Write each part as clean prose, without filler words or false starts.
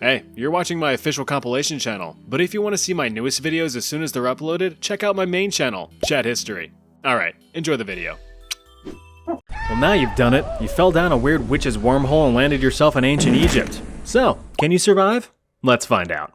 Hey, you're watching my official compilation channel, but if you want to see my newest videos as soon as they're uploaded, check out my main channel, Chat History. Alright, enjoy the video. Well, now you've done it. You fell down a weird witch's wormhole and landed yourself in ancient Egypt. So, can you survive? Let's find out.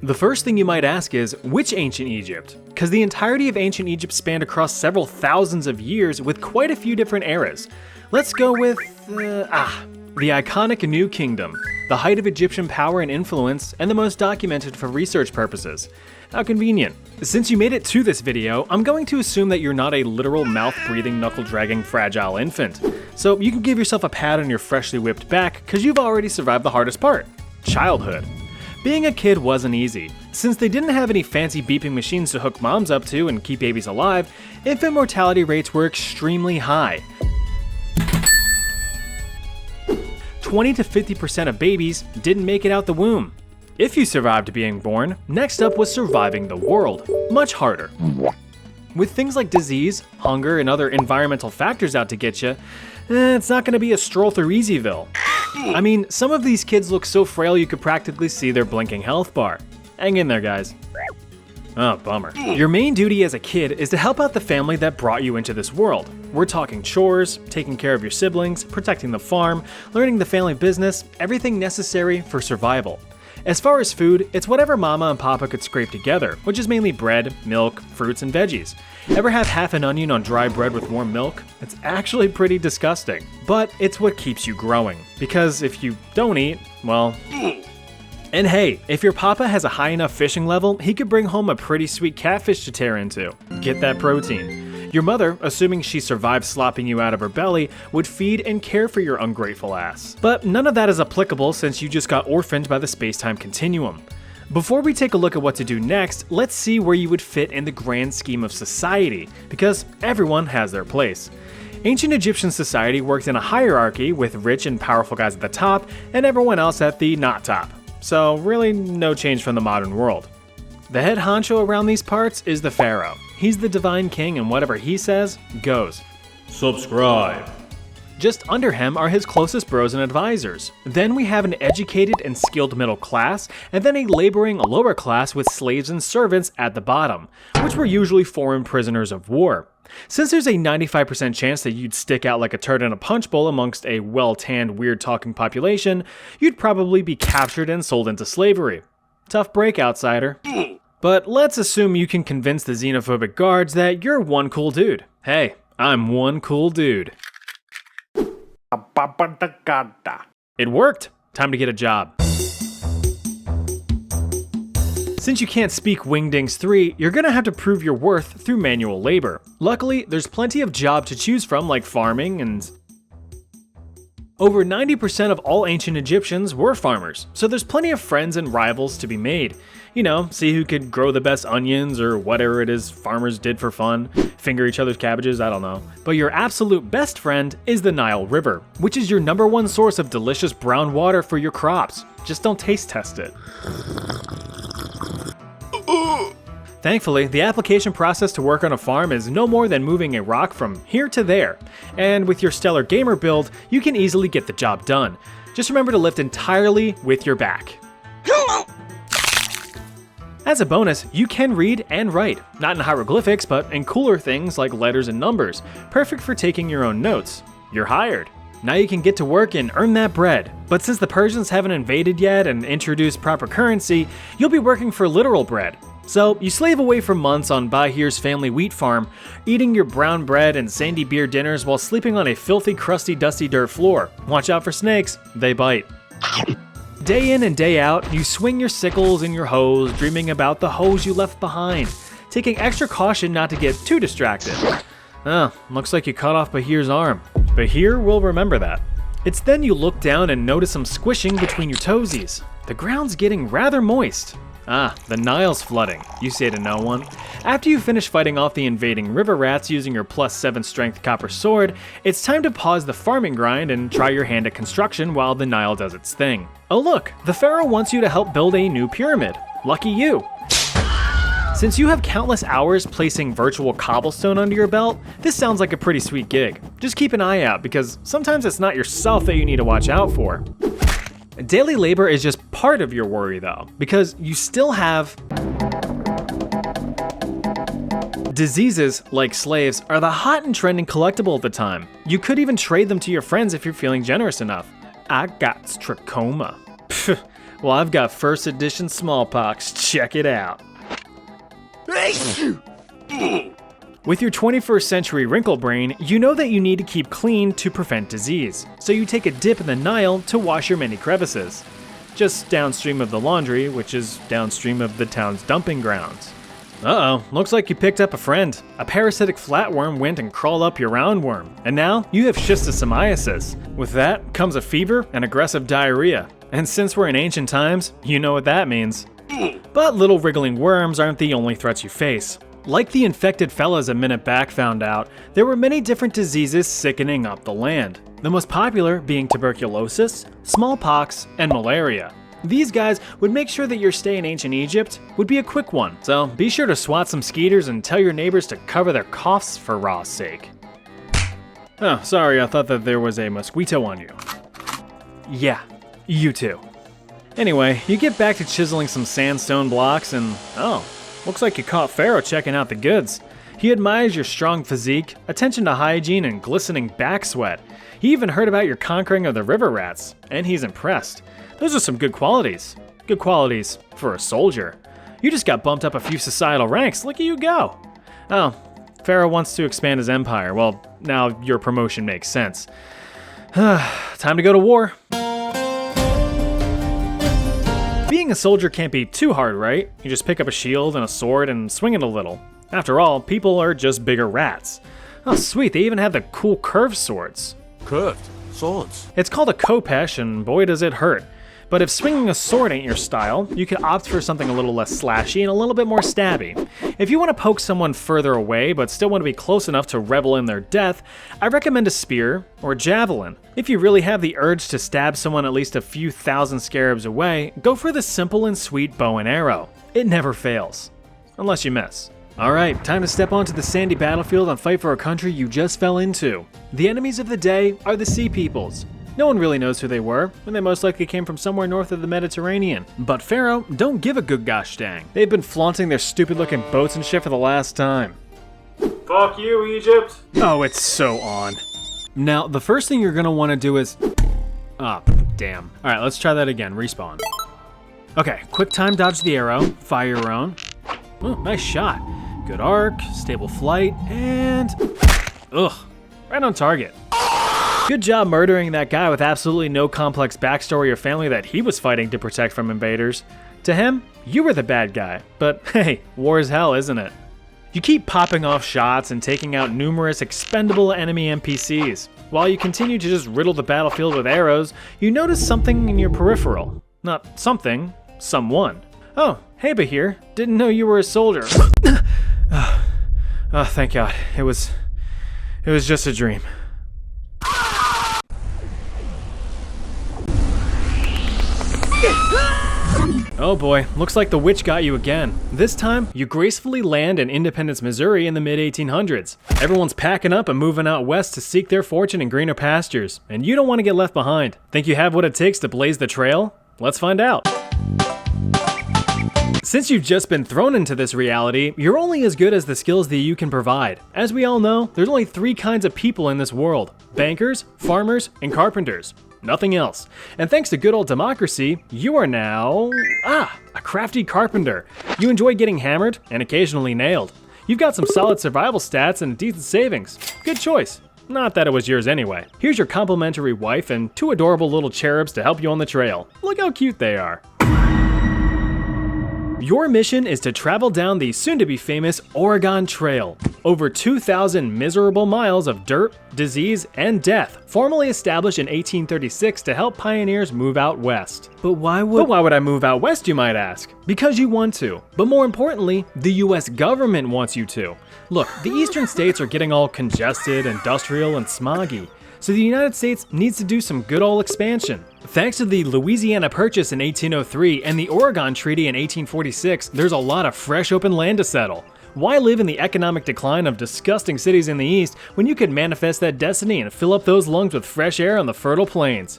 The first thing you might ask is, which ancient Egypt? Because the entirety of ancient Egypt spanned across several thousands of years with quite a few different eras. Let's go with, the iconic New Kingdom, the height of Egyptian power and influence, and the most documented for research purposes. How convenient. Since you made it to this video, I'm going to assume that you're not a literal mouth-breathing, knuckle-dragging, fragile infant. So you can give yourself a pat on your freshly whipped back, because you've already survived the hardest part, childhood. Being a kid wasn't easy. Since they didn't have any fancy beeping machines to hook moms up to and keep babies alive, infant mortality rates were extremely high. 20 to 50% of babies didn't make it out the womb. If you survived being born, next up was surviving the world. Much harder. With things like disease, hunger, and other environmental factors out to get you, it's not going to be a stroll through Easyville. I mean, some of these kids look so frail you could practically see their blinking health bar. Hang in there, guys. Oh, bummer. Your main duty as a kid is to help out the family that brought you into this world. We're talking chores, taking care of your siblings, protecting the farm, learning the family business, everything necessary for survival. As far as food, it's whatever mama and papa could scrape together, which is mainly bread, milk, fruits, and veggies. Ever have half an onion on dry bread with warm milk? It's actually pretty disgusting, but it's what keeps you growing. Because if you don't eat, well... And hey, if your papa has a high enough fishing level, he could bring home a pretty sweet catfish to tear into. Get that protein. Your mother, assuming she survived slopping you out of her belly, would feed and care for your ungrateful ass. But none of that is applicable since you just got orphaned by the space-time continuum. Before we take a look at what to do next, let's see where you would fit in the grand scheme of society, because everyone has their place. Ancient Egyptian society worked in a hierarchy with rich and powerful guys at the top and everyone else at the not top. So really no change from the modern world. The head honcho around these parts is the pharaoh. He's the divine king and whatever he says, goes. Subscribe. Just under him are his closest bros and advisors. Then we have an educated and skilled middle class, and then a laboring lower class with slaves and servants at the bottom, which were usually foreign prisoners of war. Since there's a 95% chance that you'd stick out like a turd in a punch bowl amongst a well-tanned, weird-talking population, you'd probably be captured and sold into slavery. Tough break, outsider. But let's assume you can convince the xenophobic guards that you're one cool dude. Hey, I'm one cool dude. It worked! Time to get a job. Since you can't speak Wingdings 3, you're gonna have to prove your worth through manual labor. Luckily, there's plenty of job to choose from like farming and... Over 90% of all ancient Egyptians were farmers, so there's plenty of friends and rivals to be made. You know, see who could grow the best onions or whatever it is farmers did for fun, finger each other's cabbages, I don't know. But your absolute best friend is the Nile River, which is your #1 source of delicious brown water for your crops. Just don't taste test it. Thankfully, the application process to work on a farm is no more than moving a rock from here to there. And with your stellar gamer build, you can easily get the job done. Just remember to lift entirely with your back. As a bonus, you can read and write. Not in hieroglyphics, but in cooler things like letters and numbers. Perfect for taking your own notes. You're hired. Now you can get to work and earn that bread. But since the Persians haven't invaded yet and introduced proper currency, you'll be working for literal bread. So you slave away for months on Bahir's family wheat farm, eating your brown bread and sandy beer dinners while sleeping on a filthy, crusty, dusty dirt floor. Watch out for snakes, they bite. Day in and day out, you swing your sickles and your hoes, dreaming about the hoes you left behind, taking extra caution not to get too distracted. Oh, looks like you cut off Bahir's arm. Bahir will remember that. It's then you look down and notice some squishing between your toesies. The ground's getting rather moist. Ah, the Nile's flooding, you say to no one. After you finish fighting off the invading river rats using your +7 strength copper sword, it's time to pause the farming grind and try your hand at construction while the Nile does its thing. Oh look, the pharaoh wants you to help build a new pyramid. Lucky you. Since you have countless hours placing virtual cobblestone under your belt, this sounds like a pretty sweet gig. Just keep an eye out, because sometimes it's not yourself that you need to watch out for. Daily labor is just part of your worry though, because you still have diseases like slaves are the hot and trending collectible at the time. You could even trade them to your friends if you're feeling generous enough. I got trachoma. Well, I've got first edition smallpox, check it out. With your 21st century wrinkle brain, you know that you need to keep clean to prevent disease, so you take a dip in the Nile to wash your many crevices. Just downstream of the laundry, which is downstream of the town's dumping grounds. Uh-oh, looks like you picked up a friend. A parasitic flatworm went and crawled up your roundworm, and now you have schistosomiasis. With that comes a fever and aggressive diarrhea. And since we're in ancient times, you know what that means. But little wriggling worms aren't the only threats you face. Like the infected fellas a minute back found out, there were many different diseases sickening up the land. The most popular being tuberculosis, smallpox, and malaria. These guys would make sure that your stay in ancient Egypt would be a quick one, so be sure to swat some skeeters and tell your neighbors to cover their coughs for Ra's sake. Oh, sorry, I thought that there was a mosquito on you. Yeah, you too. Anyway, you get back to chiseling some sandstone blocks and, oh, looks like you caught Pharaoh checking out the goods. He admires your strong physique, attention to hygiene, and glistening back sweat. He even heard about your conquering of the river rats, and he's impressed. Those are some good qualities. Good qualities for a soldier. You just got bumped up a few societal ranks, look at you go. Oh, Pharaoh wants to expand his empire. Well, now your promotion makes sense. Time to go to war. Being a soldier can't be too hard, right? You just pick up a shield and a sword and swing it a little. After all, people are just bigger rats. Oh sweet, they even have the cool curved swords. Curved swords? It's called a khopesh, and boy does it hurt. But if swinging a sword ain't your style, you could opt for something a little less slashy and a little bit more stabby. If you want to poke someone further away but still want to be close enough to revel in their death, I recommend a spear or a javelin. If you really have the urge to stab someone at least a few thousand scarabs away, go for the simple and sweet bow and arrow. It never fails. Unless you miss. Alright, time to step onto the sandy battlefield and fight for a country you just fell into. The enemies of the day are the Sea Peoples. No one really knows who they were, and they most likely came from somewhere north of the Mediterranean. But Pharaoh don't give a good gosh dang. They've been flaunting their stupid looking boats and shit for the last time. Fuck you, Egypt! Oh, it's so on. Now, the first thing you're gonna wanna do is... Ah, damn. Alright, let's try that again, respawn. Okay, quick time dodge the arrow, fire your own. Oh, nice shot. Good arc, stable flight, and... Ugh, right on target. Good job murdering that guy with absolutely no complex backstory or family that he was fighting to protect from invaders. To him, you were the bad guy, but hey, war is hell, isn't it? You keep popping off shots and taking out numerous expendable enemy NPCs. While you continue to just riddle the battlefield with arrows, you notice something in your peripheral. Not something, someone. Oh, hey Bahir, didn't know you were a soldier. Oh, thank God, it was just a dream. Oh boy, looks like the witch got you again. This time, you gracefully land in Independence, Missouri in the mid-1800s. Everyone's packing up and moving out west to seek their fortune in greener pastures, and you don't want to get left behind. Think you have what it takes to blaze the trail? Let's find out. Since you've just been thrown into this reality, you're only as good as the skills that you can provide. As we all know, there's only 3 kinds of people in this world: bankers, farmers, and carpenters. Nothing else. And thanks to good old democracy, you are now, a crafty carpenter. You enjoy getting hammered and occasionally nailed. You've got some solid survival stats and decent savings. Good choice. Not that it was yours anyway. Here's your complimentary wife and 2 adorable little cherubs to help you on the trail. Look how cute they are. Your mission is to travel down the soon-to-be-famous Oregon Trail. Over 2,000 miserable miles of dirt, disease, and death, formally established in 1836 to help pioneers move out west. But why would I move out west, you might ask? Because you want to. But more importantly, the US government wants you to. Look, the eastern states are getting all congested, industrial, and smoggy. So the United States needs to do some good old expansion. Thanks to the Louisiana Purchase in 1803 and the Oregon Treaty in 1846, there's a lot of fresh open land to settle. Why live in the economic decline of disgusting cities in the East when you could manifest that destiny and fill up those lungs with fresh air on the fertile plains?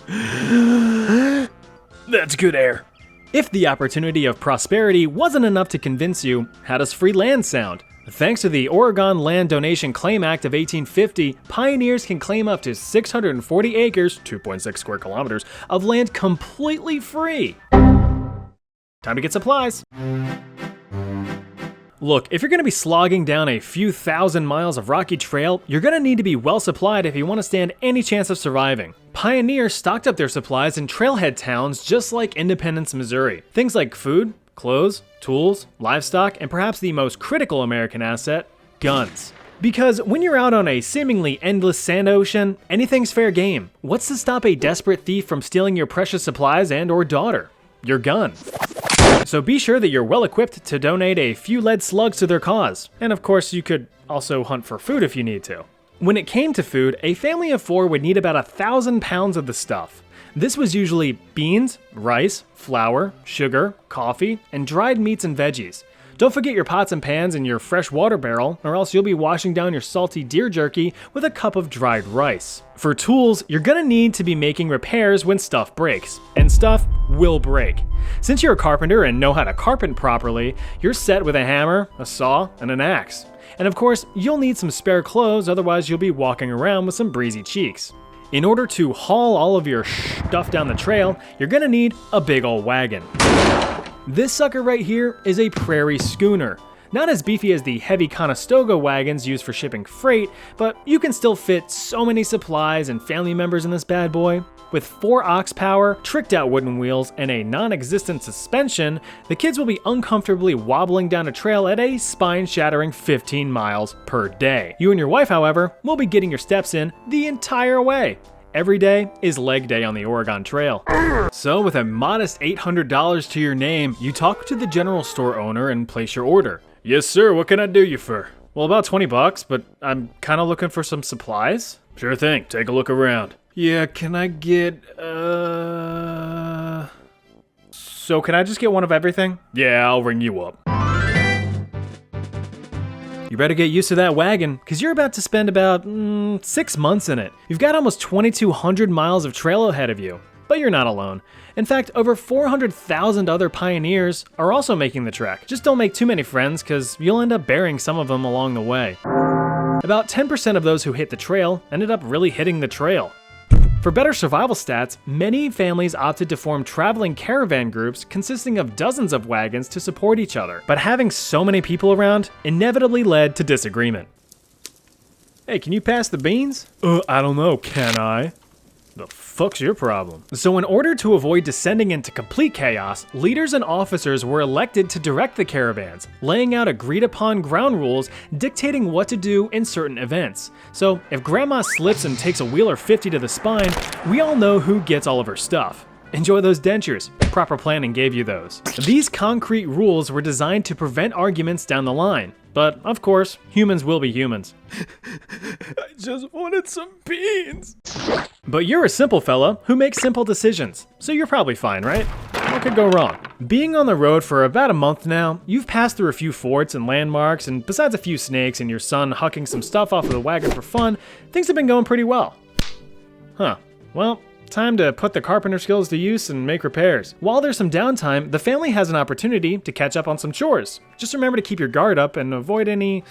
That's good air. If the opportunity of prosperity wasn't enough to convince you, how does free land sound? Thanks to the Oregon Land Donation Claim Act of 1850, pioneers can claim up to 640 acres, 2.6 square kilometers, of land completely free. Time to get supplies. Look, if you're going to be slogging down a few thousand miles of rocky trail, you're going to need to be well supplied if you want to stand any chance of surviving. Pioneers stocked up their supplies in trailhead towns just like Independence, Missouri. Things like food, clothes, tools, livestock, and perhaps the most critical American asset, guns. Because when you're out on a seemingly endless sand ocean, anything's fair game. What's to stop a desperate thief from stealing your precious supplies and/or daughter? Your gun. So be sure that you're well equipped to donate a few lead slugs to their cause. And of course, you could also hunt for food if you need to. When it came to food, a family of 4 would need about 1,000 pounds of the stuff. This was usually beans, rice, flour, sugar, coffee, and dried meats and veggies. Don't forget your pots and pans and your fresh water barrel, or else you'll be washing down your salty deer jerky with a cup of dried rice. For tools, you're gonna need to be making repairs when stuff breaks, and stuff will break. Since you're a carpenter and know how to carpent properly, you're set with a hammer, a saw, and an axe. And of course, you'll need some spare clothes, otherwise you'll be walking around with some breezy cheeks. In order to haul all of your stuff down the trail, you're gonna need a big ol' wagon. This sucker right here is a prairie schooner. Not as beefy as the heavy Conestoga wagons used for shipping freight, but you can still fit so many supplies and family members in this bad boy. With 4 ox power, tricked out wooden wheels, and a non-existent suspension, the kids will be uncomfortably wobbling down a trail at a spine-shattering 15 miles per day. You and your wife, however, will be getting your steps in the entire way. Every day is leg day on the Oregon Trail. So with a modest $800 to your name, you talk to the general store owner and place your order. Yes sir, what can I do you for? Well, about 20 bucks, but I'm kinda looking for some supplies. Sure thing, take a look around. Yeah, can I get, So can I just get one of everything? Yeah, I'll ring you up. You better get used to that wagon, because you're about to spend about 6 months in it. You've got almost 2,200 miles of trail ahead of you, but you're not alone. In fact, over 400,000 other pioneers are also making the trek. Just don't make too many friends, because you'll end up burying some of them along the way. About 10% of those who hit the trail ended up really hitting the trail. For better survival stats, many families opted to form traveling caravan groups consisting of dozens of wagons to support each other. But having so many people around inevitably led to disagreement. Hey, can you pass the beans? I don't know, can I? The fuck's your problem? So in order to avoid descending into complete chaos, leaders and officers were elected to direct the caravans, laying out agreed upon ground rules dictating what to do in certain events. So if grandma slips and takes a wheeler 50 to the spine, we all know who gets all of her stuff. Enjoy those dentures. Proper planning gave you those. These concrete rules were designed to prevent arguments down the line. But, of course, humans will be humans. I just wanted some beans. But you're a simple fella who makes simple decisions, so you're probably fine, right? What could go wrong? Being on the road for about a month now, you've passed through a few forts and landmarks, and besides a few snakes and your son hucking some stuff off of the wagon for fun, things have been going pretty well. Huh. Well, time to put the carpenter skills to use and make repairs. While there's some downtime, the family has an opportunity to catch up on some chores. Just remember to keep your guard up and avoid any,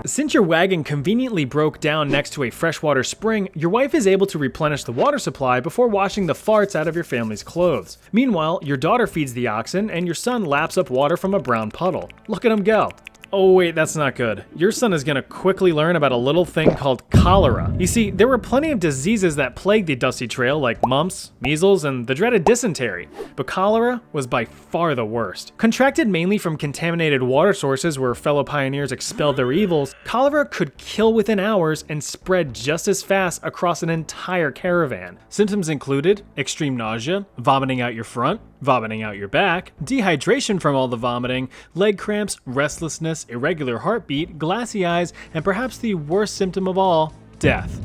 Since your wagon conveniently broke down next to a freshwater spring, your wife is able to replenish the water supply before washing the farts out of your family's clothes. Meanwhile, your daughter feeds the oxen and your son laps up water from a brown puddle. Look at him go. Oh wait, that's not good. Your son is gonna quickly learn about a little thing called cholera. You see, there were plenty of diseases that plagued the dusty trail like mumps, measles, and the dreaded dysentery, but cholera was by far the worst. Contracted mainly from contaminated water sources where fellow pioneers expelled their evils, cholera could kill within hours and spread just as fast across an entire caravan. Symptoms included extreme nausea, vomiting out your front, vomiting out your back, dehydration from all the vomiting, leg cramps, restlessness, irregular heartbeat, glassy eyes, and perhaps the worst symptom of all, death.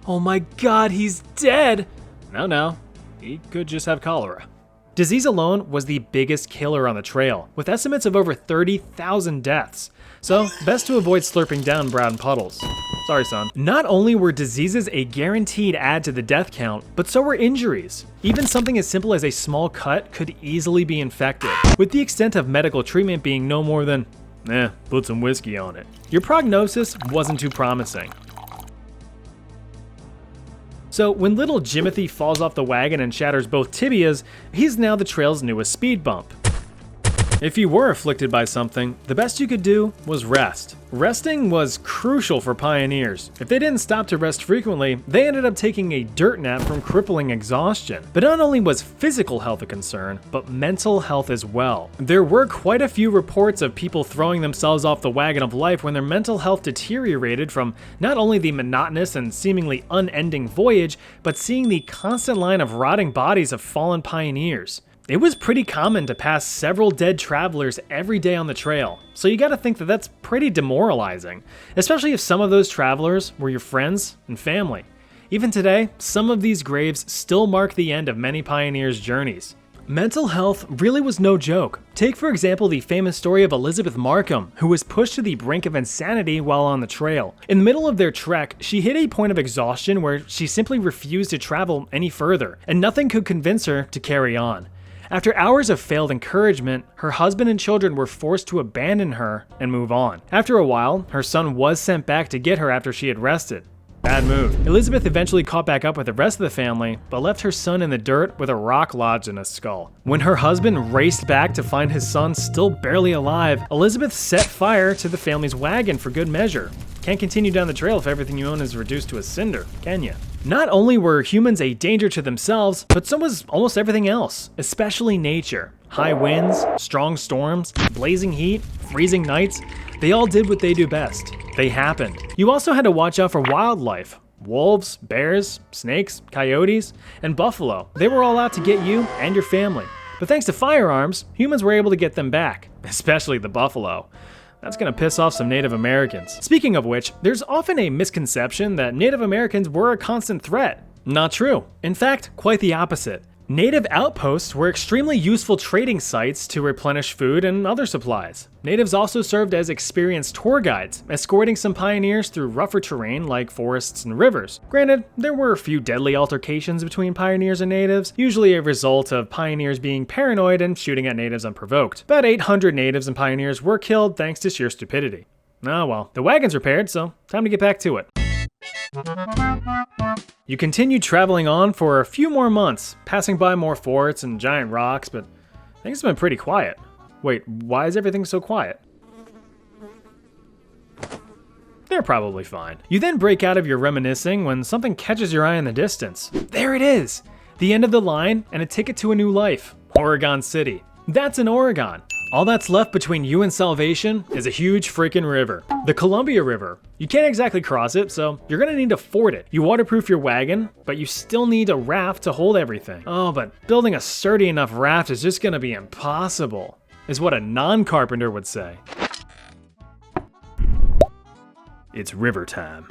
Oh my god, he's dead! No, he could just have cholera. Disease alone was the biggest killer on the trail, with estimates of over 30,000 deaths. So, best to avoid slurping down brown puddles. Sorry, son. Not only were diseases a guaranteed add to the death count, but so were injuries. Even something as simple as a small cut could easily be infected, with the extent of medical treatment being no more than, put some whiskey on it. Your prognosis wasn't too promising. So when little Jimothy falls off the wagon and shatters both tibias, he's now the trail's newest speed bump. If you were afflicted by something, the best you could do was rest. Resting was crucial for pioneers. If they didn't stop to rest frequently, they ended up taking a dirt nap from crippling exhaustion. But not only was physical health a concern, but mental health as well. There were quite a few reports of people throwing themselves off the wagon of life when their mental health deteriorated from not only the monotonous and seemingly unending voyage, but seeing the constant line of rotting bodies of fallen pioneers. It was pretty common to pass several dead travelers every day on the trail, so you gotta think that that's pretty demoralizing, especially if some of those travelers were your friends and family. Even today, some of these graves still mark the end of many pioneers' journeys. Mental health really was no joke. Take for example the famous story of Elizabeth Markham, who was pushed to the brink of insanity while on the trail. In the middle of their trek, she hit a point of exhaustion where she simply refused to travel any further, and nothing could convince her to carry on. After hours of failed encouragement, her husband and children were forced to abandon her and move on. After a while, her son was sent back to get her after she had rested. Bad move. Elizabeth eventually caught back up with the rest of the family, but left her son in the dirt with a rock lodged in his skull. When her husband raced back to find his son still barely alive, Elizabeth set fire to the family's wagon for good measure. Can't continue down the trail if everything you own is reduced to a cinder, can you? Not only were humans a danger to themselves, but so was almost everything else, especially nature. High winds, strong storms, blazing heat, freezing nights, they all did what they do best. They happened. You also had to watch out for wildlife. Wolves, bears, snakes, coyotes, and buffalo. They were all out to get you and your family. But thanks to firearms, humans were able to get them back, especially the buffalo. That's gonna piss off some Native Americans. Speaking of which, there's often a misconception that Native Americans were a constant threat. Not true. In fact, quite the opposite. Native outposts were extremely useful trading sites to replenish food and other supplies. Natives also served as experienced tour guides, escorting some pioneers through rougher terrain like forests and rivers. Granted, there were a few deadly altercations between pioneers and natives, usually a result of pioneers being paranoid and shooting at natives unprovoked. About 800 natives and pioneers were killed thanks to sheer stupidity. Oh well, the wagon's repaired, so time to get back to it. You continued traveling on for a few more months, passing by more forts and giant rocks, but things have been pretty quiet. Wait, why is everything so quiet? They're probably fine. You then break out of your reminiscing when something catches your eye in the distance. There it is! The end of the line and a ticket to a new life. Oregon City. That's in Oregon. All that's left between you and salvation is a huge freaking river. The Columbia River. You can't exactly cross it, so you're gonna need to ford it. You waterproof your wagon, but you still need a raft to hold everything. Oh, but building a sturdy enough raft is just gonna be impossible, is what a non-carpenter would say. It's river time.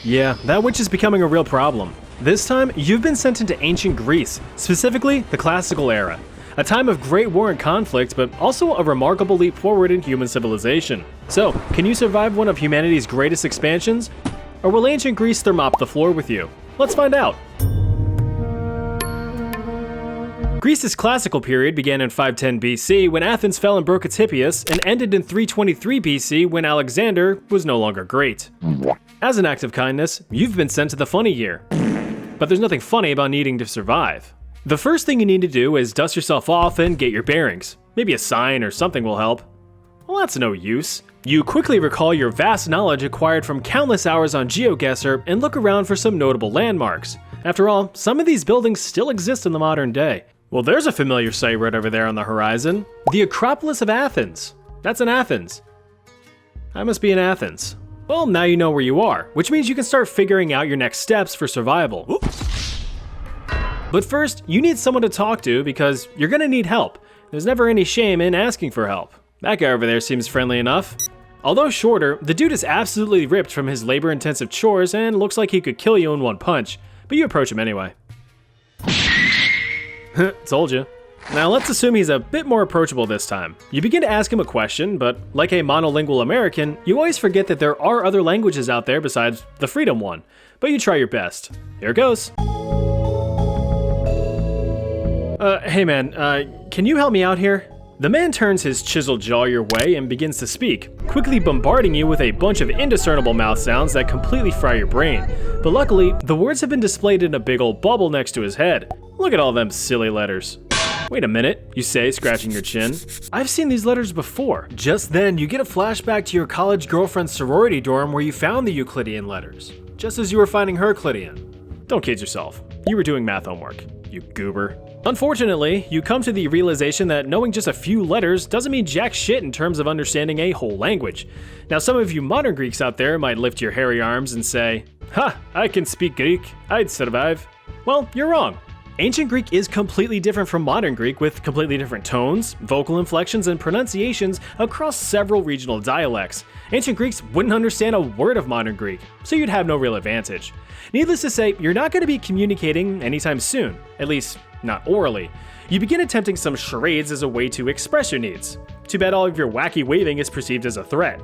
Yeah, that witch is becoming a real problem. This time, you've been sent into ancient Greece, specifically the classical era. A time of great war and conflict, but also a remarkable leap forward in human civilization. So, can you survive one of humanity's greatest expansions? Or will ancient Greece thermop the floor with you? Let's find out. Greece's classical period began in 510 BC when Athens fell and broke its Hippias, and ended in 323 BC when Alexander was no longer great. As an act of kindness, you've been sent to the funny year. But there's nothing funny about needing to survive. The first thing you need to do is dust yourself off and get your bearings. Maybe a sign or something will help. Well, that's no use. You quickly recall your vast knowledge acquired from countless hours on GeoGuessr and look around for some notable landmarks. After all, some of these buildings still exist in the modern day. Well, there's a familiar sight right over there on the horizon. The Acropolis of Athens. That's in Athens. I must be in Athens. Well, now you know where you are, which means you can start figuring out your next steps for survival. Ooh. But first, you need someone to talk to because you're gonna need help. There's never any shame in asking for help. That guy over there seems friendly enough. Although shorter, the dude is absolutely ripped from his labor-intensive chores and looks like he could kill you in one punch, but you approach him anyway. Told you. Now let's assume he's a bit more approachable this time. You begin to ask him a question, but like a monolingual American, you always forget that there are other languages out there besides the freedom one. But you try your best. Here goes. Hey man, can you help me out here? The man turns his chiseled jaw your way and begins to speak, quickly bombarding you with a bunch of indiscernible mouth sounds that completely fry your brain. But luckily, the words have been displayed in a big old bubble next to his head. Look at all them silly letters. Wait a minute, you say, scratching your chin. I've seen these letters before. Just then, you get a flashback to your college girlfriend's sorority dorm where you found the Euclidean letters, just as you were finding Herclidean. Don't kid yourself. You were doing math homework, you goober. Unfortunately, you come to the realization that knowing just a few letters doesn't mean jack shit in terms of understanding a whole language. Now, some of you modern Greeks out there might lift your hairy arms and say, "Ha, I can speak Greek, I'd survive." Well, you're wrong. Ancient Greek is completely different from modern Greek with completely different tones, vocal inflections, and pronunciations across several regional dialects. Ancient Greeks wouldn't understand a word of modern Greek, so you'd have no real advantage. Needless to say, you're not going to be communicating anytime soon, at least not orally. You begin attempting some charades as a way to express your needs. Too bad all of your wacky waving is perceived as a threat.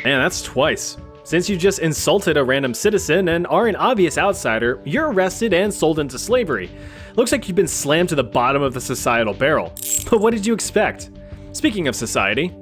Man, that's twice. Since you just insulted a random citizen and are an obvious outsider, you're arrested and sold into slavery. Looks like you've been slammed to the bottom of the societal barrel. But what did you expect? Speaking of society,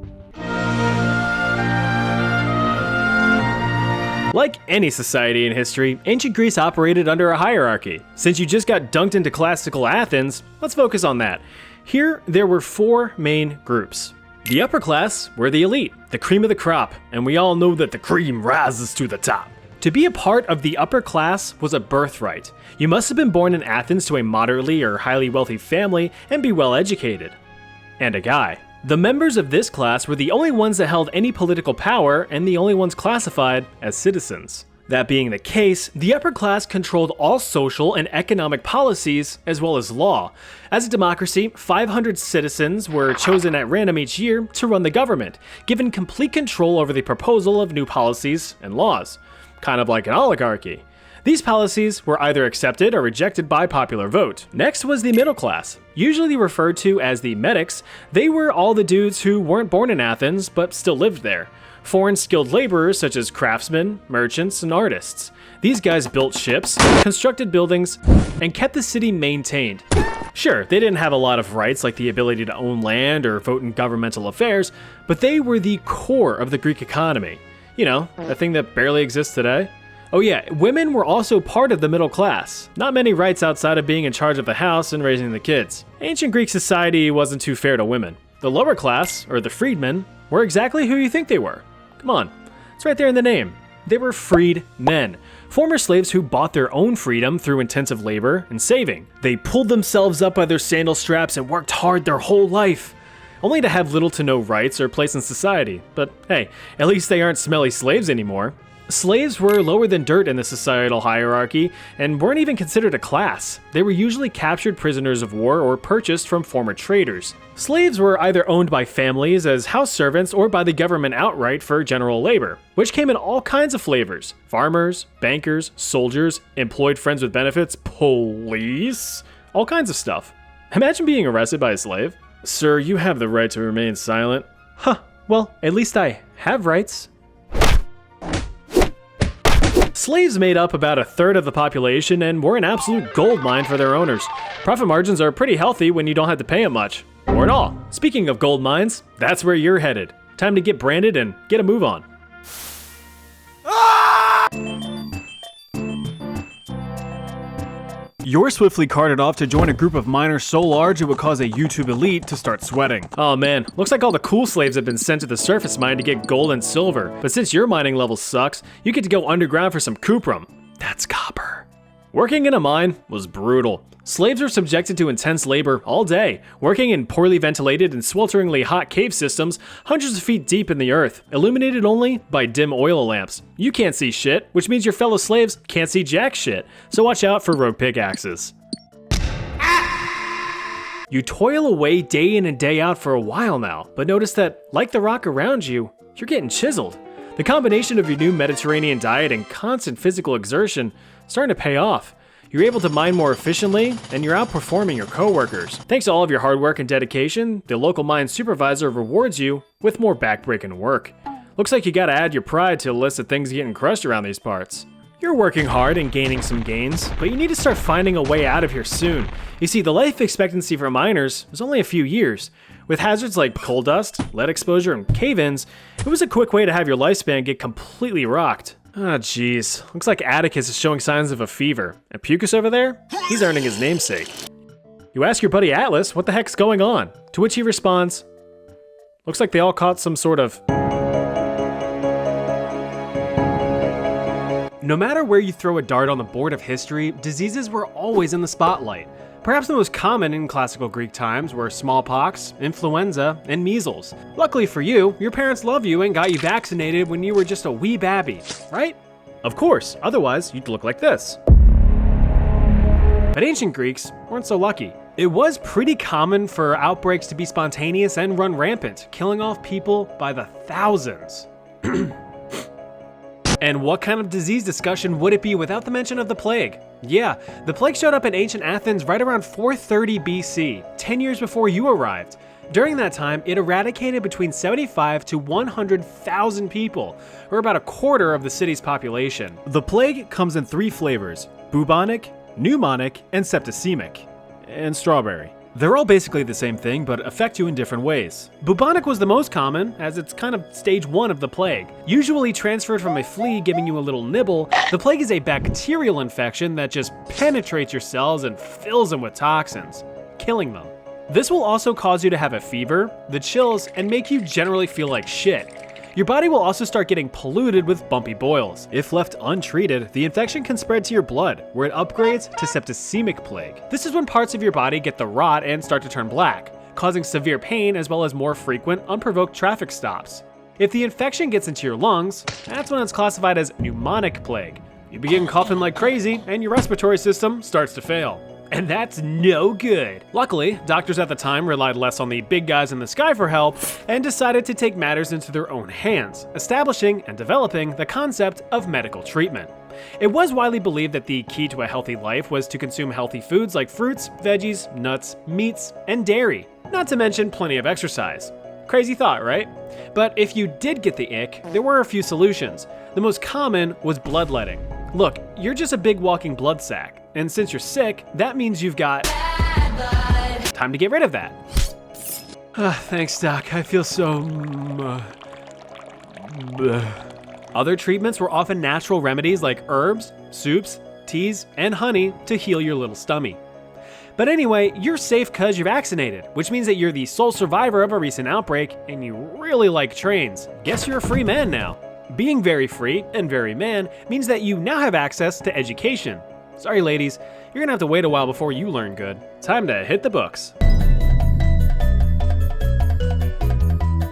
like any society in history, ancient Greece operated under a hierarchy. Since you just got dunked into classical Athens, let's focus on that. Here, there were four main groups. The upper class were the elite, the cream of the crop, and we all know that the cream rises to the top. To be a part of the upper class was a birthright. You must have been born in Athens to a moderately or highly wealthy family and be well educated. And a guy. The members of this class were the only ones that held any political power and the only ones classified as citizens. That being the case, the upper class controlled all social and economic policies as well as law. As a democracy, 500 citizens were chosen at random each year to run the government, given complete control over the proposal of new policies and laws. Kind of like an oligarchy. These policies were either accepted or rejected by popular vote. Next was the middle class, usually referred to as the medics. They were all the dudes who weren't born in Athens but still lived there. Foreign skilled laborers such as craftsmen, merchants, and artists. These guys built ships, constructed buildings, and kept the city maintained. Sure, they didn't have a lot of rights like the ability to own land or vote in governmental affairs, but they were the core of the Greek economy. You know, a thing that barely exists today. Oh yeah, women were also part of the middle class. Not many rights outside of being in charge of the house and raising the kids. Ancient Greek society wasn't too fair to women. The lower class, or the freedmen, were exactly who you think they were. Come on, it's right there in the name. They were freed men, former slaves who bought their own freedom through intensive labor and saving. They pulled themselves up by their sandal straps and worked hard their whole life, only to have little to no rights or place in society. But hey, at least they aren't smelly slaves anymore. Slaves were lower than dirt in the societal hierarchy and weren't even considered a class. They were usually captured prisoners of war or purchased from former traders. Slaves were either owned by families as house servants or by the government outright for general labor, which came in all kinds of flavors. Farmers, bankers, soldiers, employed friends with benefits, police, all kinds of stuff. Imagine being arrested by a slave. Sir, you have the right to remain silent. Huh, well, at least I have rights. Slaves made up about a third of the population and were an absolute goldmine for their owners. Profit margins are pretty healthy when you don't have to pay them much. Or at all. Speaking of gold mines, that's where you're headed. Time to get branded and get a move on. You're swiftly carted off to join a group of miners so large it would cause a YouTube elite to start sweating. Oh man, looks like all the cool slaves have been sent to the surface mine to get gold and silver, but since your mining level sucks, you get to go underground for some cuprum. That's copper. Working in a mine was brutal. Slaves were subjected to intense labor all day, working in poorly ventilated and swelteringly hot cave systems hundreds of feet deep in the earth, illuminated only by dim oil lamps. You can't see shit, which means your fellow slaves can't see jack shit, so watch out for rogue pickaxes. You toil away day in and day out for a while now, but notice that, like the rock around you, you're getting chiseled. The combination of your new Mediterranean diet and constant physical exertion is starting to pay off. You're able to mine more efficiently, and you're outperforming your coworkers. Thanks to all of your hard work and dedication, the local mine supervisor rewards you with more backbreaking work. Looks like you gotta add your pride to a list of things getting crushed around these parts. You're working hard and gaining some gains, but you need to start finding a way out of here soon. You see, the life expectancy for miners was only a few years. With hazards like coal dust, lead exposure, and cave-ins, it was a quick way to have your lifespan get completely rocked. Ah, jeez. Looks like Atticus is showing signs of a fever. And Pucus over there? He's earning his namesake. You ask your buddy Atlas what the heck's going on, to which he responds, looks like they all caught some sort of... No matter where you throw a dart on the board of history, diseases were always in the spotlight. Perhaps the most common in classical Greek times were smallpox, influenza, and measles. Luckily for you, your parents love you and got you vaccinated when you were just a wee babby, right? Of course, otherwise you'd look like this. But ancient Greeks weren't so lucky. It was pretty common for outbreaks to be spontaneous and run rampant, killing off people by the thousands. And what kind of disease discussion would it be without the mention of the plague? Yeah, the plague showed up in ancient Athens right around 430 BC, 10 years before you arrived. During that time, it eradicated between 75 to 100,000 people, or about a quarter of the city's population. The plague comes in 3 flavors: bubonic, pneumonic, and septicemic, and strawberry. They're all basically the same thing, but affect you in different ways. Bubonic was the most common, as it's kind of stage 1 of the plague. Usually transferred from a flea giving you a little nibble, the plague is a bacterial infection that just penetrates your cells and fills them with toxins, killing them. This will also cause you to have a fever, the chills, and make you generally feel like shit. Your body will also start getting polluted with bumpy boils. If left untreated, the infection can spread to your blood, where it upgrades to septicemic plague. This is when parts of your body get the rot and start to turn black, causing severe pain as well as more frequent, unprovoked traffic stops. If the infection gets into your lungs, that's when it's classified as pneumonic plague. You begin coughing like crazy, and your respiratory system starts to fail. And that's no good. Luckily, doctors at the time relied less on the big guys in the sky for help and decided to take matters into their own hands, establishing and developing the concept of medical treatment. It was widely believed that the key to a healthy life was to consume healthy foods like fruits, veggies, nuts, meats, and dairy, not to mention plenty of exercise. Crazy thought, right? But if you did get the ick, there were a few solutions. The most common was bloodletting. Look, you're just a big walking blood sac. And since you're sick, that means you've got time to get rid of that. Thanks, Doc. I feel so... Other treatments were often natural remedies like herbs, soups, teas, and honey to heal your little stummy. But anyway, you're safe cause you're vaccinated, which means that you're the sole survivor of a recent outbreak and you really like trains. Guess you're a free man now. Being very free and very man means that you now have access to education. Sorry ladies, you're gonna have to wait a while before you learn good. Time to hit the books.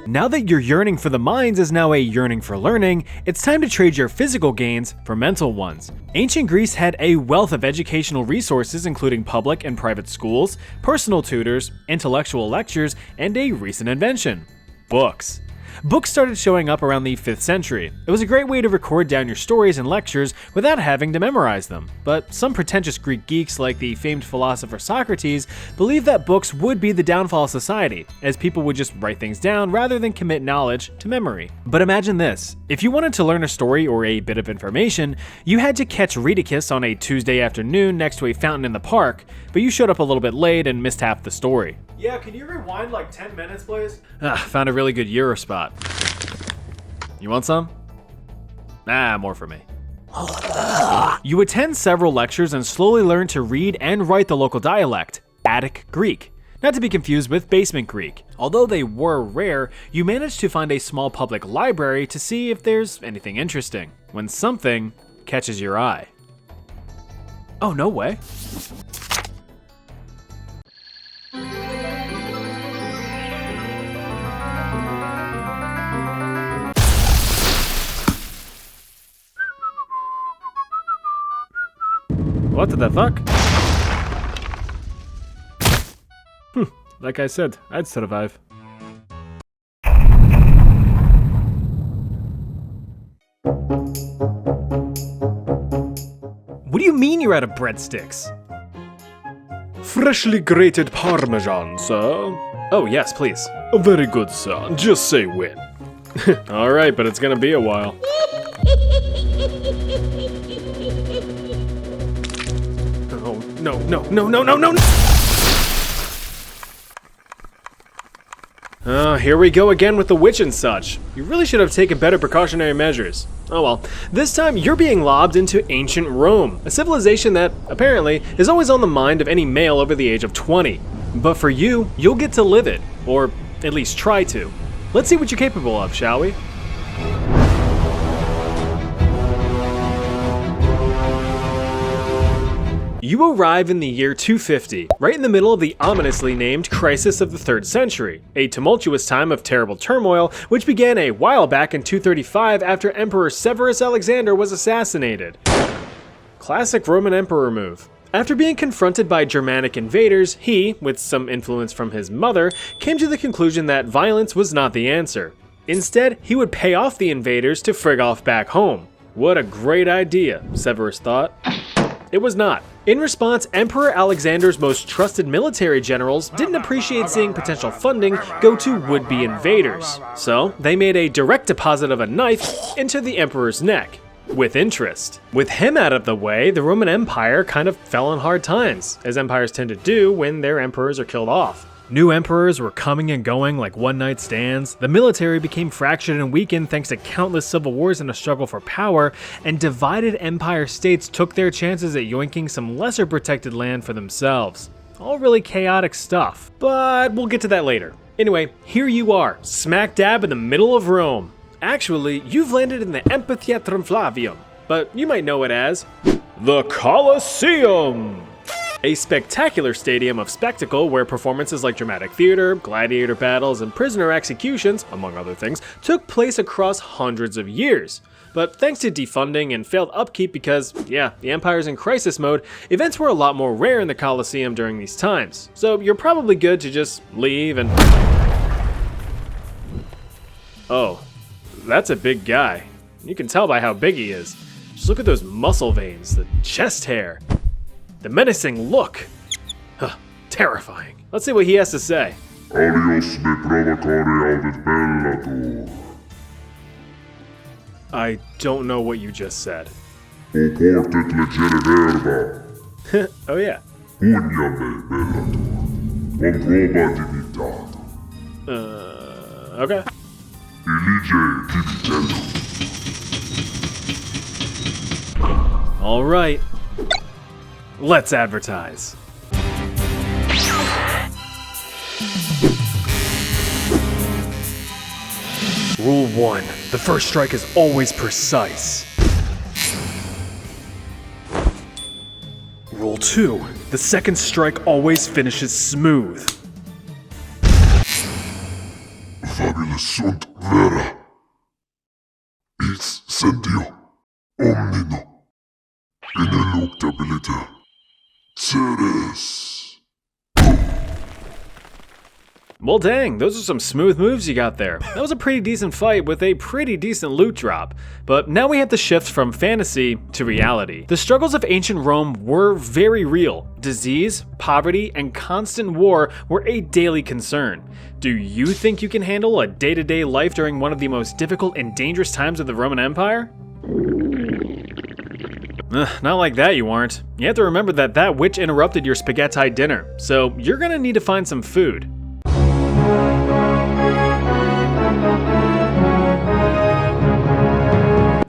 Now that your yearning for the mines is now a yearning for learning, it's time to trade your physical gains for mental ones. Ancient Greece had a wealth of educational resources including public and private schools, personal tutors, intellectual lectures, and a recent invention: books. Books started showing up around the 5th century. It was a great way to record down your stories and lectures without having to memorize them. But some pretentious Greek geeks like the famed philosopher Socrates believed that books would be the downfall of society, as people would just write things down rather than commit knowledge to memory. But imagine this, if you wanted to learn a story or a bit of information, you had to catch Rheticus on a Tuesday afternoon next to a fountain in the park, but you showed up a little bit late and missed half the story. Yeah, can you rewind like 10 minutes, please? Found a really good Euro spot. You want some? More for me. You attend several lectures and slowly learn to read and write the local dialect, Attic Greek. Not to be confused with Basement Greek. Although they were rare, you manage to find a small public library to see if there's anything interesting, when something catches your eye. Oh, no way. What the fuck? Like I said, I'd survive. What do you mean you're out of breadsticks? Freshly grated Parmesan, sir. Oh, yes, please. Very good, sir. Just say when. Alright, but it's gonna be a while. Oh, no, no, no, no, no, no! Here we go again with the witch and such. You really should have taken better precautionary measures. Oh well. This time you're being lobbed into ancient Rome, a civilization that, apparently, is always on the mind of any male over the age of 20. But for you, you'll get to live it, or at least try to. Let's see what you're capable of, shall we? You arrive in the year 250, right in the middle of the ominously named Crisis of the 3rd Century, a tumultuous time of terrible turmoil which began a while back in 235 after Emperor Severus Alexander was assassinated. Classic Roman Emperor move. After being confronted by Germanic invaders, he, with some influence from his mother, came to the conclusion that violence was not the answer. Instead, he would pay off the invaders to frig off back home. What a great idea, Severus thought. It was not. In response, Emperor Alexander's most trusted military generals didn't appreciate seeing potential funding go to would-be invaders. So, they made a direct deposit of a knife into the emperor's neck, with interest. With him out of the way, the Roman Empire kind of fell on hard times, as empires tend to do when their emperors are killed off. New emperors were coming and going like one-night stands, the military became fractured and weakened thanks to countless civil wars and a struggle for power, and divided empire states took their chances at yoinking some lesser protected land for themselves. All really chaotic stuff, but we'll get to that later. Anyway, here you are, smack dab in the middle of Rome. Actually, you've landed in the Amphitheatrum Flavium, but you might know it as the Colosseum! A spectacular stadium of spectacle where performances like dramatic theater, gladiator battles, and prisoner executions, among other things, took place across hundreds of years. But thanks to defunding and failed upkeep because, yeah, the Empire's in crisis mode, events were a lot more rare in the Colosseum during these times. So you're probably good to just leave and... Oh, that's a big guy. You can tell by how big he is. Just look at those muscle veins, the chest hair. The menacing look. Huh, terrifying. Let's see what he has to say. Alios me provocare audit bellatur. I don't know what you just said. O portet legere verba. Oh yeah. Pugna me bellatur. Con proba divitatum. Okay. Elige divitello. All right. Let's advertise. Rule 1. The first strike is always precise. Rule 2. The second strike always finishes smooth. Fabulous sunt vera. Its sentio omnino. Ineluctability. Ceres. Well dang, those are some smooth moves you got there. That was a pretty decent fight with a pretty decent loot drop. But now we have to shift from fantasy to reality. The struggles of ancient Rome were very real. Disease, poverty, and constant war were a daily concern. Do you think you can handle a day-to-day life during one of the most difficult and dangerous times of the Roman Empire? Not like that you aren't. You have to remember that that witch interrupted your spaghetti dinner, so you're gonna need to find some food.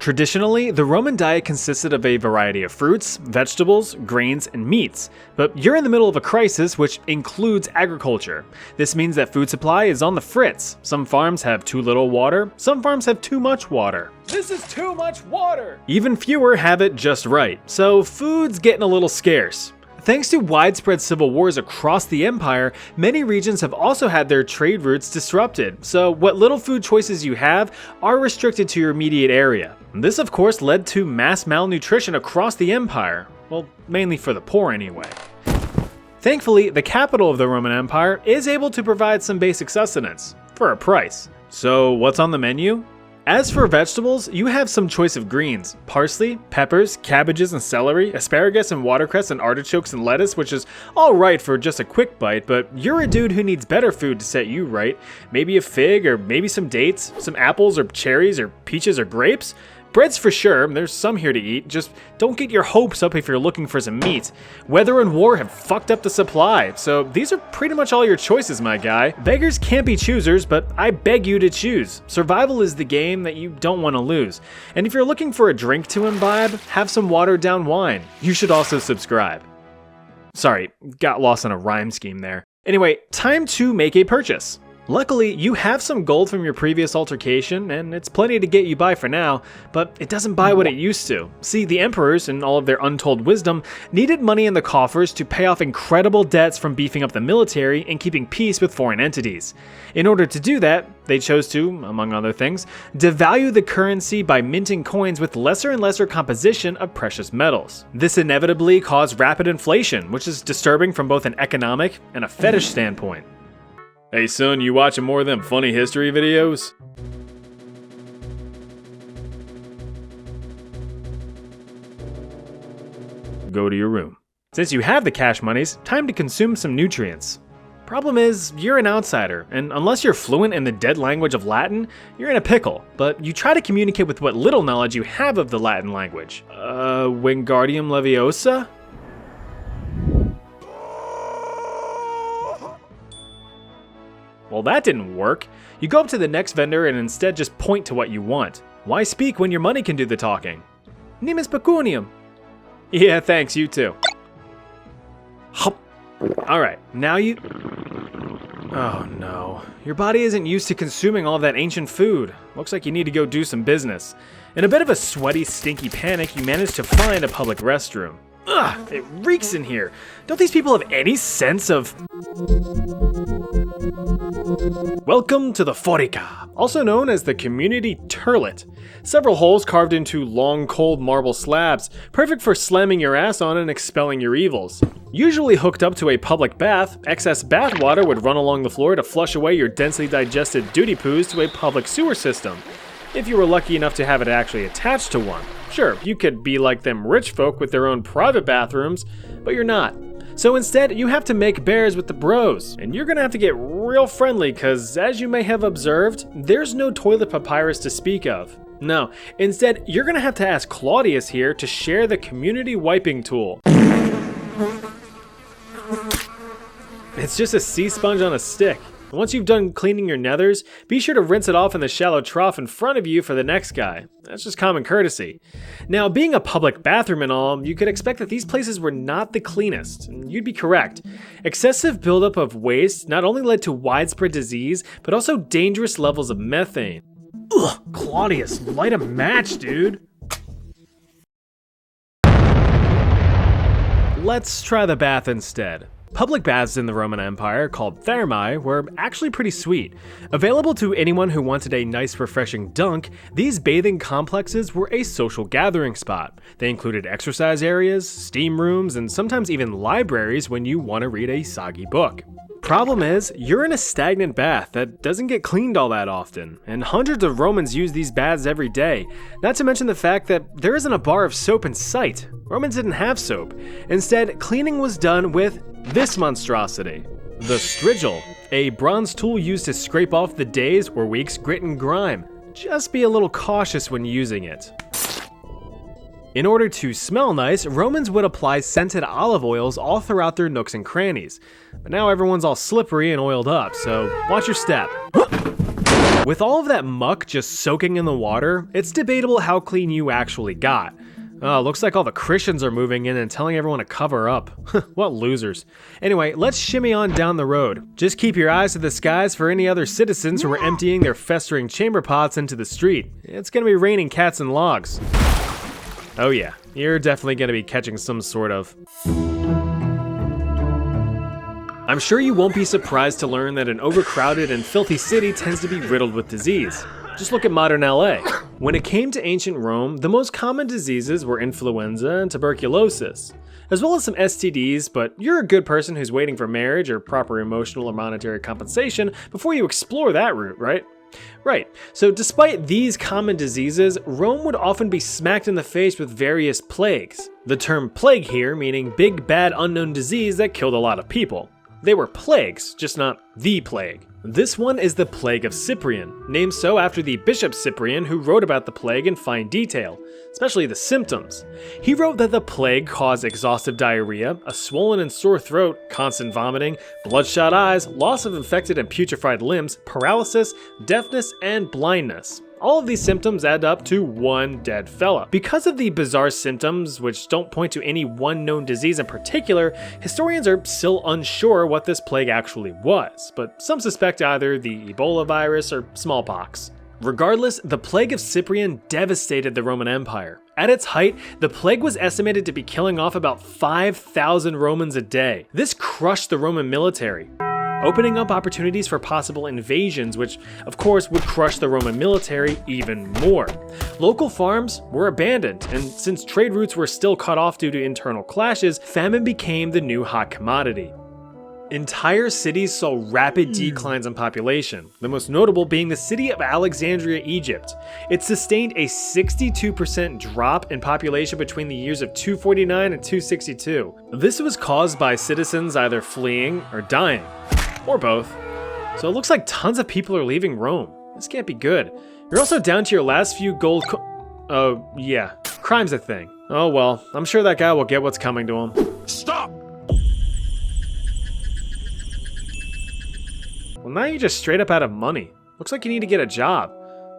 Traditionally, the Roman diet consisted of a variety of fruits, vegetables, grains, and meats. But you're in the middle of a crisis which includes agriculture. This means that food supply is on the fritz. Some farms have too little water, some farms have too much water. This is too much water! Even fewer have it just right, so food's getting a little scarce. Thanks to widespread civil wars across the empire, many regions have also had their trade routes disrupted, so what little food choices you have are restricted to your immediate area. This of course led to mass malnutrition across the empire, well, mainly for the poor anyway. Thankfully, the capital of the Roman Empire is able to provide some basic sustenance, for a price. So what's on the menu? As for vegetables, you have some choice of greens: parsley, peppers, cabbages and celery, asparagus and watercress and artichokes and lettuce, which is alright for just a quick bite, but you're a dude who needs better food to set you right. Maybe a fig, or maybe some dates, some apples or cherries or peaches or grapes? Breads for sure, there's some here to eat, just don't get your hopes up if you're looking for some meat. Weather and war have fucked up the supply, so these are pretty much all your choices, my guy. Beggars can't be choosers, but I beg you to choose. Survival is the game that you don't want to lose. And if you're looking for a drink to imbibe, have some watered down wine. You should also subscribe. Sorry, got lost in a rhyme scheme there. Anyway, time to make a purchase. Luckily, you have some gold from your previous altercation, and it's plenty to get you by for now, but it doesn't buy what it used to. See, the emperors, in all of their untold wisdom, needed money in the coffers to pay off incredible debts from beefing up the military and keeping peace with foreign entities. In order to do that, they chose to, among other things, devalue the currency by minting coins with lesser and lesser composition of precious metals. This inevitably caused rapid inflation, which is disturbing from both an economic and a fetish standpoint. Hey son, you watching more of them funny history videos? Go to your room. Since you have the cash monies, time to consume some nutrients. Problem is, you're an outsider, and unless you're fluent in the dead language of Latin, you're in a pickle, but you try to communicate with what little knowledge you have of the Latin language. Wingardium Leviosa? Well, that didn't work. You go up to the next vendor and instead just point to what you want. Why speak when your money can do the talking? Nimis pecunium. Yeah, thanks, you too. Hup. Alright, now you... Oh no. Your body isn't used to consuming all that ancient food. Looks like you need to go do some business. In a bit of a sweaty, stinky panic, you manage to find a public restroom. Ugh, it reeks in here. Don't these people have any sense of... Welcome to the Forica, also known as the community toilet. Several holes carved into long, cold marble slabs, perfect for slamming your ass on and expelling your evils. Usually hooked up to a public bath, excess bath water would run along the floor to flush away your densely digested duty poos to a public sewer system, if you were lucky enough to have it actually attached to one. Sure, you could be like them rich folk with their own private bathrooms, but you're not. So instead, you have to make bears with the bros, and you're gonna have to get real friendly cause as you may have observed, there's no toilet papyrus to speak of. No, instead, you're gonna have to ask Claudius here to share the community wiping tool. It's just a sea sponge on a stick. Once you've done cleaning your nethers, be sure to rinse it off in the shallow trough in front of you for the next guy. That's just common courtesy. Now, being a public bathroom and all, you could expect that these places were not the cleanest, and you'd be correct. Excessive buildup of waste not only led to widespread disease, but also dangerous levels of methane. Ugh, Claudius, light a match, dude. Let's try the bath instead. Public baths in the Roman Empire, called thermae, were actually pretty sweet. Available to anyone who wanted a nice refreshing dunk, these bathing complexes were a social gathering spot. They included exercise areas, steam rooms, and sometimes even libraries when you want to read a soggy book. Problem is, you're in a stagnant bath that doesn't get cleaned all that often, and hundreds of Romans use these baths every day, not to mention the fact that there isn't a bar of soap in sight. Romans didn't have soap. Instead, cleaning was done with this monstrosity, the strigil, a bronze tool used to scrape off the day's or week's grit and grime. Just be a little cautious when using it. In order to smell nice, Romans would apply scented olive oils all throughout their nooks and crannies. But now everyone's all slippery and oiled up, so watch your step. With all of that muck just soaking in the water, it's debatable how clean you actually got. Looks like all the Christians are moving in and telling everyone to cover up. What losers. Anyway, let's shimmy on down the road. Just keep your eyes to the skies for any other citizens who are emptying their festering chamber pots into the street. It's gonna be raining cats and logs. Oh yeah, you're definitely gonna be catching some sort of... I'm sure you won't be surprised to learn that an overcrowded and filthy city tends to be riddled with disease. Just look at modern LA. When it came to ancient Rome, the most common diseases were influenza and tuberculosis, as well as some STDs, but you're a good person who's waiting for marriage or proper emotional or monetary compensation before you explore that route, right? Right, so despite these common diseases, Rome would often be smacked in the face with various plagues. The term plague here meaning big bad unknown disease that killed a lot of people. They were plagues, just not the plague. This one is the Plague of Cyprian, named so after the Bishop Cyprian who wrote about the plague in fine detail, especially the symptoms. He wrote that the plague caused exhaustive diarrhea, a swollen and sore throat, constant vomiting, bloodshot eyes, loss of infected and putrefied limbs, paralysis, deafness, and blindness. All of these symptoms add up to one dead fella. Because of the bizarre symptoms, which don't point to any one known disease in particular, historians are still unsure what this plague actually was, but some suspect either the Ebola virus or smallpox. Regardless, the Plague of Cyprian devastated the Roman Empire. At its height, the plague was estimated to be killing off about 5,000 Romans a day. This crushed the Roman military, opening up opportunities for possible invasions, which of course would crush the Roman military even more. Local farms were abandoned, and since trade routes were still cut off due to internal clashes, famine became the new hot commodity. Entire cities saw rapid declines in population, the most notable being the city of Alexandria, Egypt. It sustained a 62% drop in population between the years of 249 and 262. This was caused by citizens either fleeing or dying. Or both. So it looks like tons of people are leaving Rome. This can't be good. You're also down to your last few gold oh, yeah. Crime's a thing. Oh well, I'm sure that guy will get what's coming to him. Stop! Well, now you're just straight up out of money. Looks like you need to get a job.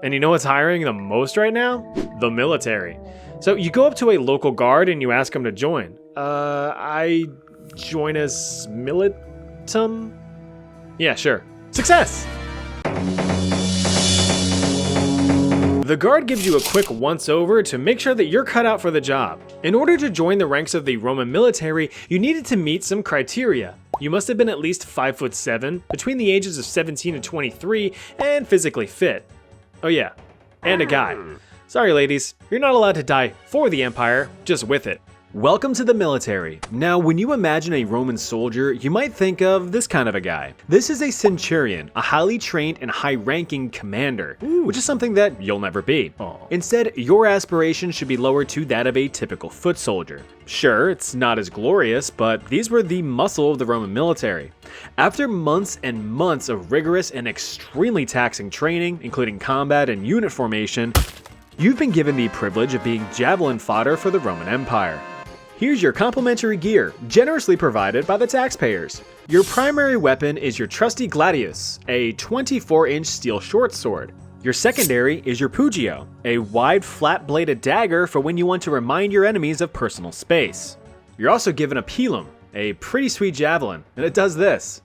And you know what's hiring the most right now? The military. So you go up to a local guard and you ask him to join. I join as militum? Yeah, sure. Success! The guard gives you a quick once-over to make sure that you're cut out for the job. In order to join the ranks of the Roman military, you needed to meet some criteria. You must have been at least 5'7", between the ages of 17 and 23, and physically fit. Oh yeah, and a guy. Sorry ladies, you're not allowed to die for the Empire, just with it. Welcome to the military. Now, when you imagine a Roman soldier, you might think of this kind of a guy. This is a centurion, a highly trained and high-ranking commander, which is something that you'll never be. Instead, your aspiration should be lowered to that of a typical foot soldier. Sure, it's not as glorious, but these were the muscle of the Roman military. After months and months of rigorous and extremely taxing training, including combat and unit formation, you've been given the privilege of being javelin fodder for the Roman Empire. Here's your complimentary gear, generously provided by the taxpayers. Your primary weapon is your trusty gladius, a 24-inch steel short sword. Your secondary is your pugio, a wide flat-bladed dagger for when you want to remind your enemies of personal space. You're also given a pilum, a pretty sweet javelin, and it does this.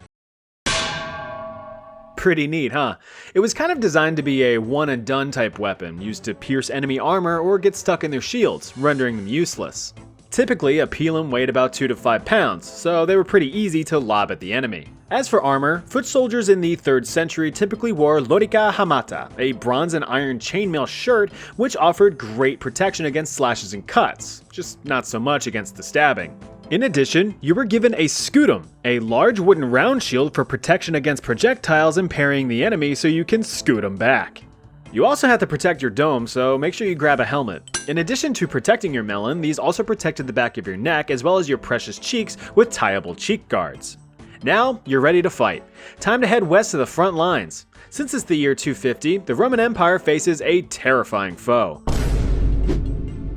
Pretty neat, huh? It was kind of designed to be a one-and-done type weapon, used to pierce enemy armor or get stuck in their shields, rendering them useless. Typically, a pilum weighed about 2 to 5 pounds, so they were pretty easy to lob at the enemy. As for armor, foot soldiers in the 3rd century typically wore lorica hamata, a bronze and iron chainmail shirt which offered great protection against slashes and cuts, just not so much against the stabbing. In addition, you were given a scutum, a large wooden round shield for protection against projectiles and parrying the enemy so you can scoot them back. You also have to protect your dome, so make sure you grab a helmet. In addition to protecting your melon, these also protected the back of your neck as well as your precious cheeks with tieable cheek guards. Now, you're ready to fight. Time to head west to the front lines. Since it's the year 250, the Roman Empire faces a terrifying foe.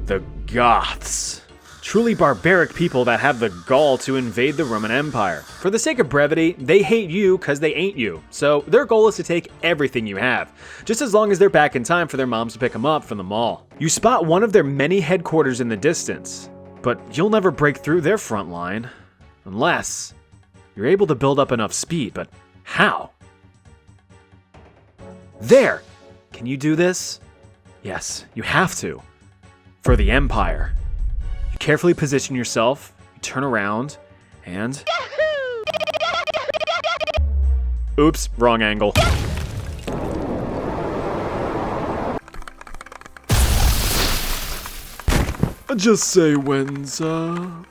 The Goths. Truly barbaric people that have the gall to invade the Roman Empire. For the sake of brevity, they hate you because they ain't you. So their goal is to take everything you have, just as long as they're back in time for their moms to pick them up from the mall. You spot one of their many headquarters in the distance, but you'll never break through their front line. Unless you're able to build up enough speed, but how? There! Can you do this? Yes, you have to. For the Empire. You carefully position yourself, you turn around, and... Oops, wrong angle. Just say when, sir.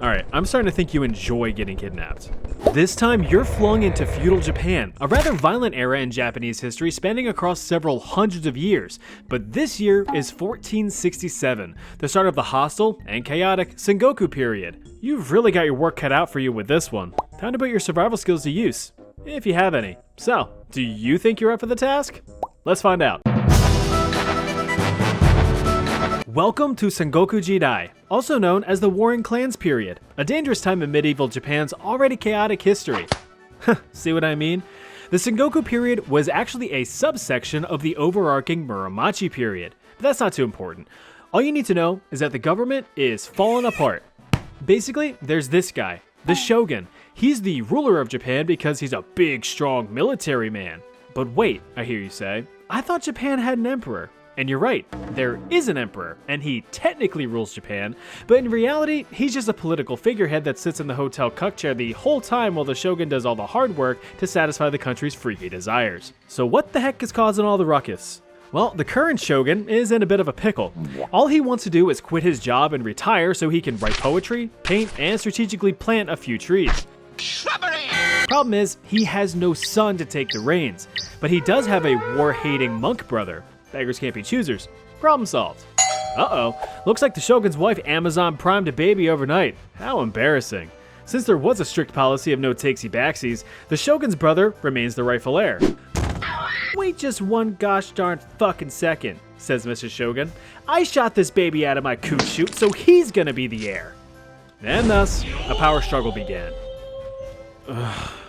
Alright, I'm starting to think you enjoy getting kidnapped. This time, you're flung into feudal Japan, a rather violent era in Japanese history spanning across several hundreds of years. But this year is 1467, the start of the hostile and chaotic Sengoku period. You've really got your work cut out for you with this one. Time to put your survival skills to use, if you have any. So, do you think you're up for the task? Let's find out. Welcome to Sengoku Jidai, also known as the Warring Clans period, a dangerous time in medieval Japan's already chaotic history. See what I mean? The Sengoku period was actually a subsection of the overarching Muromachi period, but that's not too important. All you need to know is that the government is falling apart. Basically, there's this guy, the shogun. He's the ruler of Japan because he's a big, strong military man. But wait, I hear you say, I thought Japan had an emperor. And you're right, there is an emperor, and he technically rules Japan, but in reality, he's just a political figurehead that sits in the hotel cuck chair the whole time while the shogun does all the hard work to satisfy the country's freaky desires. So what the heck is causing all the ruckus? Well, the current shogun is in a bit of a pickle. All he wants to do is quit his job and retire so he can write poetry, paint, and strategically plant a few trees. Problem is, he has no son to take the reins, but he does have a war-hating monk brother. Beggars can't be choosers. Problem solved. Uh-oh. Looks like the shogun's wife Amazon primed a baby overnight. How embarrassing. Since there was a strict policy of no takesy-backsies, the shogun's brother remains the rightful heir. Wait just one gosh darn fucking second, says Mrs. Shogun. I shot this baby out of my coot chute, so he's gonna be the heir. And thus, a power struggle began.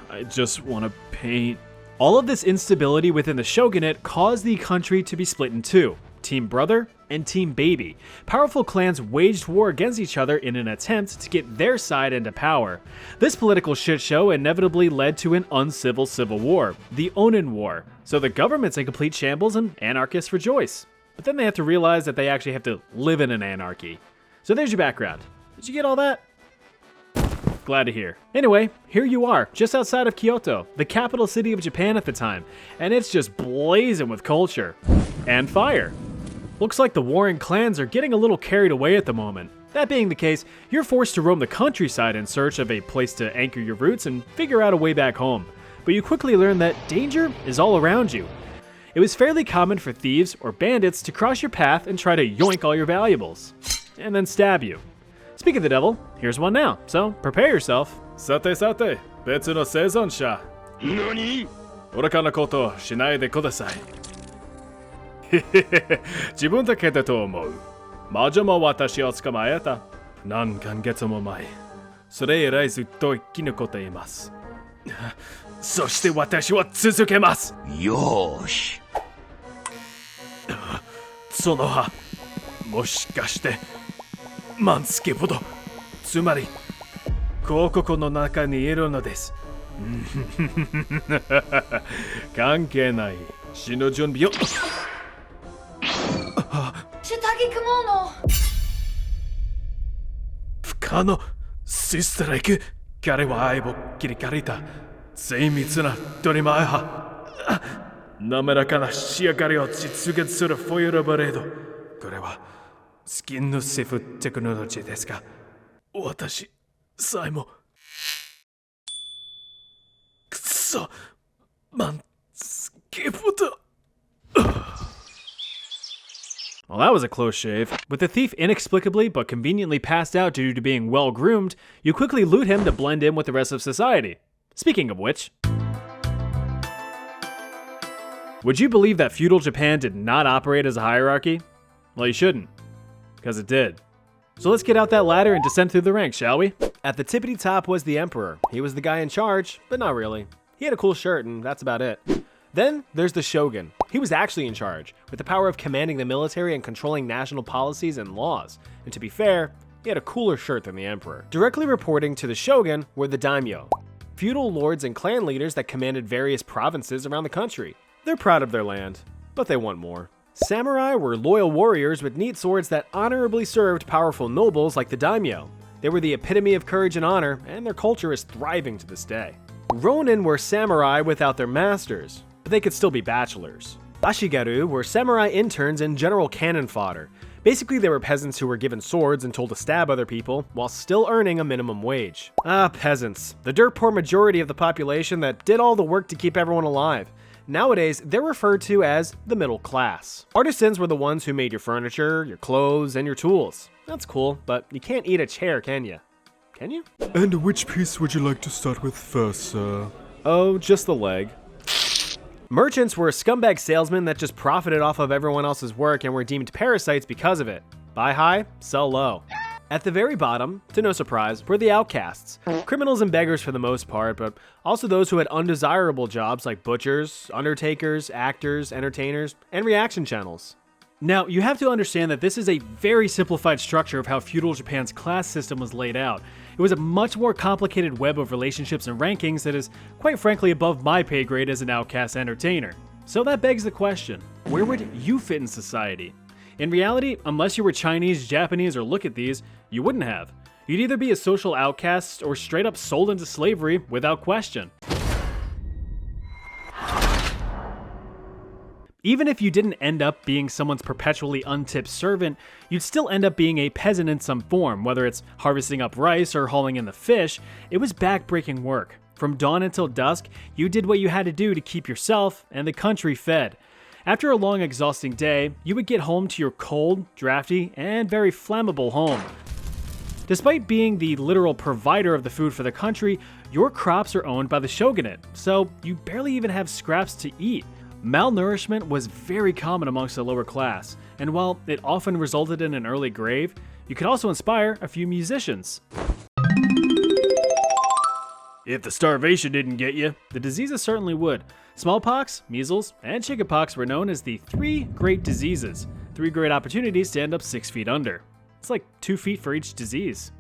I just want to paint. All of this instability within the shogunate caused the country to be split in two, Team Brother and Team Baby. Powerful clans waged war against each other in an attempt to get their side into power. This political shitshow inevitably led to an uncivil civil war, the Onin War. So the government's in complete shambles and anarchists rejoice. But then they have to realize that they actually have to live in an anarchy. So there's your background. Did you get all that? Glad to hear. Anyway, here you are, just outside of Kyoto, the capital city of Japan at the time, and it's just blazing with culture. And fire. Looks like the warring clans are getting a little carried away at the moment. That being the case, you're forced to roam the countryside in search of a place to anchor your roots and figure out a way back home. But you quickly learn that danger is all around you. It was fairly common for thieves or bandits to cross your path and try to yoink all your valuables, and then stab you. Speaking of the devil, here's one now, so prepare yourself. Sate sate, betsu no seizon sha. NANI?! 愚かなことをしないでください。自分だけだと思う。魔女も私を捕まえた。何ヶ月も前。それ以来ずっと生き残っています。そして私は続けます。よーし。その葉、もしかして、万助ほど、つまり、広告の中にいるのです。関係ない。死の準備を。不可能。シスター行く。彼は愛を切り借りた。精密な取り前派。滑らかな仕上がりを実現するフォイルブレード。これはスキンのセーフテクノロジーですが、私さえもさ、Manskiputa. Well, that was a close shave. With the thief inexplicably but conveniently passed out due to being well groomed, you quickly loot him to blend in with the rest of society. Speaking of which, would you believe that feudal Japan did not operate as a hierarchy? Well, you shouldn't, because it did. So let's get out that ladder and descend through the ranks, shall we? At the tippity top was the emperor. He was the guy in charge, but not really. He had a cool shirt and that's about it. Then there's the shogun. He was actually in charge, with the power of commanding the military and controlling national policies and laws. And to be fair, he had a cooler shirt than the emperor. Directly reporting to the shogun were the daimyo, feudal lords and clan leaders that commanded various provinces around the country. They're proud of their land, but they want more. Samurai were loyal warriors with neat swords that honorably served powerful nobles like the daimyo. They were the epitome of courage and honor, and their culture is thriving to this day. Ronin were samurai without their masters, but they could still be bachelors. Ashigaru were samurai interns and general cannon fodder. Basically, they were peasants who were given swords and told to stab other people while still earning a minimum wage. Peasants. The dirt poor majority of the population that did all the work to keep everyone alive. Nowadays, they're referred to as the middle class. Artisans were the ones who made your furniture, your clothes, and your tools. That's cool, but you can't eat a chair, can you? Can you? And which piece would you like to start with first, sir? Oh, just the leg. Merchants were scumbag salesmen that just profited off of everyone else's work and were deemed parasites because of it. Buy high, sell low. At the very bottom, to no surprise, were the outcasts. Criminals and beggars for the most part, but also those who had undesirable jobs like butchers, undertakers, actors, entertainers, and reaction channels. Now, you have to understand that this is a very simplified structure of how feudal Japan's class system was laid out. It was a much more complicated web of relationships and rankings that is, quite frankly, above my pay grade as an outcast entertainer. So that begs the question, where would you fit in society? In reality, unless you were Chinese, Japanese, or look at these, you wouldn't have. You'd either be a social outcast or straight up sold into slavery without question. Even if you didn't end up being someone's perpetually untipped servant, you'd still end up being a peasant in some form, whether it's harvesting up rice or hauling in the fish. It was backbreaking work. From dawn until dusk, you did what you had to do to keep yourself and the country fed. After a long, exhausting day, you would get home to your cold, drafty, and very flammable home. Despite being the literal provider of the food for the country, your crops are owned by the shogunate, so you barely even have scraps to eat. Malnourishment was very common amongst the lower class, and while it often resulted in an early grave, you could also inspire a few musicians. If the starvation didn't get you, the diseases certainly would. Smallpox, measles, and chickenpox were known as the 3 great diseases. 3 great opportunities to end up 6 feet under. It's like 2 feet for each disease.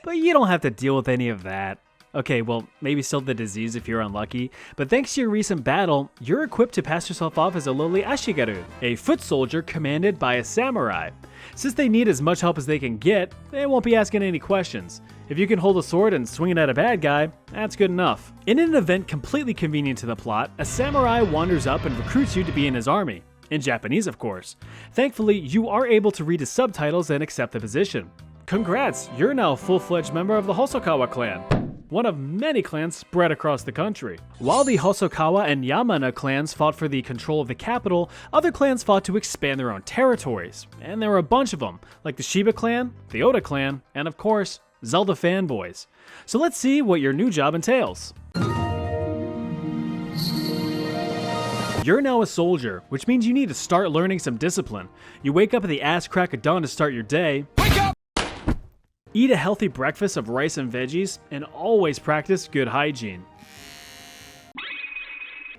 But you don't have to deal with any of that. Okay, well, maybe still the disease if you're unlucky, but thanks to your recent battle, you're equipped to pass yourself off as a lowly Ashigaru, a foot soldier commanded by a samurai. Since they need as much help as they can get, they won't be asking any questions. If you can hold a sword and swing it at a bad guy, that's good enough. In an event completely convenient to the plot, a samurai wanders up and recruits you to be in his army. In Japanese, of course. Thankfully, you are able to read his subtitles and accept the position. Congrats, you're now a full-fledged member of the Hosokawa clan, one of many clans spread across the country. While the Hosokawa and Yamana clans fought for the control of the capital, other clans fought to expand their own territories. And there were a bunch of them, like the Shiba clan, the Oda clan, and of course, Zelda fanboys. So let's see what your new job entails. You're now a soldier, which means you need to start learning some discipline. You wake up at the ass crack of dawn to start your day. Wake up! Eat a healthy breakfast of rice and veggies, and always practice good hygiene.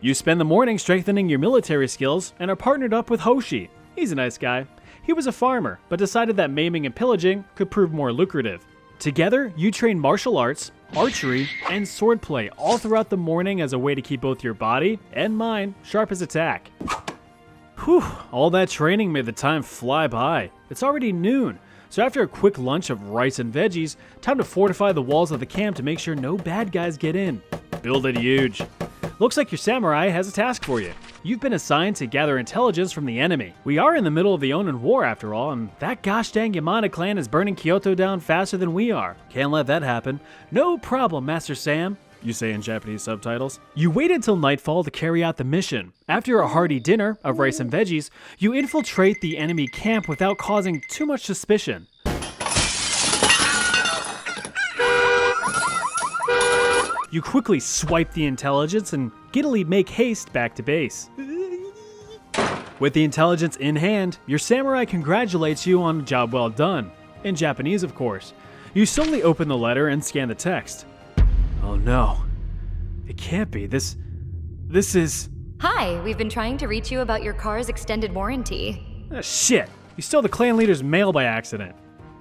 You spend the morning strengthening your military skills and are partnered up with Hoshi. He's a nice guy. He was a farmer, but decided that maiming and pillaging could prove more lucrative. Together, you train martial arts, archery, and swordplay all throughout the morning as a way to keep both your body and mind sharp as attack. Whew, all that training made the time fly by. It's already noon. So after a quick lunch of rice and veggies, time to fortify the walls of the camp to make sure no bad guys get in. Build it huge. Looks like your samurai has a task for you. You've been assigned to gather intelligence from the enemy. We are in the middle of the Onin War after all, and that gosh dang Yamana clan is burning Kyoto down faster than we are. Can't let that happen. No problem, Master Sam. you say in Japanese subtitles. You wait until nightfall to carry out the mission. After a hearty dinner of rice and veggies, you infiltrate the enemy camp without causing too much suspicion. You quickly swipe the intelligence and giddily make haste back to base. With the intelligence in hand, your samurai congratulates you on a job well done. In Japanese, of course. You slowly open the letter and scan the text. Oh no. It can't be. This is... Hi, we've been trying to reach you about your car's extended warranty. Shit. You stole the clan leader's mail by accident.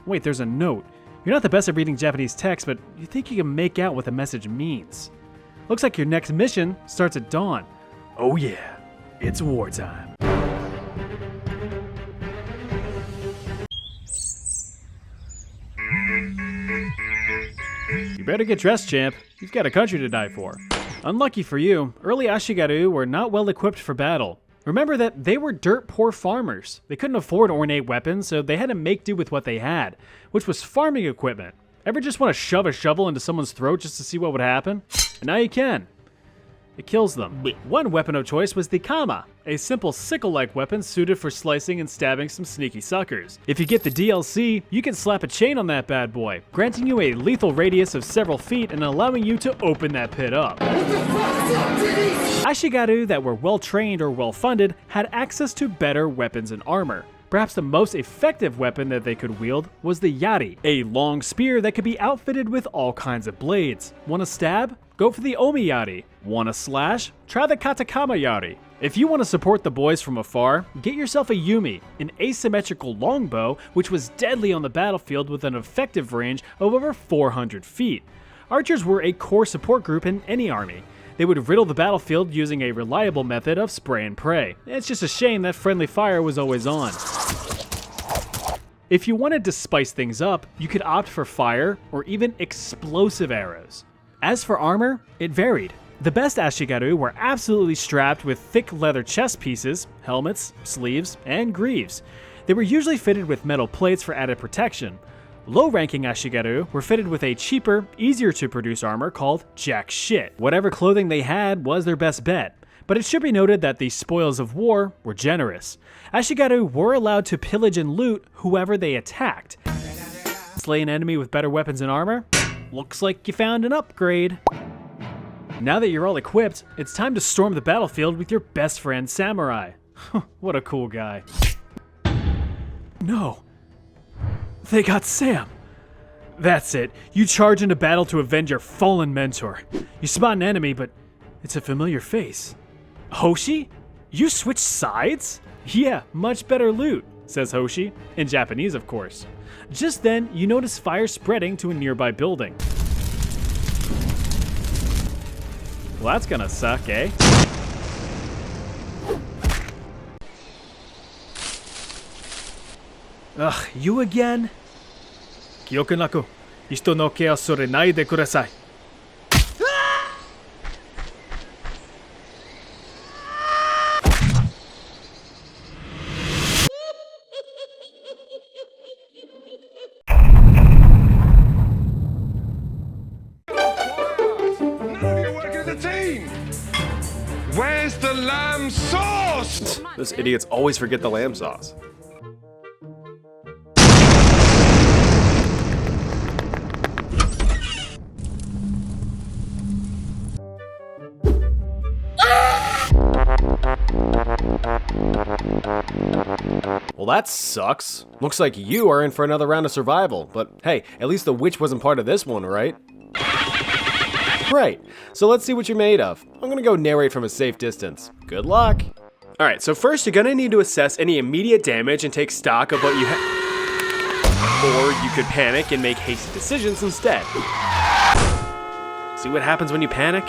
Wait, there's a note. You're not the best at reading Japanese text, but you think you can make out what the message means. Looks like your next mission starts at dawn. Oh yeah, it's wartime. You better get dressed, champ. You've got a country to die for. Unlucky for you, early Ashigaru were not well equipped for battle. Remember that they were dirt poor farmers. They couldn't afford ornate weapons, so they had to make do with what they had, which was farming equipment. Ever just want to shove a shovel into someone's throat just to see what would happen? And now you can. It kills them. One weapon of choice was the kama, a simple sickle-like weapon suited for slicing and stabbing some sneaky suckers. If you get the DLC, you can slap a chain on that bad boy, granting you a lethal radius of several feet and allowing you to open that pit up. Ashigaru that were well-trained or well-funded had access to better weapons and armor. Perhaps the most effective weapon that they could wield was the yari, a long spear that could be outfitted with all kinds of blades. Want to stab? Go for the omi yari. Want to slash? Try the katakama yari. If you want to support the boys from afar, get yourself a yumi, an asymmetrical longbow which was deadly on the battlefield with an effective range of over 400 feet. Archers were a core support group in any army. They would riddle the battlefield using a reliable method of spray and pray. It's just a shame that friendly fire was always on. If you wanted to spice things up, you could opt for fire or even explosive arrows. As for armor, it varied. The best Ashigaru were absolutely strapped with thick leather chest pieces, helmets, sleeves, and greaves. They were usually fitted with metal plates for added protection. Low-ranking Ashigaru were fitted with a cheaper, easier to produce armor called jack shit. Whatever clothing they had was their best bet. But it should be noted that the spoils of war were generous. Ashigaru were allowed to pillage and loot whoever they attacked. Slay an enemy with better weapons and armor? Looks like you found an upgrade. Now that you're all equipped, it's time to storm the battlefield with your best friend Samurai. What a cool guy. No. They got Sam. That's it. You charge into battle to avenge your fallen mentor. You spot an enemy, but it's a familiar face. Hoshi? You switched sides? Yeah, much better loot, says Hoshi, in Japanese of course. Just then, you notice fire spreading to a nearby building. Well, that's gonna suck, eh? Ugh, you again? Kyoku-naku, hito no ke o sorenaide kudasai. Where's the lamb sauce? Those idiots always forget the lamb sauce. Well, that sucks. Looks like you are in for another round of survival, but hey, at least the witch wasn't part of this one, right? Right, so let's see what you're made of. I'm gonna go narrate from a safe distance. Good luck. Alright, so first you're gonna need to assess any immediate damage and take stock of what you or you could panic and make hasty decisions instead. See what happens when you panic?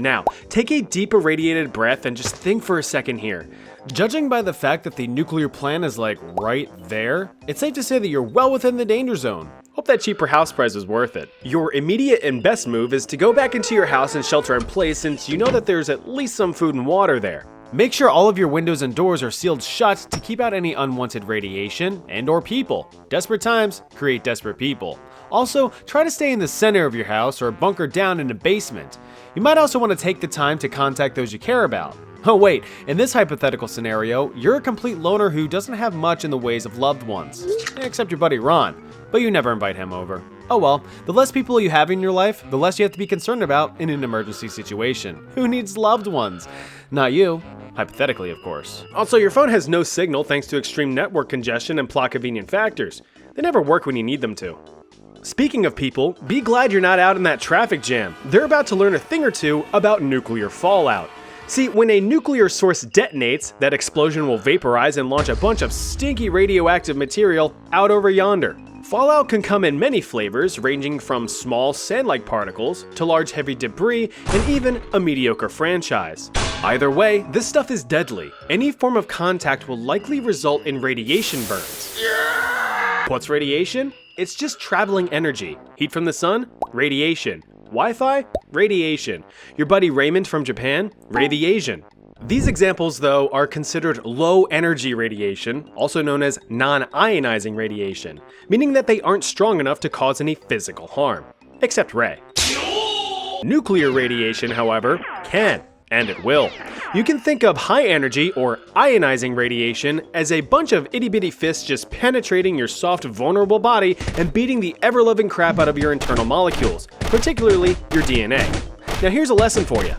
Now, take a deep irradiated breath and just think for a second here. Judging by the fact that the nuclear plant is like right there, it's safe to say that you're well within the danger zone. Hope that cheaper house price was worth it. Your immediate and best move is to go back into your house and shelter in place since you know that there's at least some food and water there. Make sure all of your windows and doors are sealed shut to keep out any unwanted radiation and/or people. Desperate times create desperate people. Also, try to stay in the center of your house or bunker down in a basement. You might also want to take the time to contact those you care about. Oh wait, in this hypothetical scenario, you're a complete loner who doesn't have much in the ways of loved ones. Except your buddy Ron, but you never invite him over. Oh well, the less people you have in your life, the less you have to be concerned about in an emergency situation. Who needs loved ones? Not you. Hypothetically, of course. Also, your phone has no signal thanks to extreme network congestion and plot convenient factors. They never work when you need them to. Speaking of people, be glad you're not out in that traffic jam. They're about to learn a thing or two about nuclear fallout. See, when a nuclear source detonates, that explosion will vaporize and launch a bunch of stinky radioactive material out over yonder. Fallout can come in many flavors, ranging from small sand-like particles to large heavy debris and even a mediocre franchise. Either way, this stuff is deadly. Any form of contact will likely result in radiation burns. What's radiation? It's just traveling energy. Heat from the sun? Radiation. Wi-Fi? Radiation. Your buddy Raymond from Japan? Radiation. These examples, though, are considered low-energy radiation, also known as non-ionizing radiation, meaning that they aren't strong enough to cause any physical harm. Except Ray. Nuclear radiation, however, can, and it will. You can think of high-energy or ionizing radiation as a bunch of itty-bitty fists just penetrating your soft, vulnerable body and beating the ever-loving crap out of your internal molecules, particularly your DNA. Now here's a lesson for you.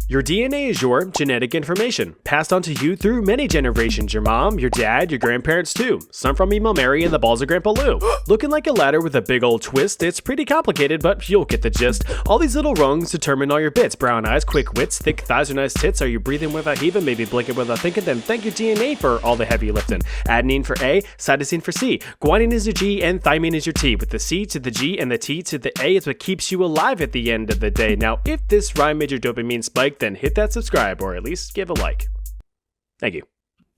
Your DNA is your genetic information, passed on to you through many generations. Your mom, your dad, your grandparents too. Some from Emo Mary and the balls of Grandpa Lou. Looking like a ladder with a big old twist, it's pretty complicated, but you'll get the gist. All these little rungs determine all your bits. Brown eyes, quick wits, thick thighs or nice tits. Are you breathing without heaving? Maybe blinking without thinking? Then thank your DNA for all the heavy lifting. Adenine for A, cytosine for C. Guanine is your G and thymine is your T. With the C to the G and the T to the A is what keeps you alive at the end of the day. Now, if this rhyme made your dopamine spike, then hit that subscribe or at least give a like. Thank you.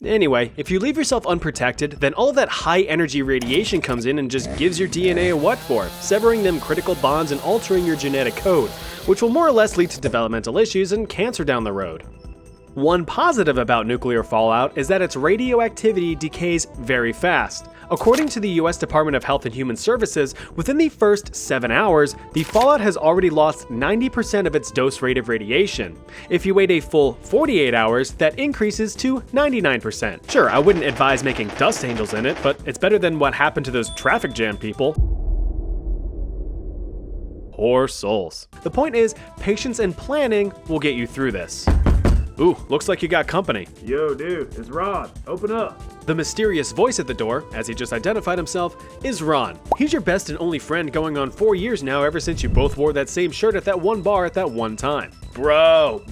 Anyway, if you leave yourself unprotected, then all of that high energy radiation comes in and just gives your DNA a what for, severing them critical bonds and altering your genetic code, which will more or less lead to developmental issues and cancer down the road. One positive about nuclear fallout is that its radioactivity decays very fast. According to the US Department of Health and Human Services, within the first 7 hours, the fallout has already lost 90% of its dose rate of radiation. If you wait a full 48 hours, that increases to 99%. Sure, I wouldn't advise making dust angels in it, but it's better than what happened to those traffic jam people. Poor souls. The point is, patience and planning will get you through this. Ooh, looks like you got company. Yo, dude, it's Ron. Open up. The mysterious voice at the door, as he just identified himself, is Ron. He's your best and only friend going on 4 years now ever since you both wore that same shirt at that one bar at that one time. Bro.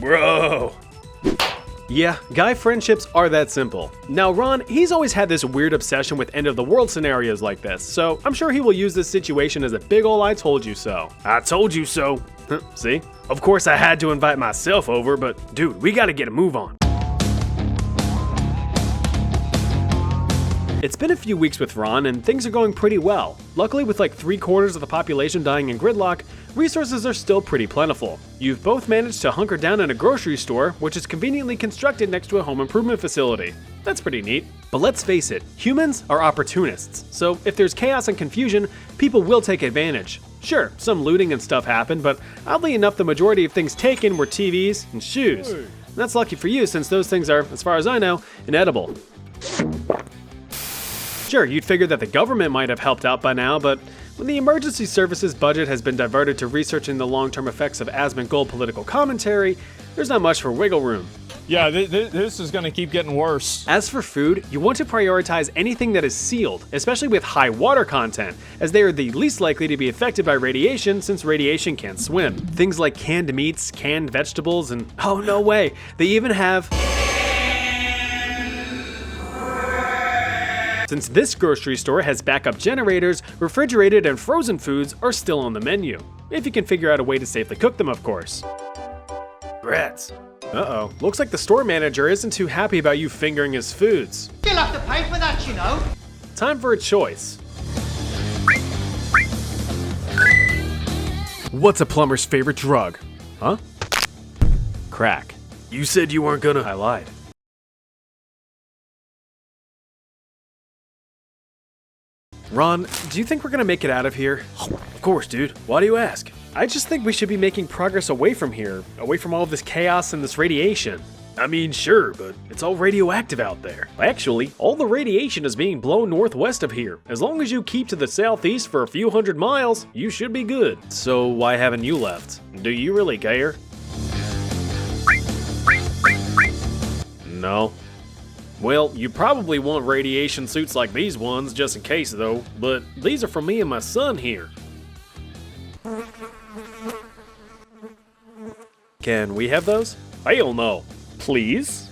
Yeah, guy friendships are that simple. Now Ron, he's always had this weird obsession with end of the world scenarios like this, so I'm sure he will use this situation as a big ol' I told you so. I told you so. See? Of course I had to invite myself over, but dude, we gotta get a move on. It's been a few weeks with Ron and things are going pretty well. Luckily, with like 3/4 of the population dying in gridlock, resources are still pretty plentiful. You've both managed to hunker down in a grocery store, which is conveniently constructed next to a home improvement facility. That's pretty neat. But let's face it, humans are opportunists, so if there's chaos and confusion, people will take advantage. Sure, some looting and stuff happened, but oddly enough, the majority of things taken were TVs and shoes. That's lucky for you, since those things are, as far as I know, inedible. Sure, you'd figure that the government might have helped out by now, but when the emergency services budget has been diverted to researching the long-term effects of Asmongold political commentary, there's not much for wiggle room. Yeah, this is gonna keep getting worse. As for food, you want to prioritize anything that is sealed, especially with high water content, as they are the least likely to be affected by radiation since radiation can't swim. Things like canned meats, canned vegetables, and oh no way, they even have... Since this grocery store has backup generators, refrigerated and frozen foods are still on the menu. If you can figure out a way to safely cook them, of course. Rats. Uh-oh, looks like the store manager isn't too happy about you fingering his foods. You'll have to pay for that, you know. Time for a choice. What's a plumber's favorite drug? Huh? Crack. You said you weren't gonna. I lied. Ron, do you think we're gonna make it out of here? Of course, dude. Why do you ask? I just think we should be making progress away from here, away from all of this chaos and this radiation. I mean, sure, but it's all radioactive out there. Actually, all the radiation is being blown northwest of here. As long as you keep to the southeast for a few hundred miles, you should be good. So why haven't you left? Do you really care? No. Well, you probably want radiation suits like these ones just in case though, but these are for me and my son here. Can we have those? Hell no. Please?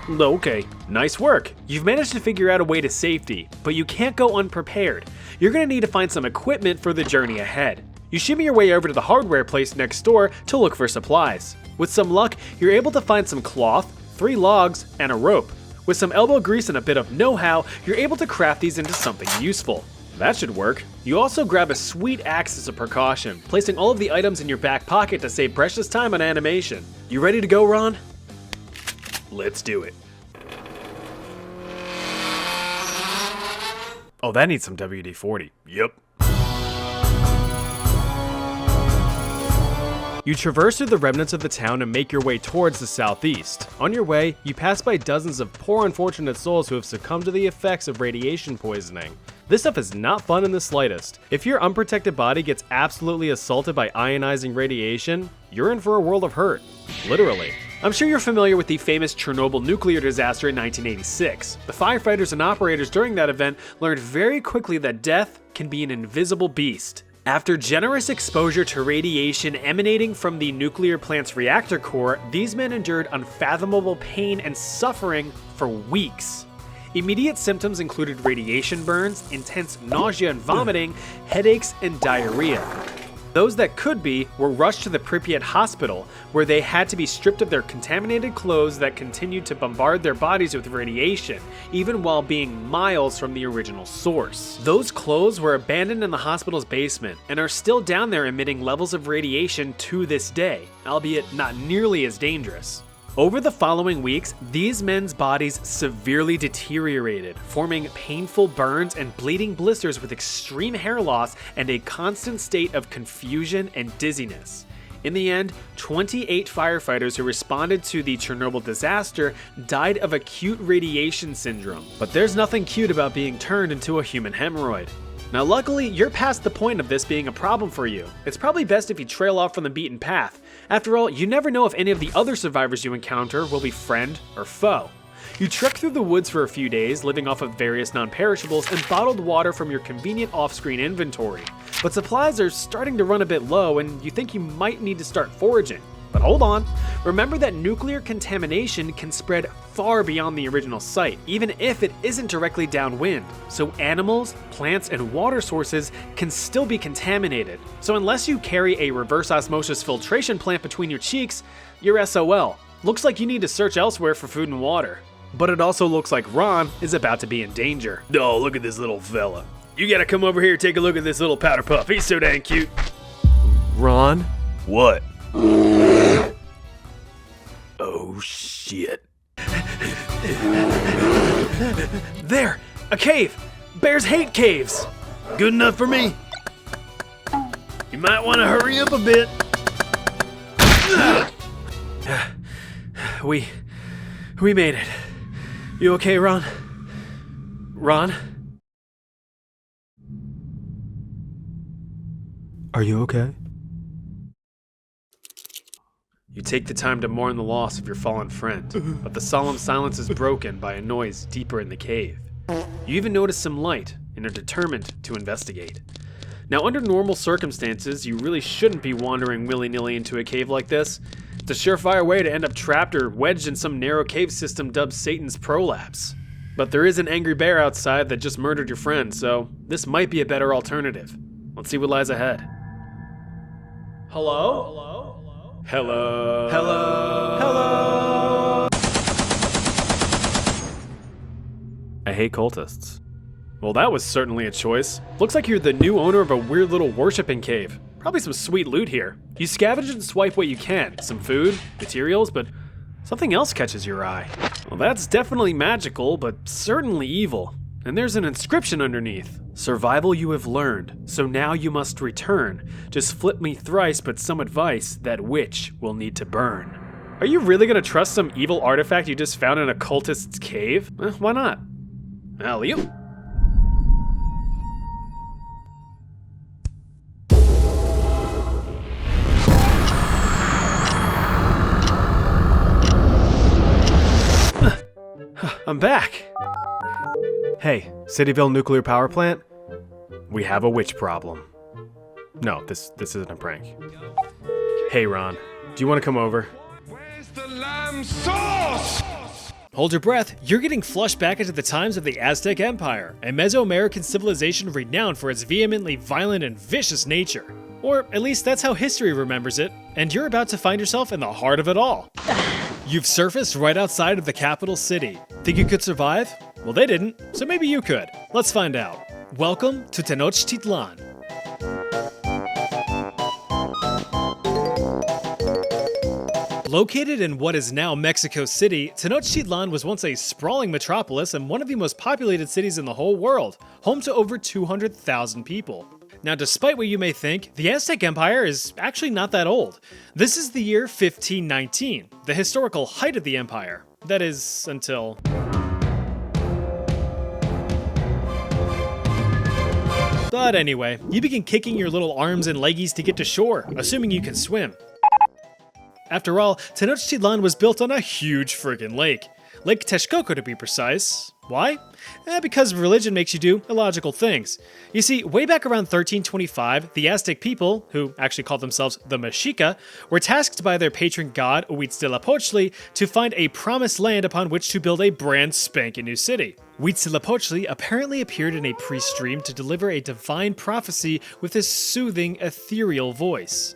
Okay, nice work. You've managed to figure out a way to safety, but you can't go unprepared. You're gonna need to find some equipment for the journey ahead. You shimmy your way over to the hardware place next door to look for supplies. With some luck, you're able to find some cloth, 3 logs, and a rope. With some elbow grease and a bit of know-how, you're able to craft these into something useful. That should work. You also grab a sweet axe as a precaution, placing all of the items in your back pocket to save precious time on animation. You ready to go, Ron? Let's do it. Oh, that needs some WD-40. Yep. You traverse through the remnants of the town and make your way towards the southeast. On your way, you pass by dozens of poor unfortunate souls who have succumbed to the effects of radiation poisoning. This stuff is not fun in the slightest. If your unprotected body gets absolutely assaulted by ionizing radiation, you're in for a world of hurt. Literally. I'm sure you're familiar with the famous Chernobyl nuclear disaster in 1986. The firefighters and operators during that event learned very quickly that death can be an invisible beast. After generous exposure to radiation emanating from the nuclear plant's reactor core, these men endured unfathomable pain and suffering for weeks. Immediate symptoms included radiation burns, intense nausea and vomiting, headaches, and diarrhea. Those that could be were rushed to the Pripyat hospital, where they had to be stripped of their contaminated clothes that continued to bombard their bodies with radiation, even while being miles from the original source. Those clothes were abandoned in the hospital's basement and are still down there emitting levels of radiation to this day, albeit not nearly as dangerous. Over the following weeks, these men's bodies severely deteriorated, forming painful burns and bleeding blisters with extreme hair loss and a constant state of confusion and dizziness. In the end, 28 firefighters who responded to the Chernobyl disaster died of acute radiation syndrome. But there's nothing cute about being turned into a human hemorrhoid. Now luckily, you're past the point of this being a problem for you. It's probably best if you trail off from the beaten path. After all, you never know if any of the other survivors you encounter will be friend or foe. You trek through the woods for a few days, living off of various non-perishables and bottled water from your convenient off-screen inventory. But supplies are starting to run a bit low and you think you might need to start foraging. But hold on, remember that nuclear contamination can spread far beyond the original site, even if it isn't directly downwind. So animals, plants, and water sources can still be contaminated. So unless you carry a reverse osmosis filtration plant between your cheeks, you're SOL. Looks like you need to search elsewhere for food and water. But it also looks like Ron is about to be in danger. Oh, look at this little fella. You gotta come over here and take a look at this little powder puff. He's so dang cute. Ron? What? Oh shit. There! A cave! Bears hate caves! Good enough for me. You might want to hurry up a bit. We made it. You okay, Ron? Ron? Are you okay? You take the time to mourn the loss of your fallen friend, but the solemn silence is broken by a noise deeper in the cave. You even notice some light and are determined to investigate. Now, under normal circumstances, you really shouldn't be wandering willy-nilly into a cave like this. It's a surefire way to end up trapped or wedged in some narrow cave system dubbed Satan's Prolapse. But there is an angry bear outside that just murdered your friend, so this might be a better alternative. Let's see what lies ahead. Hello? Hello? Hello? Hello? I hate cultists. Well, that was certainly a choice. Looks like you're the new owner of a weird little worshipping cave. Probably some sweet loot here. You scavenge and swipe what you can. Some food, materials, but something else catches your eye. Well, that's definitely magical, but certainly evil. And there's an inscription underneath. Survival you have learned, so now you must return. Just flip me thrice, but some advice, that witch will need to burn. Are you really gonna trust some evil artifact you just found in a cultist's cave? Why not? Alley-oop. I'm back. Hey, Cityville nuclear power plant? We have a witch problem. No, this isn't a prank. Hey Ron, do you want to come over? Where's the lamb sauce? Hold your breath, you're getting flushed back into the times of the Aztec Empire, a Mesoamerican civilization renowned for its vehemently violent and vicious nature. Or at least that's how history remembers it, and you're about to find yourself in the heart of it all. You've surfaced right outside of the capital city. Think you could survive? Well, they didn't, so maybe you could. Let's find out. Welcome to Tenochtitlan. Located in what is now Mexico City, Tenochtitlan was once a sprawling metropolis and one of the most populated cities in the whole world, home to over 200,000 people. Now, despite what you may think, the Aztec Empire is actually not that old. This is the year 1519, the historical height of the empire. That is, until... But anyway, you begin kicking your little arms and leggies to get to shore, assuming you can swim. After all, Tenochtitlan was built on a huge friggin' lake. Lake Texcoco to be precise. Why? Because religion makes you do illogical things. You see, way back around 1325, the Aztec people, who actually called themselves the Mexica, were tasked by their patron god Huitzilopochtli to find a promised land upon which to build a brand spanking new city. Huitzilopochtli apparently appeared in a priest dream to deliver a divine prophecy with his soothing, ethereal voice.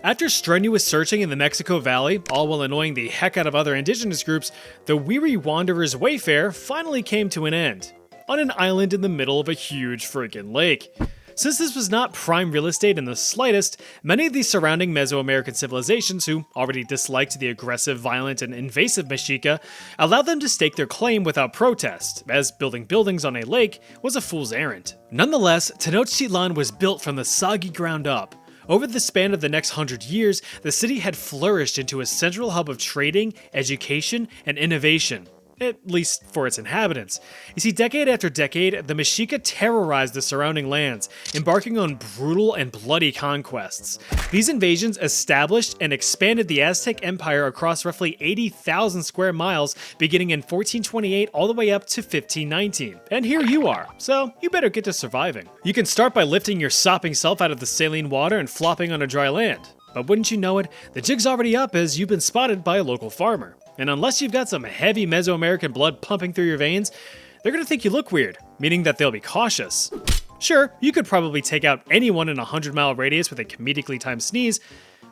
After strenuous searching in the Mexico Valley, all while annoying the heck out of other indigenous groups, the weary wanderer's wayfare finally came to an end, on an island in the middle of a huge friggin' lake. Since this was not prime real estate in the slightest, many of the surrounding Mesoamerican civilizations who already disliked the aggressive, violent, and invasive Mexica allowed them to stake their claim without protest, as building buildings on a lake was a fool's errand. Nonetheless, Tenochtitlan was built from the soggy ground up. Over the span of the next 100 years, the city had flourished into a central hub of trading, education, and innovation. At least for its inhabitants. You see, decade after decade, the Mexica terrorized the surrounding lands, embarking on brutal and bloody conquests. These invasions established and expanded the Aztec Empire across roughly 80,000 square miles, beginning in 1428 all the way up to 1519. And here you are, so you better get to surviving. You can start by lifting your sopping self out of the saline water and flopping on a dry land. But wouldn't you know it, the jig's already up as you've been spotted by a local farmer. And unless you've got some heavy Mesoamerican blood pumping through your veins, they're gonna think you look weird, meaning that they'll be cautious. Sure, you could probably take out anyone in a 100-mile radius with a comedically timed sneeze,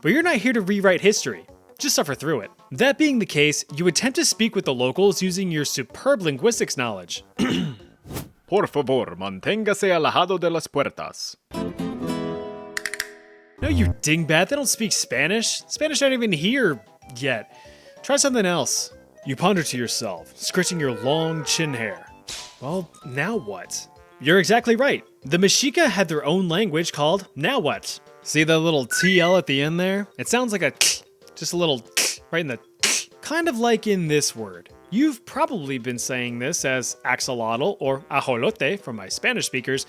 but you're not here to rewrite history. Just suffer through it. That being the case, you attempt to speak with the locals using your superb linguistics knowledge. Por favor, manténgase alejado de las puertas. No, you dingbat, they don't speak Spanish. Spanish aren't even here yet. Try something else. You ponder to yourself, scratching your long chin hair. Well, now what? You're exactly right. The Mexica had their own language called now what? See the little TL at the end there? It sounds like a just a little right in the kind of like in this word. You've probably been saying this as axolotl or ajolote from my Spanish speakers,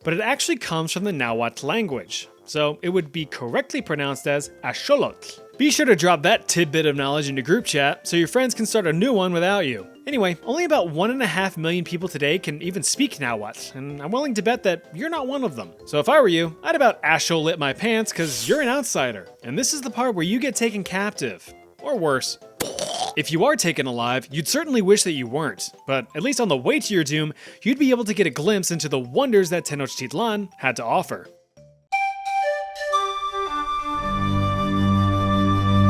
but it actually comes from the Nahuatl language. So it would be correctly pronounced as axolotl. Be sure to drop that tidbit of knowledge into group chat so your friends can start a new one without you. Anyway, only about 1.5 million people today can even speak Nahuatl, and I'm willing to bet that you're not one of them. So if I were you, I'd about asho-lit my pants cause you're an outsider. And this is the part where you get taken captive. Or worse. If you are taken alive, you'd certainly wish that you weren't, but at least on the way to your doom, you'd be able to get a glimpse into the wonders that Tenochtitlan had to offer.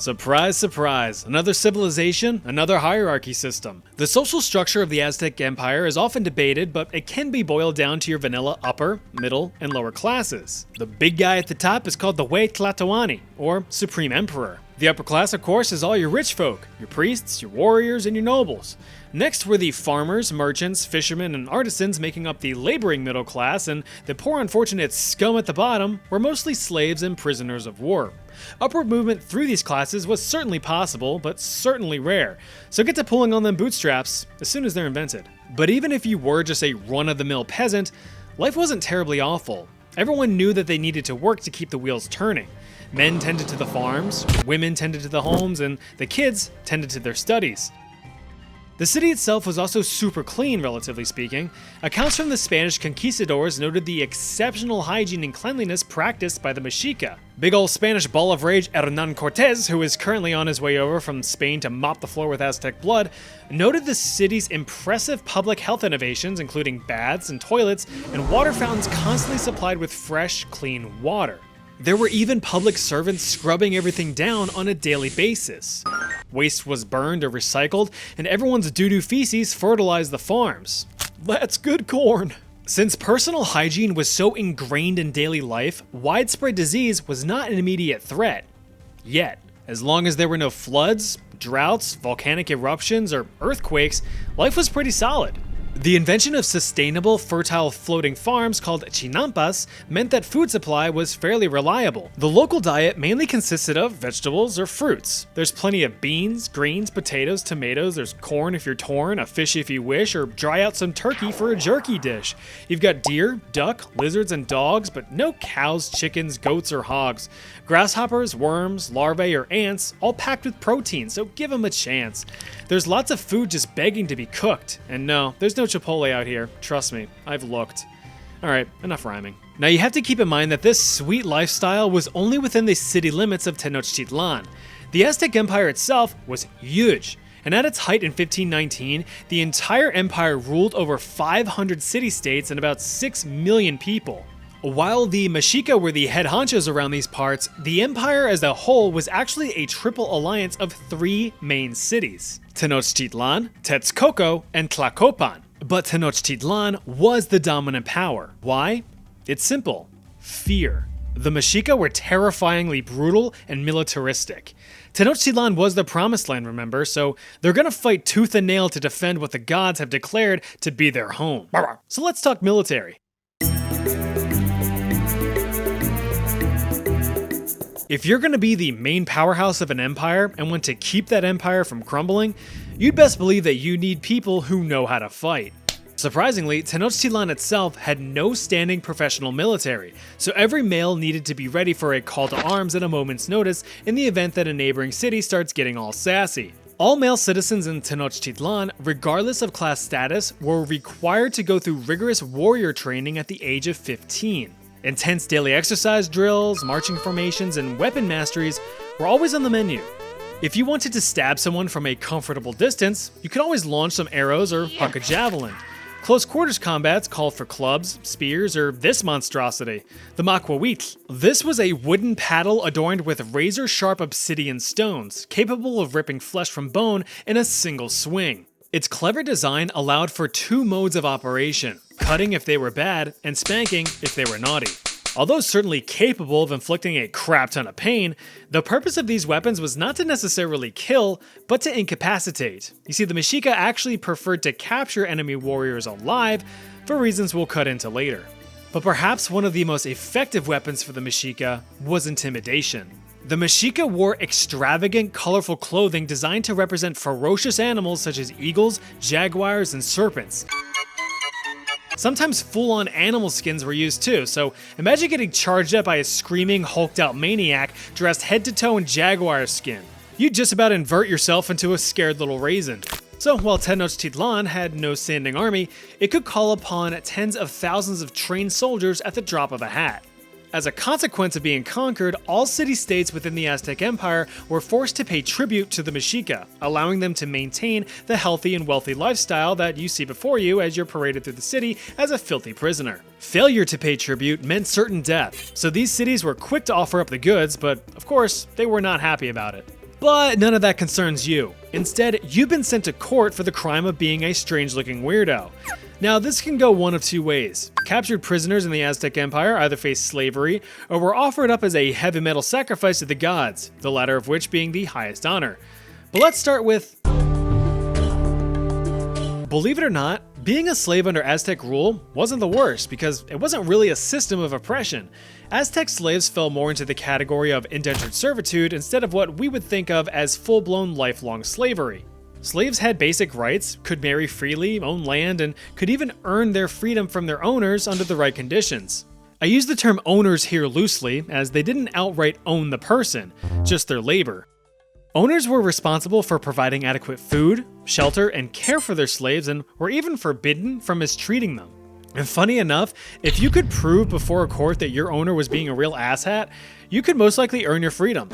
Surprise, surprise. Another civilization, another hierarchy system. The social structure of the Aztec Empire is often debated, but it can be boiled down to your vanilla upper, middle, and lower classes. The big guy at the top is called the Huey Tlatoani, or Supreme Emperor. The upper class, of course, is all your rich folk, your priests, your warriors, and your nobles. Next were the farmers, merchants, fishermen, and artisans making up the laboring middle class, and the poor unfortunate scum at the bottom were mostly slaves and prisoners of war. Upward movement through these classes was certainly possible, but certainly rare, so get to pulling on them bootstraps as soon as they're invented. But even if you were just a run-of-the-mill peasant, life wasn't terribly awful. Everyone knew that they needed to work to keep the wheels turning. Men tended to the farms, women tended to the homes, and the kids tended to their studies. The city itself was also super clean, relatively speaking. Accounts from the Spanish conquistadors noted the exceptional hygiene and cleanliness practiced by the Mexica. Big ol' Spanish ball of rage Hernan Cortez, who is currently on his way over from Spain to mop the floor with Aztec blood, noted the city's impressive public health innovations, including baths and toilets, and water fountains constantly supplied with fresh, clean water. There were even public servants scrubbing everything down on a daily basis. Waste was burned or recycled, and everyone's doo-doo feces fertilized the farms. That's good corn. Since personal hygiene was so ingrained in daily life, widespread disease was not an immediate threat. Yet, as long as there were no floods, droughts, volcanic eruptions, or earthquakes, life was pretty solid. The invention of sustainable, fertile floating farms called chinampas meant that food supply was fairly reliable. The local diet mainly consisted of vegetables or fruits. There's plenty of beans, greens, potatoes, tomatoes, there's corn if you're torn, a fish if you wish, or dry out some turkey for a jerky dish. You've got deer, duck, lizards, and dogs, but no cows, chickens, goats, or hogs. Grasshoppers, worms, larvae, or ants, all packed with protein, so give them a chance. There's lots of food just begging to be cooked, and no, there's no Chipotle out here. Trust me, I've looked. Alright, enough rhyming. Now you have to keep in mind that this sweet lifestyle was only within the city limits of Tenochtitlan. The Aztec Empire itself was huge, and at its height in 1519, the entire empire ruled over 500 city-states and about 6 million people. While the Mexica were the head honchos around these parts, the empire as a whole was actually a triple alliance of 3 main cities: Tenochtitlan, Texcoco, and Tlacopan. But Tenochtitlan was the dominant power. Why? It's simple: fear. The Mexica were terrifyingly brutal and militaristic. Tenochtitlan was the promised land, remember, so they're gonna fight tooth and nail to defend what the gods have declared to be their home. So let's talk military. If you're going to be the main powerhouse of an empire and want to keep that empire from crumbling, you'd best believe that you need people who know how to fight. Surprisingly, Tenochtitlan itself had no standing professional military, so every male needed to be ready for a call to arms at a moment's notice in the event that a neighboring city starts getting all sassy. All male citizens in Tenochtitlan, regardless of class status, were required to go through rigorous warrior training at the age of 15. Intense daily exercise drills, marching formations, and weapon masteries were always on the menu. If you wanted to stab someone from a comfortable distance, you could always launch some arrows or huck a javelin. Close quarters combats called for clubs, spears, or this monstrosity, the maquahuitl. This was a wooden paddle adorned with razor-sharp obsidian stones, capable of ripping flesh from bone in a single swing. Its clever design allowed for 2 modes of operation: cutting if they were bad, and spanking if they were naughty. Although certainly capable of inflicting a crap ton of pain, the purpose of these weapons was not to necessarily kill, but to incapacitate. You see, the Mexica actually preferred to capture enemy warriors alive, for reasons we'll cut into later. But perhaps one of the most effective weapons for the Mexica was intimidation. The Mexica wore extravagant, colorful clothing designed to represent ferocious animals such as eagles, jaguars, and serpents. Sometimes full-on animal skins were used too, so imagine getting charged up by a screaming, hulked-out maniac dressed head to toe in jaguar skin. You'd just about invert yourself into a scared little raisin. So while Tenochtitlan had no standing army, it could call upon tens of thousands of trained soldiers at the drop of a hat. As a consequence of being conquered, all city-states within the Aztec Empire were forced to pay tribute to the Mexica, allowing them to maintain the healthy and wealthy lifestyle that you see before you as you're paraded through the city as a filthy prisoner. Failure to pay tribute meant certain death, so these cities were quick to offer up the goods, but of course, they were not happy about it. But none of that concerns you. Instead, you've been sent to court for the crime of being a strange-looking weirdo. Now, this can go one of two ways. Captured prisoners in the Aztec Empire either faced slavery or were offered up as a heavy metal sacrifice to the gods, the latter of which being the highest honor. But let's start with... Believe it or not, being a slave under Aztec rule wasn't the worst because it wasn't really a system of oppression. Aztec slaves fell more into the category of indentured servitude instead of what we would think of as full-blown lifelong slavery. Slaves had basic rights, could marry freely, own land, and could even earn their freedom from their owners under the right conditions. I use the term owners here loosely, as they didn't outright own the person, just their labor. Owners were responsible for providing adequate food, shelter, and care for their slaves and were even forbidden from mistreating them. And funny enough, if you could prove before a court that your owner was being a real asshat, you could most likely earn your freedom.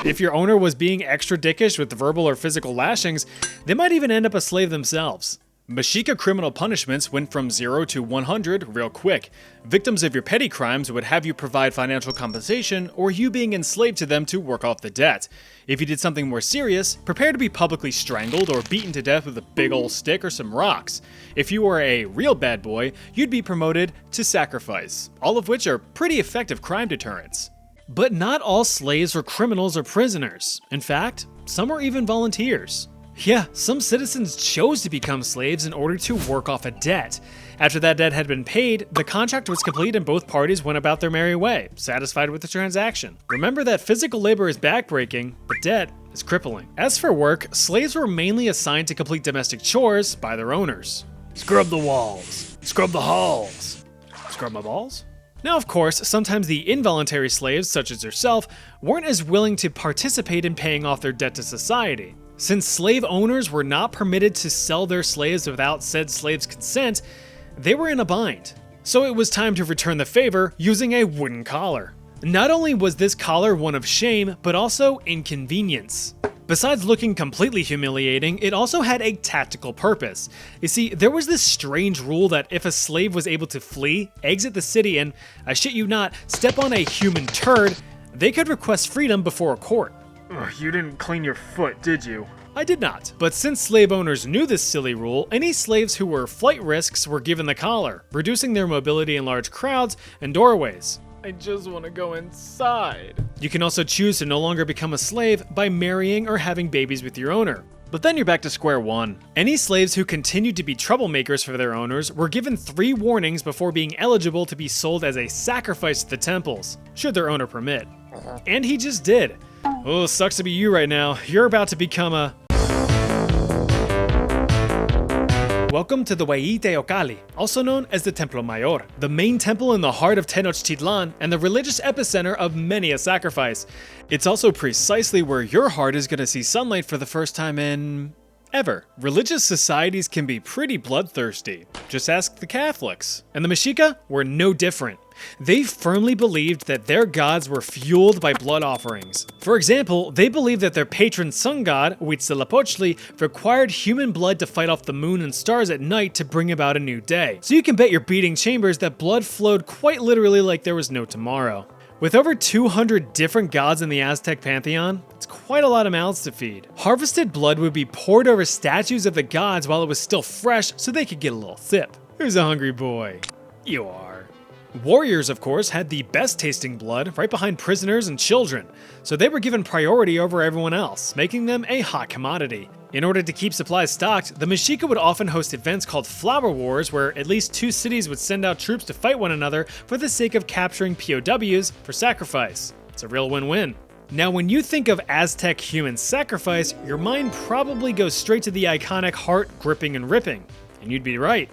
If your owner was being extra dickish with verbal or physical lashings, they might even end up a slave themselves. Mexica criminal punishments went from 0 to 100 real quick. Victims of your petty crimes would have you provide financial compensation or you being enslaved to them to work off the debt. If you did something more serious, prepare to be publicly strangled or beaten to death with a big old stick or some rocks. If you were a real bad boy, you'd be promoted to sacrifice, all of which are pretty effective crime deterrents. But not all slaves were criminals or prisoners. In fact, some were even volunteers. Yeah, some citizens chose to become slaves in order to work off a debt. After that debt had been paid, the contract was complete and both parties went about their merry way, satisfied with the transaction. Remember that physical labor is backbreaking, but debt is crippling. As for work, slaves were mainly assigned to complete domestic chores by their owners. Scrub the walls, scrub the halls, scrub my balls? Now, of course, sometimes the involuntary slaves, such as yourself, weren't as willing to participate in paying off their debt to society. Since slave owners were not permitted to sell their slaves without said slave's consent, they were in a bind. So it was time to return the favor using a wooden collar. Not only was this collar one of shame, but also inconvenience. Besides looking completely humiliating, it also had a tactical purpose. You see, there was this strange rule that if a slave was able to flee, exit the city, and, I shit you not, step on a human turd, they could request freedom before a court. Ugh, you didn't clean your foot, did you? I did not. But since slave owners knew this silly rule, any slaves who were flight risks were given the collar, reducing their mobility in large crowds and doorways. I just want to go inside. You can also choose to no longer become a slave by marrying or having babies with your owner. But then you're back to square one. Any slaves who continued to be troublemakers for their owners were given 3 warnings before being eligible to be sold as a sacrifice to the temples, should their owner permit. And he just did. Oh, sucks to be you right now. You're about to become a... Welcome to the Hueyteocalli, also known as the Templo Mayor, the main temple in the heart of Tenochtitlan and the religious epicenter of many a sacrifice. It's also precisely where your heart is going to see sunlight for the first time in... ever. Religious societies can be pretty bloodthirsty. Just ask the Catholics. And the Mexica were no different. They firmly believed that their gods were fueled by blood offerings. For example, they believed that their patron sun god, Huitzilopochtli, required human blood to fight off the moon and stars at night to bring about a new day. So you can bet your beating chambers that blood flowed quite literally like there was no tomorrow. With over 200 different gods in the Aztec pantheon, it's quite a lot of mouths to feed. Harvested blood would be poured over statues of the gods while it was still fresh so they could get a little sip. Who's a hungry boy? You are. Warriors, of course, had the best tasting blood right behind prisoners and children, so they were given priority over everyone else, making them a hot commodity. In order to keep supplies stocked, the Mexica would often host events called Flower Wars where at least 2 cities would send out troops to fight one another for the sake of capturing POWs for sacrifice. It's a real win-win. Now, when you think of Aztec human sacrifice, your mind probably goes straight to the iconic heart gripping and ripping, and you'd be right.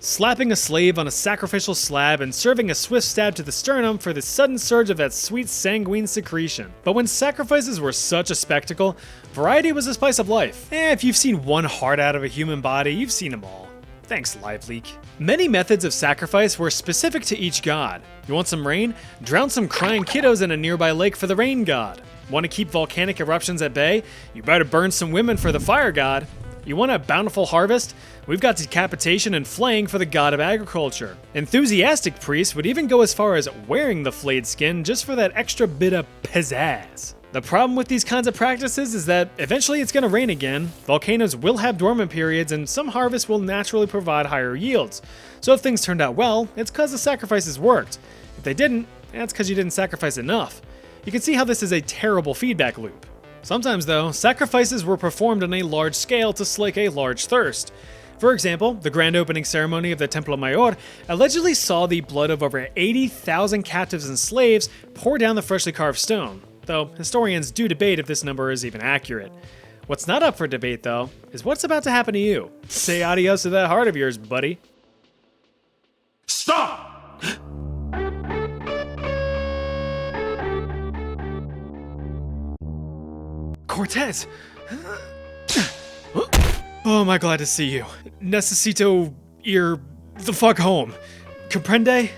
Slapping a slave on a sacrificial slab and serving a swift stab to the sternum for the sudden surge of that sweet sanguine secretion. But when sacrifices were such a spectacle, variety was the spice of life. If you've seen one heart out of a human body, you've seen them all. Thanks, LiveLeak. Many methods of sacrifice were specific to each god. You want some rain? Drown some crying kiddos in a nearby lake for the rain god. Want to keep volcanic eruptions at bay? You better burn some women for the fire god. You want a bountiful harvest? We've got decapitation and flaying for the god of agriculture. Enthusiastic priests would even go as far as wearing the flayed skin just for that extra bit of pizzazz. The problem with these kinds of practices is that eventually it's going to rain again, volcanoes will have dormant periods, and some harvests will naturally provide higher yields. So if things turned out well, it's because the sacrifices worked. If they didn't, that's because you didn't sacrifice enough. You can see how this is a terrible feedback loop. Sometimes, though, sacrifices were performed on a large scale to slake a large thirst. For example, the grand opening ceremony of the Templo Mayor allegedly saw the blood of over 80,000 captives and slaves pour down the freshly carved stone, though historians do debate if this number is even accurate. What's not up for debate, though, is what's about to happen to you. Say adios to that heart of yours, buddy. Stop! Cortez! Oh, am I glad to see you. Necesito ir the fuck home. Comprende?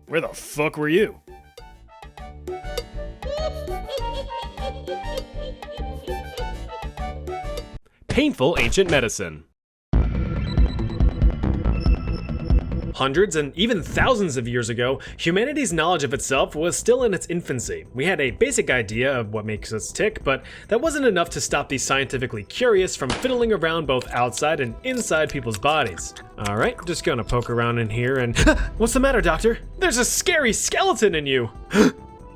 Where the fuck were you? Painful ancient medicine. Hundreds and even thousands of years ago, humanity's knowledge of itself was still in its infancy. We had a basic idea of what makes us tick, but that wasn't enough to stop the scientifically curious from fiddling around both outside and inside people's bodies. Alright, just gonna poke around in here and what's the matter, doctor? There's a scary skeleton in you!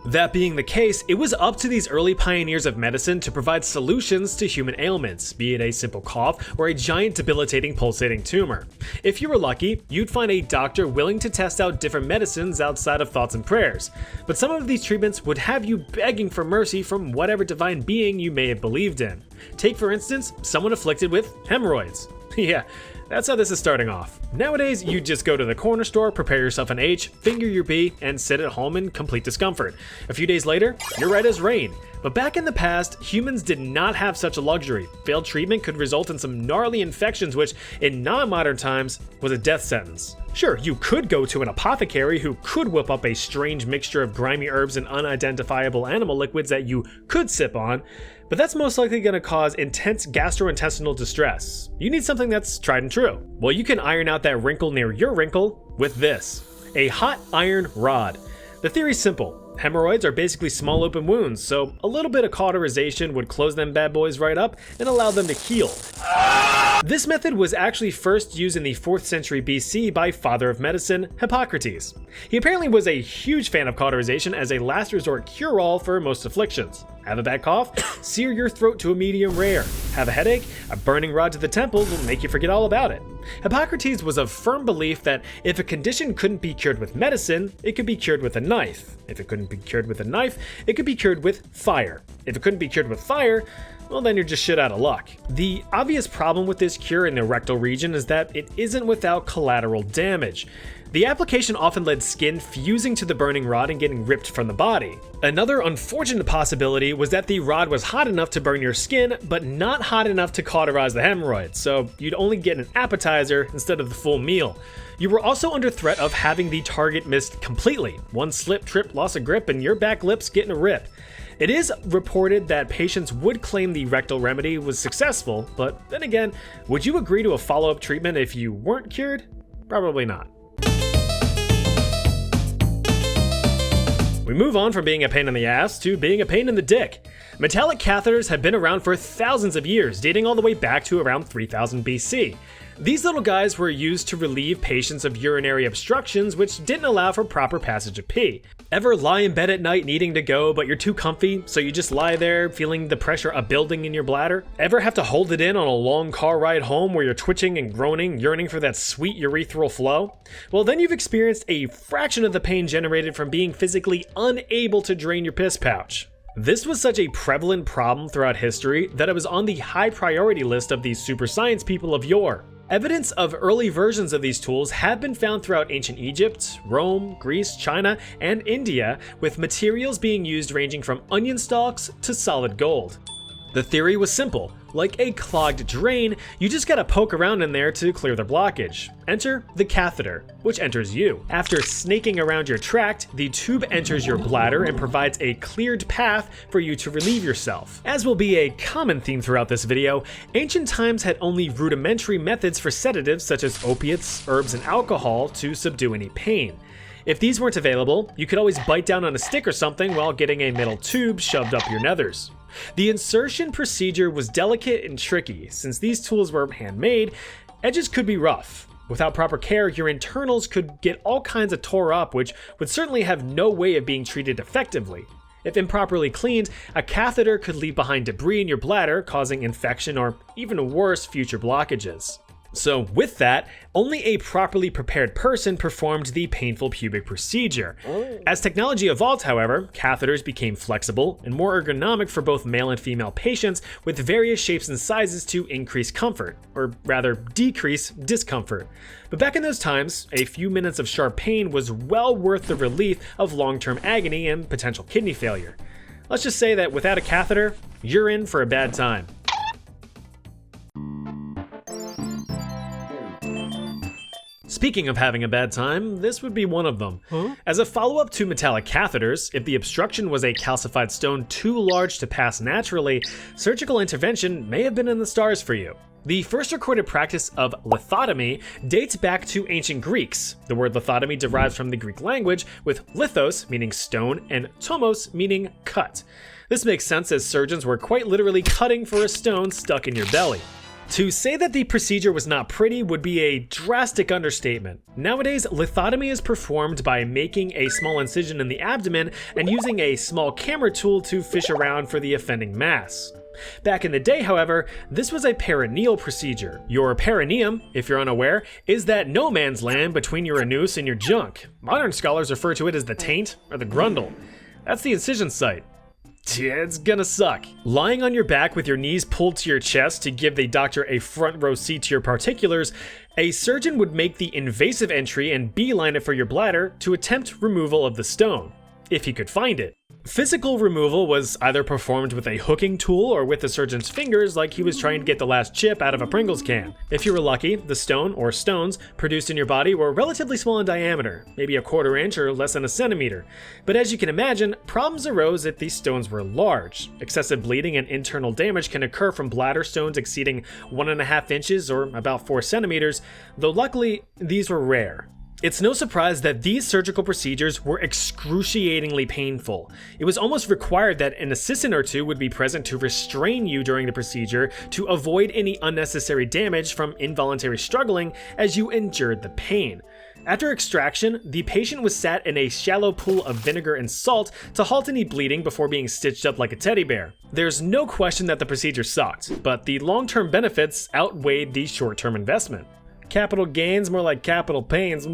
That being the case, it was up to these early pioneers of medicine to provide solutions to human ailments, be it a simple cough or a giant debilitating pulsating tumor. If you were lucky, you'd find a doctor willing to test out different medicines outside of thoughts and prayers. But some of these treatments would have you begging for mercy from whatever divine being you may have believed in. Take for instance, someone afflicted with hemorrhoids. Yeah, that's how this is starting off. Nowadays, you just go to the corner store, prepare yourself an H, finger your B, and sit at home in complete discomfort. A few days later, you're right as rain. But back in the past, humans did not have such a luxury. Failed treatment could result in some gnarly infections, which, in non-modern times, was a death sentence. Sure, you could go to an apothecary who could whip up a strange mixture of grimy herbs and unidentifiable animal liquids that you could sip on, but that's most likely going to cause intense gastrointestinal distress. You need something that's tried and true. Well, you can iron out that wrinkle near your wrinkle with this, a hot iron rod. The theory's simple. Hemorrhoids are basically small open wounds, so a little bit of cauterization would close them bad boys right up and allow them to heal. This method was actually first used in the 4th century BC by father of medicine, Hippocrates. He apparently was a huge fan of cauterization as a last resort cure-all for most afflictions. Have a bad cough? Sear your throat to a medium rare. Have a headache? A burning rod to the temples will make you forget all about it. Hippocrates was of firm belief that if a condition couldn't be cured with medicine, it could be cured with a knife. If it couldn't be cured with a knife, it could be cured with fire. If it couldn't be cured with fire, well, then you're just shit out of luck. The obvious problem with this cure in the rectal region is that it isn't without collateral damage. The application often led skin fusing to the burning rod and getting ripped from the body. Another unfortunate possibility was that the rod was hot enough to burn your skin, but not hot enough to cauterize the hemorrhoids, so you'd only get an appetizer instead of the full meal. You were also under threat of having the target missed completely. One slip, trip, loss of grip, and your back lip's getting a rip. It is reported that patients would claim the rectal remedy was successful, but then again, would you agree to a follow-up treatment if you weren't cured? Probably not. We move on from being a pain in the ass to being a pain in the dick. Metallic catheters have been around for thousands of years, dating all the way back to around 3000 BC. These little guys were used to relieve patients of urinary obstructions which didn't allow for proper passage of pee. Ever lie in bed at night needing to go, but you're too comfy, so you just lie there feeling the pressure of building in your bladder? Ever have to hold it in on a long car ride home where you're twitching and groaning, yearning for that sweet urethral flow? Well, then you've experienced a fraction of the pain generated from being physically unable to drain your piss pouch. This was such a prevalent problem throughout history that it was on the high priority list of these super science people of yore. Evidence of early versions of these tools have been found throughout ancient Egypt, Rome, Greece, China, and India, with materials being used ranging from onion stalks to solid gold. The theory was simple. Like a clogged drain, you just gotta poke around in there to clear the blockage. Enter the catheter, which enters you. After snaking around your tract, the tube enters your bladder and provides a cleared path for you to relieve yourself. As will be a common theme throughout this video, ancient times had only rudimentary methods for sedatives such as opiates, herbs, and alcohol to subdue any pain. If these weren't available, you could always bite down on a stick or something while getting a metal tube shoved up your nethers. The insertion procedure was delicate and tricky. Since these tools were handmade, edges could be rough. Without proper care, your internals could get all kinds of tore up, which would certainly have no way of being treated effectively. If improperly cleaned, a catheter could leave behind debris in your bladder, causing infection or even worse, future blockages. So with that, only a properly prepared person performed the painful pubic procedure. As technology evolved, however, catheters became flexible and more ergonomic for both male and female patients with various shapes and sizes to increase comfort, or rather decrease discomfort. But back in those times, a few minutes of sharp pain was well worth the relief of long-term agony and potential kidney failure. Let's just say that without a catheter, you're in for a bad time. Speaking of having a bad time, this would be one of them. As a follow-up to metallic catheters, if the obstruction was a calcified stone too large to pass naturally, surgical intervention may have been in the stars for you. The first recorded practice of lithotomy dates back to ancient Greeks. The word lithotomy derives from the Greek language, with lithos meaning stone and tomos meaning cut. This makes sense as surgeons were quite literally cutting for a stone stuck in your belly. To say that the procedure was not pretty would be a drastic understatement. Nowadays, lithotomy is performed by making a small incision in the abdomen and using a small camera tool to fish around for the offending mass. Back in the day, however, this was a perineal procedure. Your perineum, if you're unaware, is that no man's land between your anus and your junk. Modern scholars refer to it as the taint or the grundle. That's the incision site. Yeah, it's gonna suck. Lying on your back with your knees pulled to your chest to give the doctor a front row seat to your particulars, a surgeon would make the invasive entry and beeline it for your bladder to attempt removal of the stone, if he could find it. Physical removal was either performed with a hooking tool or with the surgeon's fingers, like he was trying to get the last chip out of a Pringles can. If you were lucky, the stone or stones produced in your body were relatively small in diameter, maybe a quarter inch or less than a centimeter. But as you can imagine, problems arose if these stones were large. Excessive bleeding and internal damage can occur from bladder stones exceeding 1.5 inches or about 4 centimeters, though luckily these were rare. It's no surprise that these surgical procedures were excruciatingly painful. It was almost required that an assistant or two would be present to restrain you during the procedure to avoid any unnecessary damage from involuntary struggling as you endured the pain. After extraction, the patient was sat in a shallow pool of vinegar and salt to halt any bleeding before being stitched up like a teddy bear. There's no question that the procedure sucked, but the long-term benefits outweighed the short-term investment. Capital gains, more like capital pains.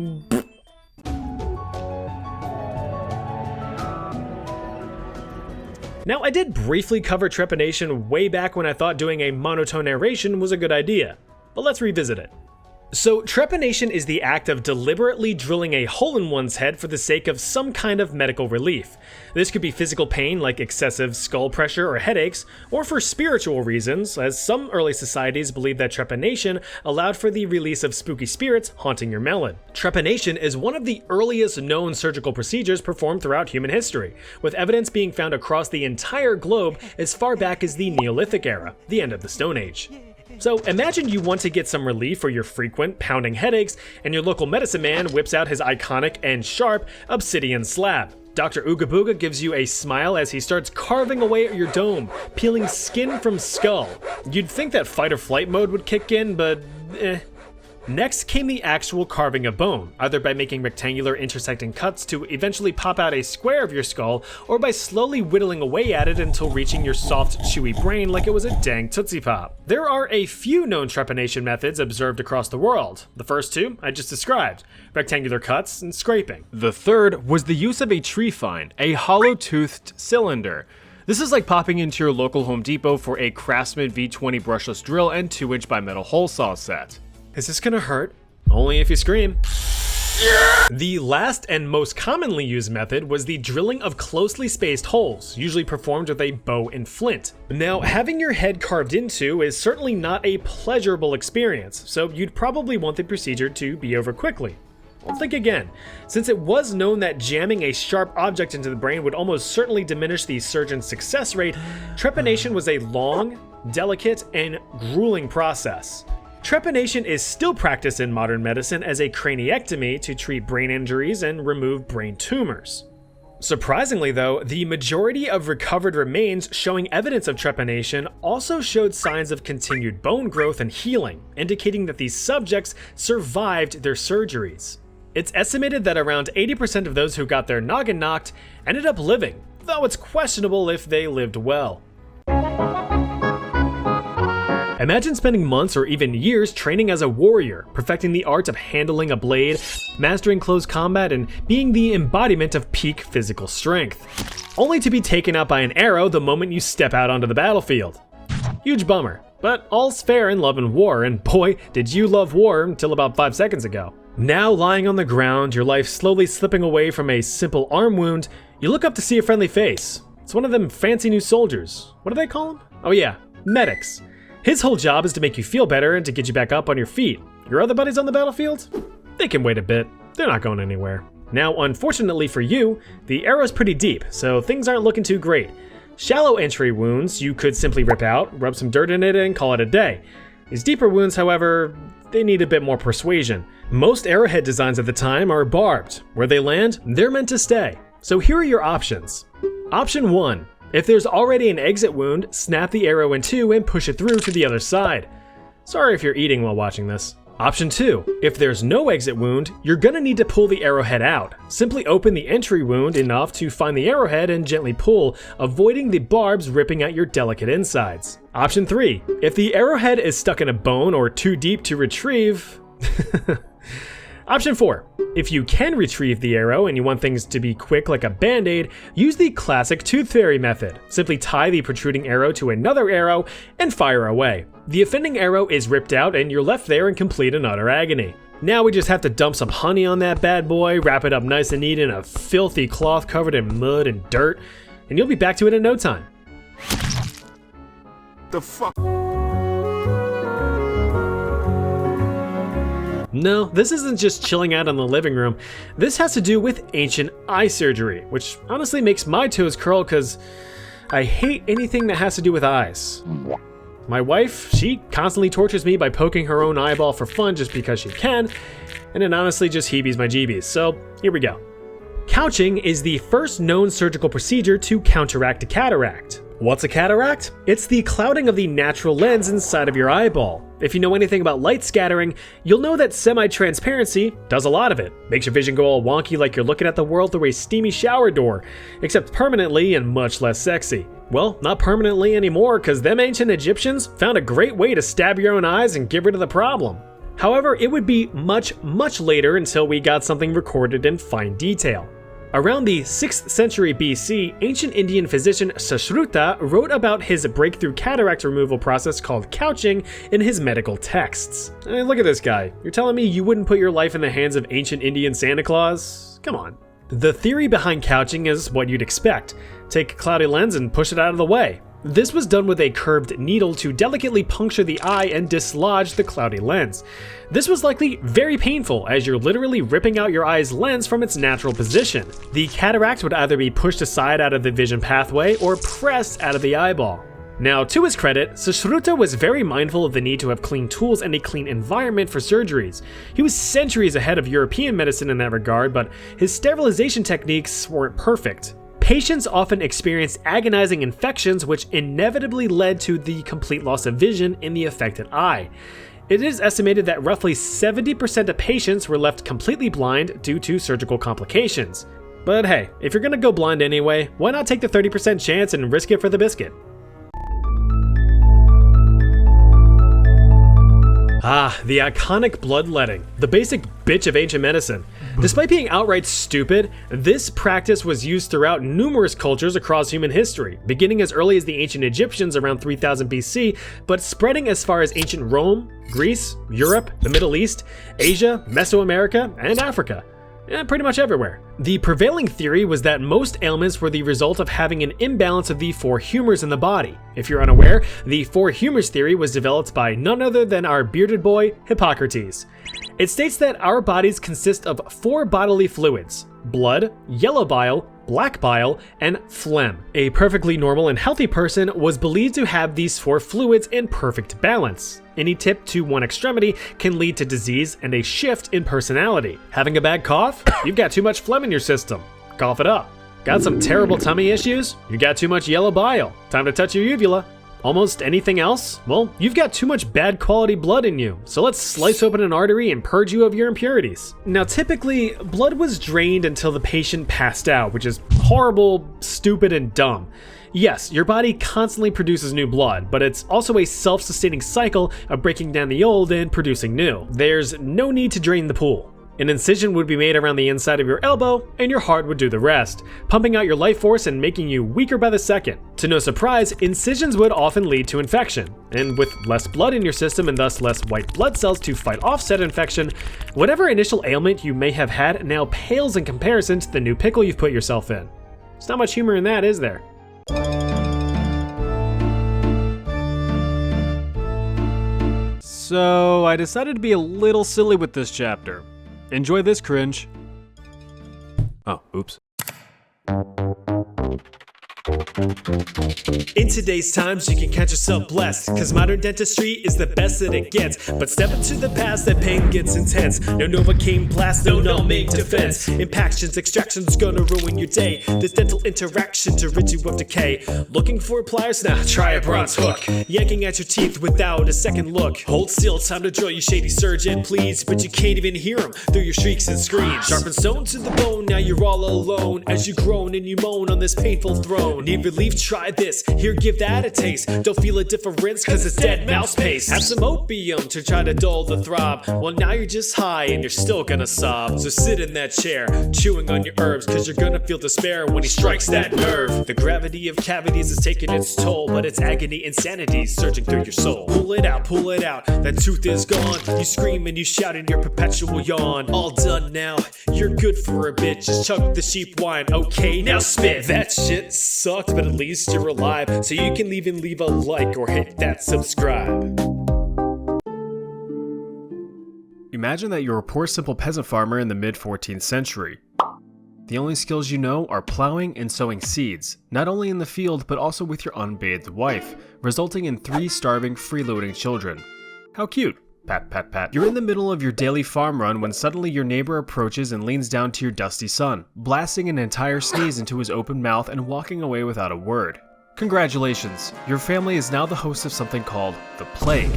Now, I did briefly cover trepanation way back when I thought doing a monotone narration was a good idea, but let's revisit it. So, trepanation is the act of deliberately drilling a hole in one's head for the sake of some kind of medical relief. This could be physical pain like excessive skull pressure or headaches, or for spiritual reasons, as some early societies believed that trepanation allowed for the release of spooky spirits haunting your melon. Trepanation is one of the earliest known surgical procedures performed throughout human history, with evidence being found across the entire globe as far back as the Neolithic era, the end of the Stone Age. So imagine you want to get some relief for your frequent pounding headaches, and your local medicine man whips out his iconic and sharp obsidian slab. Dr. Ooga Booga gives you a smile as he starts carving away at your dome, peeling skin from skull. You'd think that fight or flight mode would kick in, but Next came the actual carving of bone, either by making rectangular intersecting cuts to eventually pop out a square of your skull, or by slowly whittling away at it until reaching your soft, chewy brain like it was a dang Tootsie Pop. There are a few known trepanation methods observed across the world. The first two I just described, rectangular cuts and scraping. The third was the use of a tree find, a hollow-toothed cylinder. This is like popping into your local Home Depot for a Craftsman V20 brushless drill and 2-inch bimetal hole saw set. Is this gonna hurt? Only if you scream. The last and most commonly used method was the drilling of closely spaced holes, usually performed with a bow and flint. Now, having your head carved into is certainly not a pleasurable experience, so you'd probably want the procedure to be over quickly. Well, think again. Since it was known that jamming a sharp object into the brain would almost certainly diminish the surgeon's success rate, trepanation was a long, delicate, and grueling process. Trepanation is still practiced in modern medicine as a craniectomy to treat brain injuries and remove brain tumors. Surprisingly though, the majority of recovered remains showing evidence of trepanation also showed signs of continued bone growth and healing, indicating that these subjects survived their surgeries. It's estimated that around 80% of those who got their noggin knocked ended up living, though it's questionable if they lived well. Imagine spending months or even years training as a warrior, perfecting the art of handling a blade, mastering close combat, and being the embodiment of peak physical strength, only to be taken out by an arrow the moment you step out onto the battlefield. Huge bummer, but all's fair in love and war, and boy, did you love war until about 5 seconds ago. Now lying on the ground, your life slowly slipping away from a simple arm wound, you look up to see a friendly face. It's one of them fancy new soldiers. What do they call them? Oh yeah, medics. His whole job is to make you feel better and to get you back up on your feet. Your other buddies on the battlefield? They can wait a bit. They're not going anywhere. Now, unfortunately for you, the arrow's pretty deep, so things aren't looking too great. Shallow entry wounds you could simply rip out, rub some dirt in it, and call it a day. These deeper wounds, however, they need a bit more persuasion. Most arrowhead designs at the time are barbed. Where they land, they're meant to stay. So here are your options. Option 1. If there's already an exit wound, snap the arrow in two and push it through to the other side. Sorry if you're eating while watching this. Option 2. If there's no exit wound, you're gonna need to pull the arrowhead out. Simply open the entry wound enough to find the arrowhead and gently pull, avoiding the barbs ripping at your delicate insides. Option 3. If the arrowhead is stuck in a bone or too deep to retrieve... Option 4. If you can retrieve the arrow and you want things to be quick like a band-aid, use the classic tooth fairy method. Simply tie the protruding arrow to another arrow and fire away. The offending arrow is ripped out and you're left there in complete and utter agony. Now we just have to dump some honey on that bad boy, wrap it up nice and neat in a filthy cloth covered in mud and dirt, and you'll be back to it in no time. The fuck? No, this isn't just chilling out in the living room. This has to do with ancient eye surgery, which honestly makes my toes curl because I hate anything that has to do with eyes. My wife, she constantly tortures me by poking her own eyeball for fun just because she can, and it honestly just heebies my jeebies, so here we go. Couching is the first known surgical procedure to counteract a cataract. What's a cataract? It's the clouding of the natural lens inside of your eyeball. If you know anything about light scattering, you'll know that semi-transparency does a lot of it. Makes your vision go all wonky like you're looking at the world through a steamy shower door, except permanently and much less sexy. Well, not permanently anymore, because them ancient Egyptians found a great way to stab your own eyes and get rid of the problem. However, it would be much later until we got something recorded in fine detail. Around the 6th century BC, ancient Indian physician Sushruta wrote about his breakthrough cataract removal process called couching in his medical texts. Hey, look at this guy. You're telling me you wouldn't put your life in the hands of ancient Indian Santa Claus? Come on. The theory behind couching is what you'd expect. Take a cloudy lens and push it out of the way. This was done with a curved needle to delicately puncture the eye and dislodge the cloudy lens. This was likely very painful, as you're literally ripping out your eye's lens from its natural position. The cataract would either be pushed aside out of the vision pathway or pressed out of the eyeball. Now, to his credit, Sushruta was very mindful of the need to have clean tools and a clean environment for surgeries. He was centuries ahead of European medicine in that regard, but his sterilization techniques weren't perfect. Patients often experienced agonizing infections which inevitably led to the complete loss of vision in the affected eye. It is estimated that roughly 70% of patients were left completely blind due to surgical complications. But hey, if you're gonna go blind anyway, why not take the 30% chance and risk it for the biscuit? Ah, the iconic bloodletting, the basic bitch of ancient medicine. Despite being outright stupid, this practice was used throughout numerous cultures across human history, beginning as early as the ancient Egyptians around 3000 BC, but spreading as far as ancient Rome, Greece, Europe, the Middle East, Asia, Mesoamerica, and Africa. pretty much everywhere. The prevailing theory was that most ailments were the result of having an imbalance of the 4 humors in the body. If you're unaware, the 4 humors theory was developed by none other than our bearded boy, Hippocrates. It states that our bodies consist of 4 bodily fluids: blood, yellow bile, black bile, and phlegm. A perfectly normal and healthy person was believed to have these 4 fluids in perfect balance. Any tip to one extremity can lead to disease and a shift in personality. Having a bad cough? You've got too much phlegm in your system. Cough it up. Got some terrible tummy issues? You got too much yellow bile. Time to touch your uvula. Almost anything else? Well, you've got too much bad quality blood in you, so let's slice open an artery and purge you of your impurities. Now, typically, blood was drained until the patient passed out, which is horrible, stupid, and dumb. Yes, your body constantly produces new blood, but it's also a self-sustaining cycle of breaking down the old and producing new. There's no need to drain the pool. An incision would be made around the inside of your elbow, and your heart would do the rest, pumping out your life force and making you weaker by the second. To no surprise, incisions would often lead to infection, and with less blood in your system and thus less white blood cells to fight off said infection, whatever initial ailment you may have had now pales in comparison to the new pickle you've put yourself in. There's not much humor in that, is there? So I decided to be a little silly with this chapter. Enjoy this cringe. Oh, oops. In today's times, you can count yourself blessed, cause modern dentistry is the best that it gets. But step into the past, that pain gets intense. No Novocaine blast, no numbing defense. Impactions, extractions, gonna ruin your day. This dental interaction to rid you of decay. Looking for pliers? Now try a bronze hook. Yanking at your teeth without a second look. Hold still, time to drill you shady surgeon, please. But you can't even hear him through your shrieks and screams. Sharpened stone to the bone, now you're all alone. As you groan and you moan on this painful throne. Need relief? Try this. Here, give that a taste. Don't feel a difference, cause it's dead mouse paste. Have some opium to try to dull the throb. Well, now you're just high and you're still gonna sob. So sit in that chair, chewing on your herbs, cause you're gonna feel despair when he strikes that nerve. The gravity of cavities is taking its toll, but it's agony, insanity surging through your soul. Pull it out, that tooth is gone. You scream and you shout in your perpetual yawn. All done now, you're good for a bit. Just chug the sheep wine, okay, now spit. That shit sucked, but at least you're alive, so you can even leave a like or hit that subscribe. Imagine that you're a poor simple peasant farmer in the mid-14th century. The only skills you know are plowing and sowing seeds, not only in the field but also with your unbathed wife, resulting in 3 starving, freeloading children. How cute. Pat, pat, pat. You're in the middle of your daily farm run when suddenly your neighbor approaches and leans down to your dusty son, blasting an entire sneeze into his open mouth and walking away without a word. Congratulations, your family is now the host of something called the plague.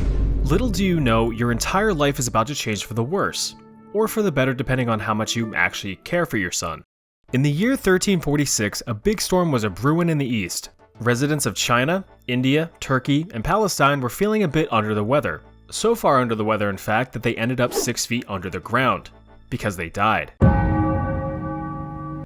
Little do you know, your entire life is about to change for the worse, or for the better depending on how much you actually care for your son. In the year 1346, a big storm was a-brewing in the east. Residents of China, India, Turkey, and Palestine were feeling a bit under the weather. So far under the weather, in fact, that they ended up 6 feet under the ground. Because they died.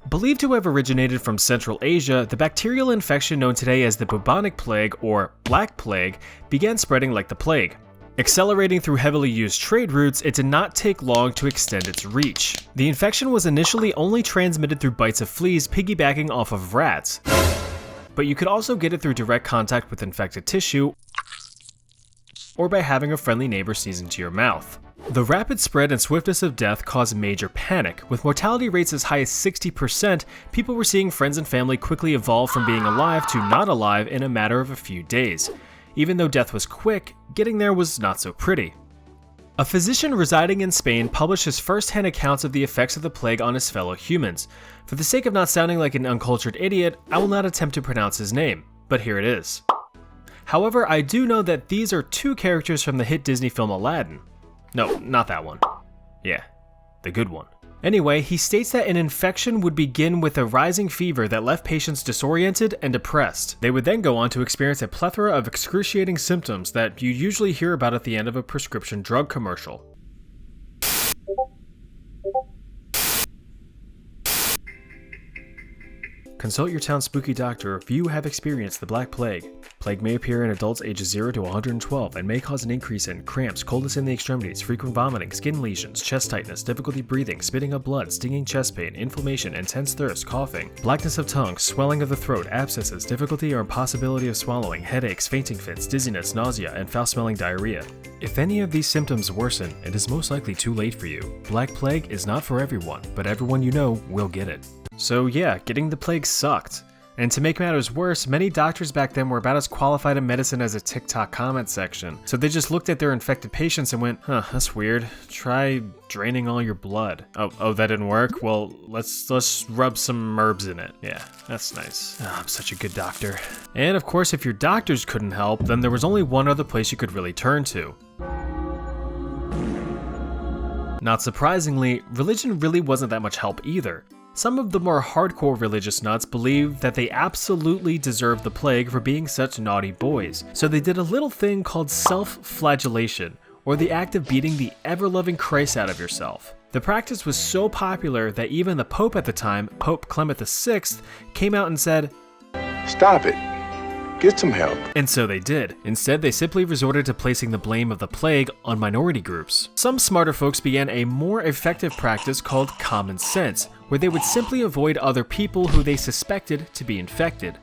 Believed to have originated from Central Asia, the bacterial infection known today as the bubonic plague, or Black Plague, began spreading like the plague. Accelerating through heavily used trade routes, it did not take long to extend its reach. The infection was initially only transmitted through bites of fleas piggybacking off of rats. But you could also get it through direct contact with infected tissue, or by having a friendly neighbor sneeze into your mouth. The rapid spread and swiftness of death caused major panic. With mortality rates as high as 60%, people were seeing friends and family quickly evolve from being alive to not alive in a matter of a few days. Even though death was quick, getting there was not so pretty. A physician residing in Spain published his first-hand accounts of the effects of the plague on his fellow humans. For the sake of not sounding like an uncultured idiot, I will not attempt to pronounce his name, but here it is. However, I do know that these are 2 characters from the hit Disney film Aladdin. No, not that one. Yeah, the good one. Anyway, he states that an infection would begin with a rising fever that left patients disoriented and depressed. They would then go on to experience a plethora of excruciating symptoms that you usually hear about at the end of a prescription drug commercial. Consult your town's spooky doctor if you have experienced the Black Plague. Plague may appear in adults ages 0 to 112 and may cause an increase in cramps, coldness in the extremities, frequent vomiting, skin lesions, chest tightness, difficulty breathing, spitting up blood, stinging chest pain, inflammation, intense thirst, coughing, blackness of tongue, swelling of the throat, abscesses, difficulty or impossibility of swallowing, headaches, fainting fits, dizziness, nausea, and foul-smelling diarrhea. If any of these symptoms worsen, it is most likely too late for you. Black Plague is not for everyone, but everyone you know will get it. So yeah, getting the plague sucked. And to make matters worse, many doctors back then were about as qualified in medicine as a TikTok comment section. So they just looked at their infected patients and went, huh, that's weird. Try draining all your blood. Oh, that didn't work? Well, let's rub some herbs in it. Yeah, that's nice. Oh, I'm such a good doctor. And of course, if your doctors couldn't help, then there was only one other place you could really turn to. Not surprisingly, religion really wasn't that much help either. Some of the more hardcore religious nuts believed that they absolutely deserved the plague for being such naughty boys, so they did a little thing called self-flagellation, or the act of beating the ever-loving Christ out of yourself. The practice was so popular that even the Pope at the time, Pope Clement VI, came out and said, Stop it. Get some help. And so they did. Instead, they simply resorted to placing the blame of the plague on minority groups. Some smarter folks began a more effective practice called common sense, where they would simply avoid other people who they suspected to be infected.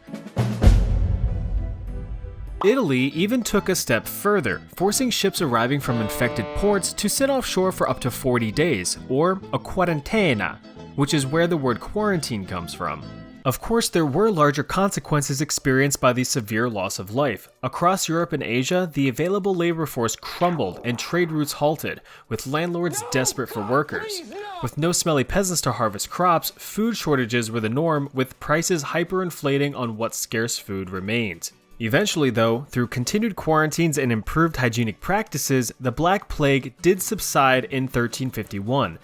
Italy even took a step further, forcing ships arriving from infected ports to sit offshore for up to 40 days, or a quarantena, which is where the word quarantine comes from. Of course, there were larger consequences experienced by the severe loss of life. Across Europe and Asia, the available labor force crumbled and trade routes halted, with landlords desperate for workers. With no smelly peasants to harvest crops, food shortages were the norm, with prices hyperinflating on what scarce food remained. Eventually though, through continued quarantines and improved hygienic practices, the Black Plague did subside in 1351.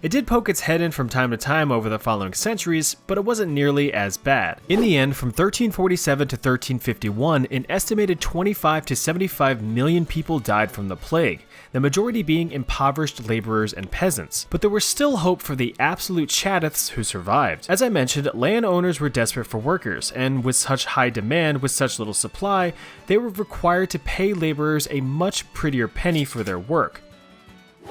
It did poke its head in from time to time over the following centuries, but it wasn't nearly as bad. In the end, from 1347 to 1351, an estimated 25 to 75 million people died from the plague, the majority being impoverished laborers and peasants. But there was still hope for the absolute chatiths who survived. As I mentioned, landowners were desperate for workers, and with such high demand with such little supply, they were required to pay laborers a much prettier penny for their work.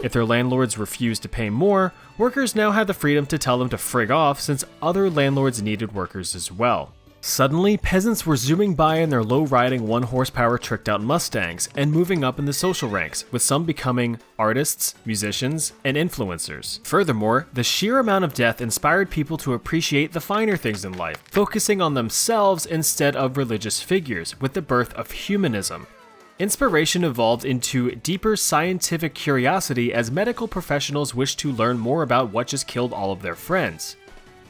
If their landlords refused to pay more, workers now had the freedom to tell them to frig off since other landlords needed workers as well. Suddenly, peasants were zooming by in their low-riding 1-horsepower tricked-out Mustangs and moving up in the social ranks, with some becoming artists, musicians, and influencers. Furthermore, the sheer amount of death inspired people to appreciate the finer things in life, focusing on themselves instead of religious figures, with the birth of humanism. Inspiration evolved into deeper scientific curiosity as medical professionals wished to learn more about what just killed all of their friends.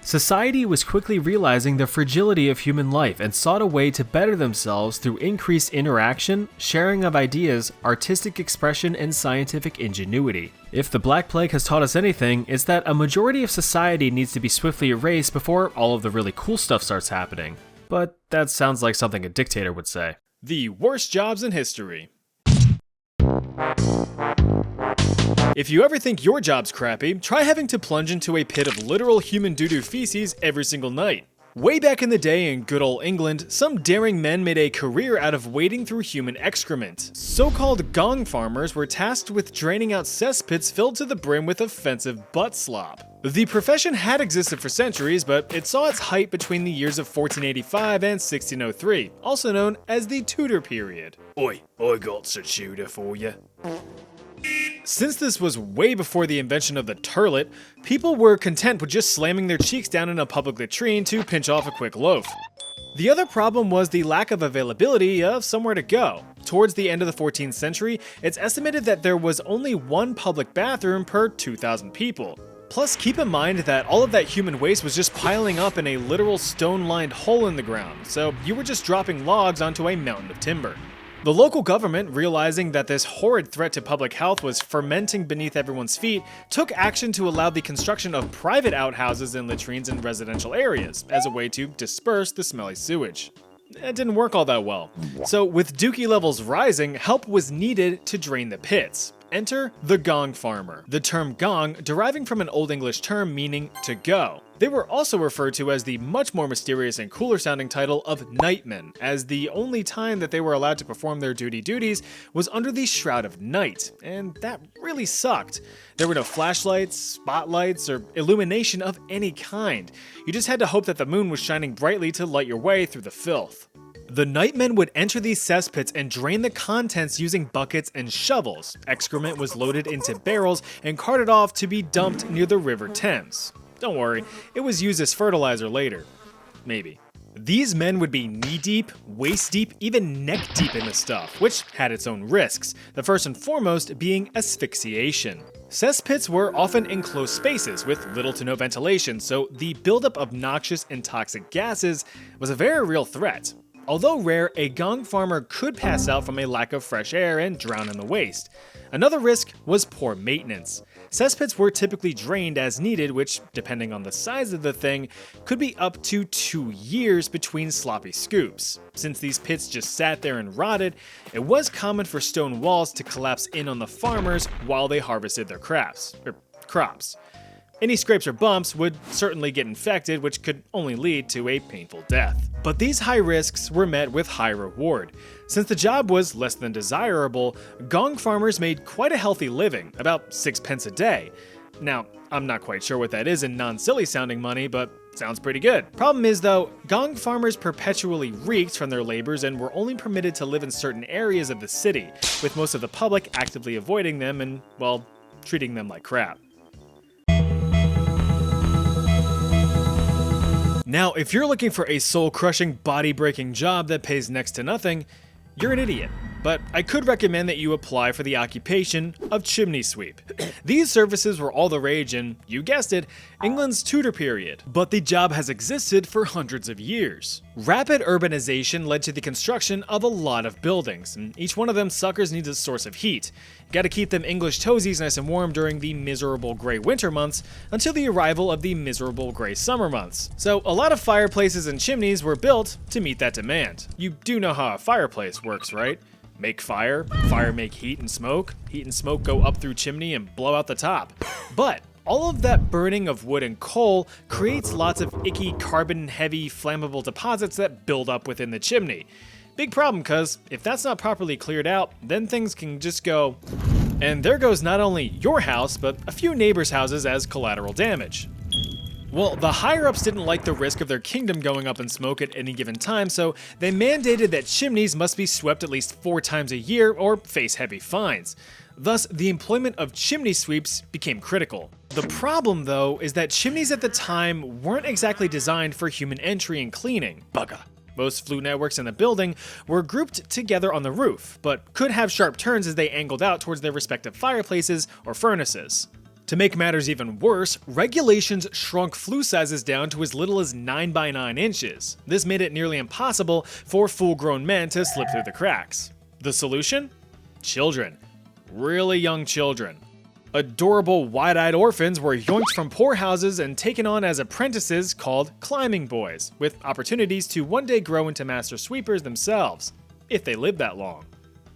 Society was quickly realizing the fragility of human life and sought a way to better themselves through increased interaction, sharing of ideas, artistic expression, and scientific ingenuity. If the Black Plague has taught us anything, it's that a majority of society needs to be swiftly erased before all of the really cool stuff starts happening. But that sounds like something a dictator would say. The worst jobs in history. If you ever think your job's crappy, try having to plunge into a pit of literal human doo-doo feces every single night. Way back in the day in good old England, some daring men made a career out of wading through human excrement. So-called gong farmers were tasked with draining out cesspits filled to the brim with offensive butt slop. The profession had existed for centuries, but it saw its height between the years of 1485 and 1603, also known as the Tudor period. Oi, I got some Tudor for you. Since this was way before the invention of the turlet, people were content with just slamming their cheeks down in a public latrine to pinch off a quick loaf. The other problem was the lack of availability of somewhere to go. Towards the end of the 14th century, it's estimated that there was only one public bathroom per 2,000 people. Plus, keep in mind that all of that human waste was just piling up in a literal stone-lined hole in the ground, so you were just dropping logs onto a mountain of timber. The local government, realizing that this horrid threat to public health was fermenting beneath everyone's feet, took action to allow the construction of private outhouses and latrines in residential areas, as a way to disperse the smelly sewage. It didn't work all that well. So with dookie levels rising, help was needed to drain the pits. Enter the gong farmer, the term gong deriving from an Old English term meaning to go. They were also referred to as the much more mysterious and cooler sounding title of nightmen, as the only time that they were allowed to perform their duties was under the shroud of night, and that really sucked. There were no flashlights, spotlights, or illumination of any kind. You just had to hope that the moon was shining brightly to light your way through the filth. The nightmen would enter these cesspits and drain the contents using buckets and shovels. Excrement was loaded into barrels and carted off to be dumped near the River Thames. Don't worry, it was used as fertilizer later. Maybe. These men would be knee-deep, waist-deep, even neck-deep in the stuff, which had its own risks, the first and foremost being asphyxiation. Cesspits were often enclosed spaces with little to no ventilation, so the buildup of noxious and toxic gases was a very real threat. Although rare, a gong farmer could pass out from a lack of fresh air and drown in the waste. Another risk was poor maintenance. Cesspits were typically drained as needed, which, depending on the size of the thing, could be up to 2 years between sloppy scoops. Since these pits just sat there and rotted, it was common for stone walls to collapse in on the farmers while they harvested their crops. Any scrapes or bumps would certainly get infected, which could only lead to a painful death. But these high risks were met with high reward. Since the job was less than desirable, gong farmers made quite a healthy living, about 6 pence a day. Now, I'm not quite sure what that is in non-silly sounding money, but sounds pretty good. Problem is though, gong farmers perpetually reeked from their labors and were only permitted to live in certain areas of the city, with most of the public actively avoiding them and, well, treating them like crap. Now, if you're looking for a soul-crushing, body-breaking job that pays next to nothing, you're an idiot. But I could recommend that you apply for the occupation of chimney sweep. These services were all the rage in, you guessed it, England's Tudor period. But the job has existed for hundreds of years. Rapid urbanization led to the construction of a lot of buildings, and each one of them suckers needs a source of heat. Gotta keep them English toesies nice and warm during the miserable grey winter months until the arrival of the miserable grey summer months. So a lot of fireplaces and chimneys were built to meet that demand. You do know how a fireplace works, right? Make fire, fire make heat and smoke go up through chimney and blow out the top. But all of that burning of wood and coal creates lots of icky carbon-heavy flammable deposits that build up within the chimney. Big problem, cause if that's not properly cleared out, then things can just go, and there goes not only your house, but a few neighbors' houses as collateral damage. Well, the higher-ups didn't like the risk of their kingdom going up in smoke at any given time, so they mandated that chimneys must be swept at least 4 times a year or face heavy fines. Thus, the employment of chimney sweeps became critical. The problem, though, is that chimneys at the time weren't exactly designed for human entry and cleaning. Bugger. Most flue networks in the building were grouped together on the roof, but could have sharp turns as they angled out towards their respective fireplaces or furnaces. To make matters even worse, regulations shrunk flue sizes down to as little as 9 by 9 inches. This made it nearly impossible for full-grown men to slip through the cracks. The solution? Children. Really young children. Adorable, wide-eyed orphans were yoinked from poor houses and taken on as apprentices called climbing boys, with opportunities to one day grow into master sweepers themselves, if they lived that long.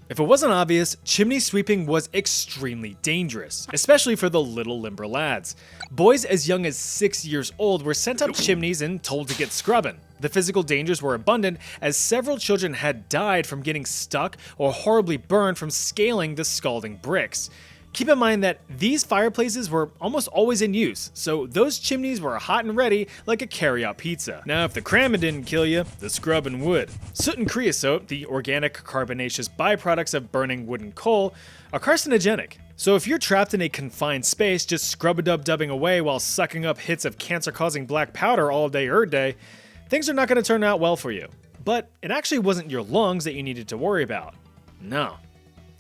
If it wasn't obvious, chimney sweeping was extremely dangerous, especially for the little limber lads. Boys as young as 6 years old were sent up chimneys and told to get scrubbing. The physical dangers were abundant, as several children had died from getting stuck or horribly burned from scaling the scalding bricks. Keep in mind that these fireplaces were almost always in use, so those chimneys were hot and ready like a carry-out pizza. Now, if the cramming didn't kill you, the scrubbing would. Soot and creosote, the organic carbonaceous byproducts of burning wood and coal, are carcinogenic. So if you're trapped in a confined space just scrub-a-dub-dubbing away while sucking up hits of cancer-causing black powder all day day, things are not going to turn out well for you. But it actually wasn't your lungs that you needed to worry about. No,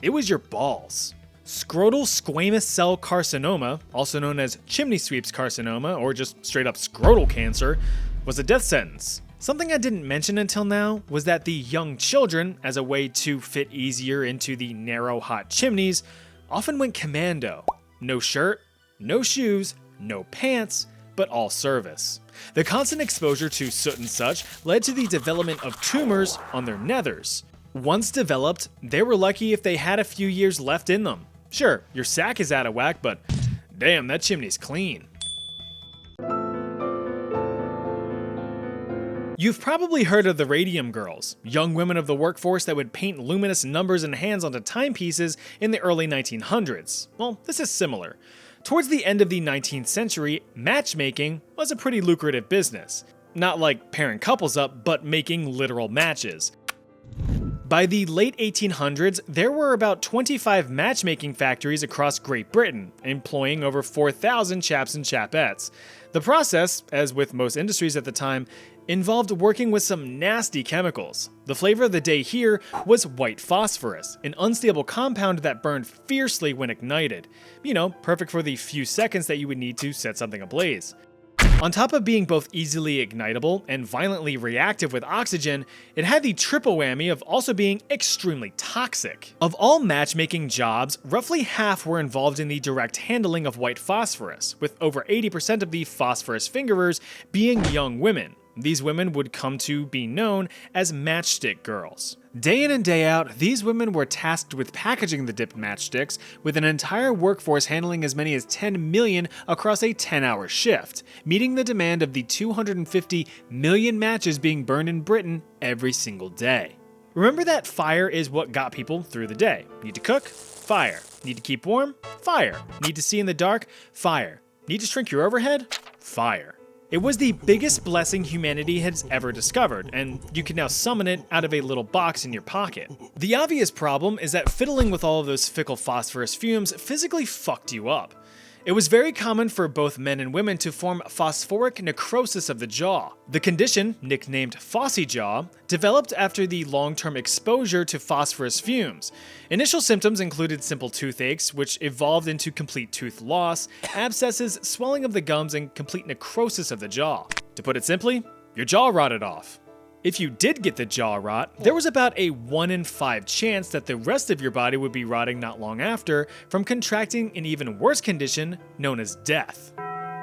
it was your balls. Scrotal squamous cell carcinoma, also known as chimney sweeps carcinoma or just straight up scrotal cancer, was a death sentence. Something I didn't mention until now was that the young children, as a way to fit easier into the narrow hot chimneys, often went commando. No shirt, no shoes, no pants, but all service. The constant exposure to soot and such led to the development of tumors on their nethers. Once developed, they were lucky if they had a few years left in them. Sure, your sack is out of whack, but damn, that chimney's clean. You've probably heard of the radium girls, young women of the workforce that would paint luminous numbers and hands onto timepieces in the early 1900s. Well, this is similar. Towards the end of the 19th century, matchmaking was a pretty lucrative business. Not like pairing couples up, but making literal matches. By the late 1800s, there were about 25 matchmaking factories across Great Britain, employing over 4,000 chaps and chapettes. The process, as with most industries at the time, involved working with some nasty chemicals. The flavor of the day here was white phosphorus, an unstable compound that burned fiercely when ignited. You know, perfect for the few seconds that you would need to set something ablaze. On top of being both easily ignitable and violently reactive with oxygen, it had the triple whammy of also being extremely toxic. Of all matchmaking jobs, roughly half were involved in the direct handling of white phosphorus, with over 80% of the phosphorus fingerers being young women. These women would come to be known as matchstick girls. Day in and day out, these women were tasked with packaging the dipped matchsticks, with an entire workforce handling as many as 10 million across a 10-hour shift, meeting the demand of the 250 million matches being burned in Britain every single day. Remember that fire is what got people through the day. Need to cook? Fire. Need to keep warm? Fire. Need to see in the dark? Fire. Need to shrink your overhead? Fire. It was the biggest blessing humanity has ever discovered, and you can now summon it out of a little box in your pocket. The obvious problem is that fiddling with all of those fickle phosphorus fumes physically fucked you up. It was very common for both men and women to form phosphoric necrosis of the jaw. The condition, nicknamed Fossy jaw, developed after the long-term exposure to phosphorus fumes. Initial symptoms included simple toothaches, which evolved into complete tooth loss, abscesses, swelling of the gums, and complete necrosis of the jaw. To put it simply, your jaw rotted off. If you did get the jaw rot, there was about a 1 in 5 chance that the rest of your body would be rotting not long after from contracting an even worse condition known as death.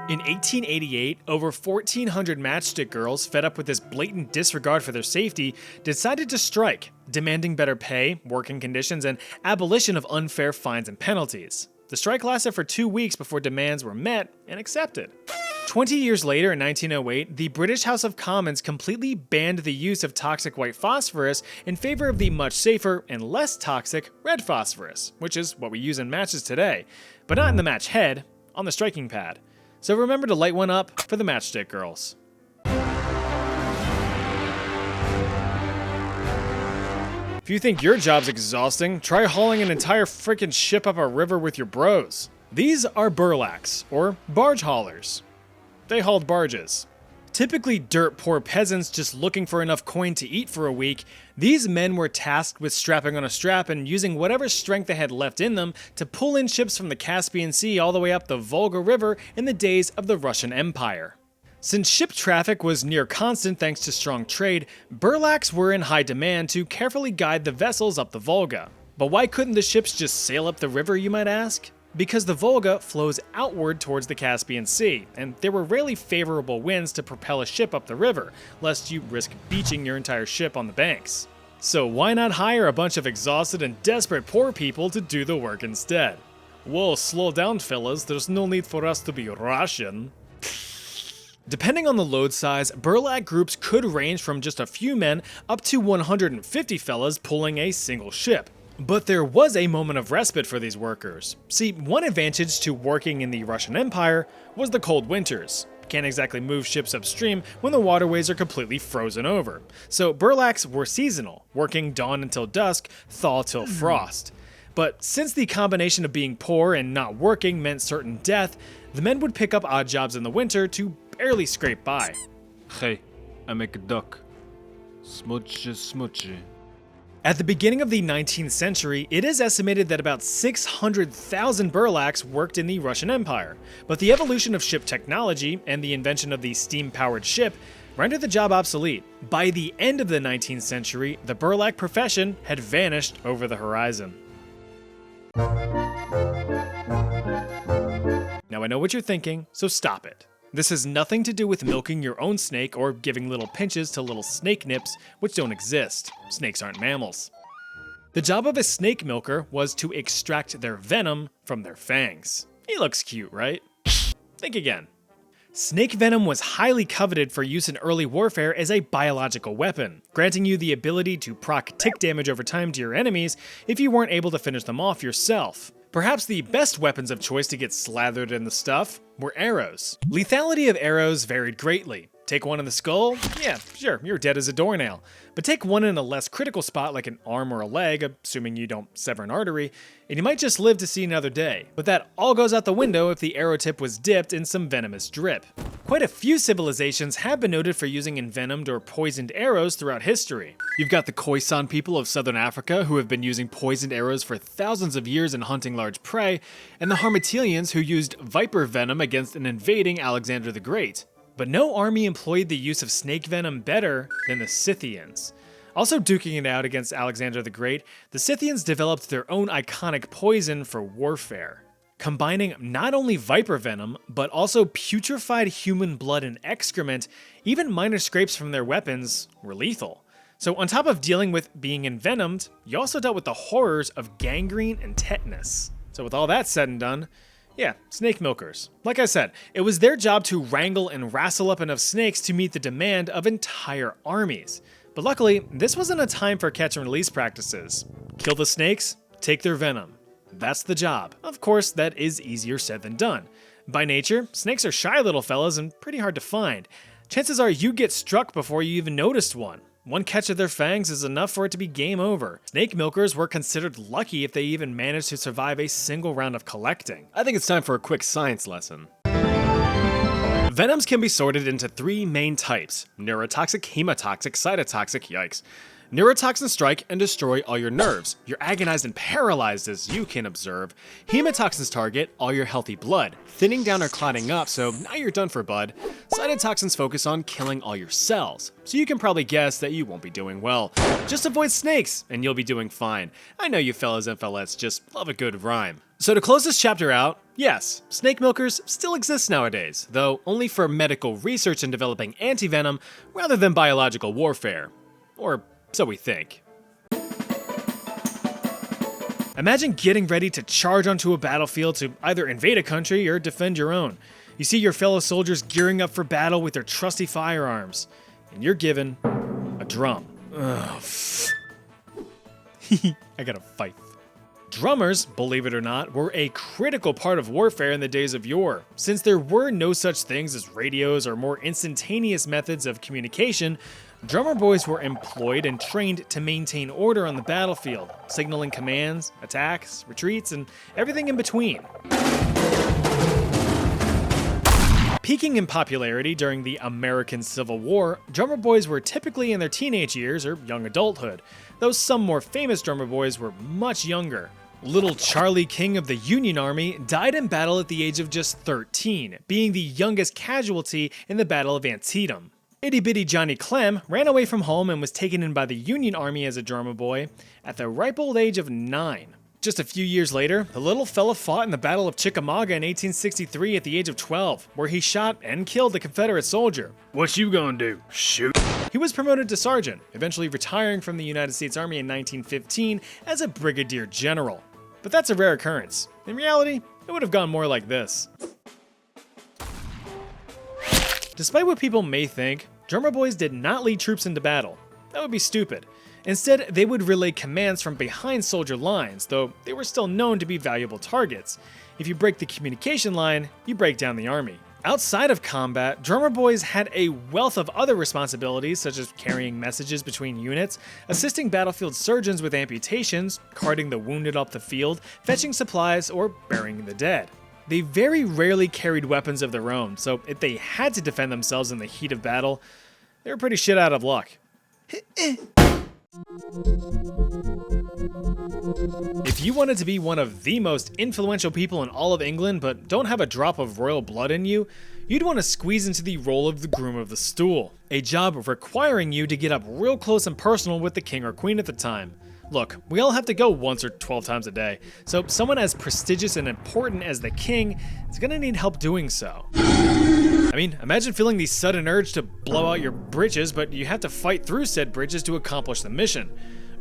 In 1888, over 1,400 matchstick girls, fed up with this blatant disregard for their safety, decided to strike, demanding better pay, working conditions, and abolition of unfair fines and penalties. The strike lasted for 2 weeks before demands were met and accepted. 20 years later, in 1908, the British House of Commons completely banned the use of toxic white phosphorus in favor of the much safer and less toxic red phosphorus, which is what we use in matches today, but not in the match head, on the striking pad. So remember to light one up for the matchstick girls. If you think your job's exhausting, try hauling an entire freaking ship up a river with your bros. These are burlaks, or barge haulers. They hauled barges. Typically dirt poor peasants just looking for enough coin to eat for a week, these men were tasked with strapping on a strap and using whatever strength they had left in them to pull in ships from the Caspian Sea all the way up the Volga River in the days of the Russian Empire. Since ship traffic was near constant thanks to strong trade, burlaks were in high demand to carefully guide the vessels up the Volga. But why couldn't the ships just sail up the river, you might ask? Because the Volga flows outward towards the Caspian Sea, and there were rarely favorable winds to propel a ship up the river, lest you risk beaching your entire ship on the banks. So why not hire a bunch of exhausted and desperate poor people to do the work instead? Whoa, slow down fellas, there's no need for us to be Russian. Depending on the load size, burlak groups could range from just a few men up to 150 fellas pulling a single ship. But there was a moment of respite for these workers. See, one advantage to working in the Russian Empire was the cold winters. Can't exactly move ships upstream when the waterways are completely frozen over. So burlaks were seasonal, working dawn until dusk, thaw till frost. But since the combination of being poor and not working meant certain death, the men would pick up odd jobs in the winter to barely scrape by. Hey, I make a duck. Smudgy, smudgy. At the beginning of the 19th century, it is estimated that about 600,000 burlaks worked in the Russian Empire, but the evolution of ship technology and the invention of the steam-powered ship rendered the job obsolete. By the end of the 19th century, the burlak profession had vanished over the horizon. Now I know what you're thinking, so stop it. This has nothing to do with milking your own snake or giving little pinches to little snake nips, which don't exist. Snakes aren't mammals. The The job of a snake milker was to extract their venom from their fangs. He looks cute, right? Think again. Snake venom was highly coveted for use in early warfare as a biological weapon, granting you the ability to proc tick damage over time to your enemies if you weren't able to finish them off yourself. Perhaps the best weapons of choice to get slathered in the stuff were arrows. Lethality of arrows varied greatly. Take one in the skull? Yeah, sure, you're dead as a doornail. But take one in a less critical spot like an arm or a leg, assuming you don't sever an artery, and you might just live to see another day. But that all goes out the window if the arrow tip was dipped in some venomous drip. Quite a few civilizations have been noted for using envenomed or poisoned arrows throughout history. You've got the Khoisan people of southern Africa who have been using poisoned arrows for thousands of years in hunting large prey, and the Harmatilians who used viper venom against an invading Alexander the Great. But no army employed the use of snake venom better than the Scythians. Also duking it out against Alexander the Great, the Scythians developed their own iconic poison for warfare, combining not only viper venom, but also putrefied human blood and excrement. Even minor scrapes from their weapons were lethal. So on top of dealing with being envenomed, you also dealt with the horrors of gangrene and tetanus. So with all that said and done, yeah, snake milkers. Like I said, it was their job to wrangle and wrestle up enough snakes to meet the demand of entire armies. But luckily, this wasn't a time for catch and release practices. Kill the snakes, take their venom. That's the job. Of course, that is easier said than done. By nature, snakes are shy little fellas and pretty hard to find. Chances are you get struck before you even noticed one. One catch of their fangs is enough for it to be game over. Snake milkers were considered lucky if they even managed to survive a single round of collecting. I think it's time for a quick science lesson. Venoms can be sorted into three main types: neurotoxic, hemotoxic, cytotoxic, yikes. Neurotoxins strike and destroy all your nerves. You're agonized and paralyzed as you can observe. Hemotoxins target all your healthy blood, thinning down or clotting up, so now you're done for, bud. Cytotoxins focus on killing all your cells, so you can probably guess that you won't be doing well. Just avoid snakes and you'll be doing fine. I know you fellas and fellettes just love a good rhyme. So to close this chapter out, yes, snake milkers still exist nowadays, though only for medical research and developing antivenom rather than biological warfare. Or so we think. Imagine getting ready to charge onto a battlefield to either invade a country or defend your own. You see your fellow soldiers gearing up for battle with their trusty firearms, and you're given a drum. Ugh. I gotta fight. Drummers, believe it or not, were a critical part of warfare in the days of yore. Since there were no such things as radios or more instantaneous methods of communication, drummer boys were employed and trained to maintain order on the battlefield, signaling commands, attacks, retreats, and everything in between. Peaking in popularity during the American Civil War, drummer boys were typically in their teenage years or young adulthood, though some more famous drummer boys were much younger. Little Charlie King of the Union Army died in battle at the age of just 13, being the youngest casualty in the Battle of Antietam. Itty bitty Johnny Clem ran away from home and was taken in by the Union Army as a drummer boy at the ripe old age of 9. Just a few years later, the little fella fought in the Battle of Chickamauga in 1863 at the age of 12, where he shot and killed a Confederate soldier. What you gonna do? Shoot? He was promoted to sergeant, eventually retiring from the United States Army in 1915 as a brigadier general. But that's a rare occurrence. In reality, it would have gone more like this. Despite what people may think, drummer boys did not lead troops into battle. That would be stupid. Instead, they would relay commands from behind soldier lines, though they were still known to be valuable targets. If you break the communication line, you break down the army. Outside of combat, drummer boys had a wealth of other responsibilities, such as carrying messages between units, assisting battlefield surgeons with amputations, carting the wounded up the field, fetching supplies, or burying the dead. They very rarely carried weapons of their own, so if they had to defend themselves in the heat of battle, they were pretty shit out of luck. If you wanted to be one of the most influential people in all of England but don't have a drop of royal blood in you, you'd want to squeeze into the role of the groom of the stool, a job requiring you to get up real close and personal with the king or queen at the time. Look, we all have to go once or 12 times a day, so someone as prestigious and important as the king is gonna need help doing so. I mean, imagine feeling the sudden urge to blow out your britches, but you have to fight through said britches to accomplish the mission.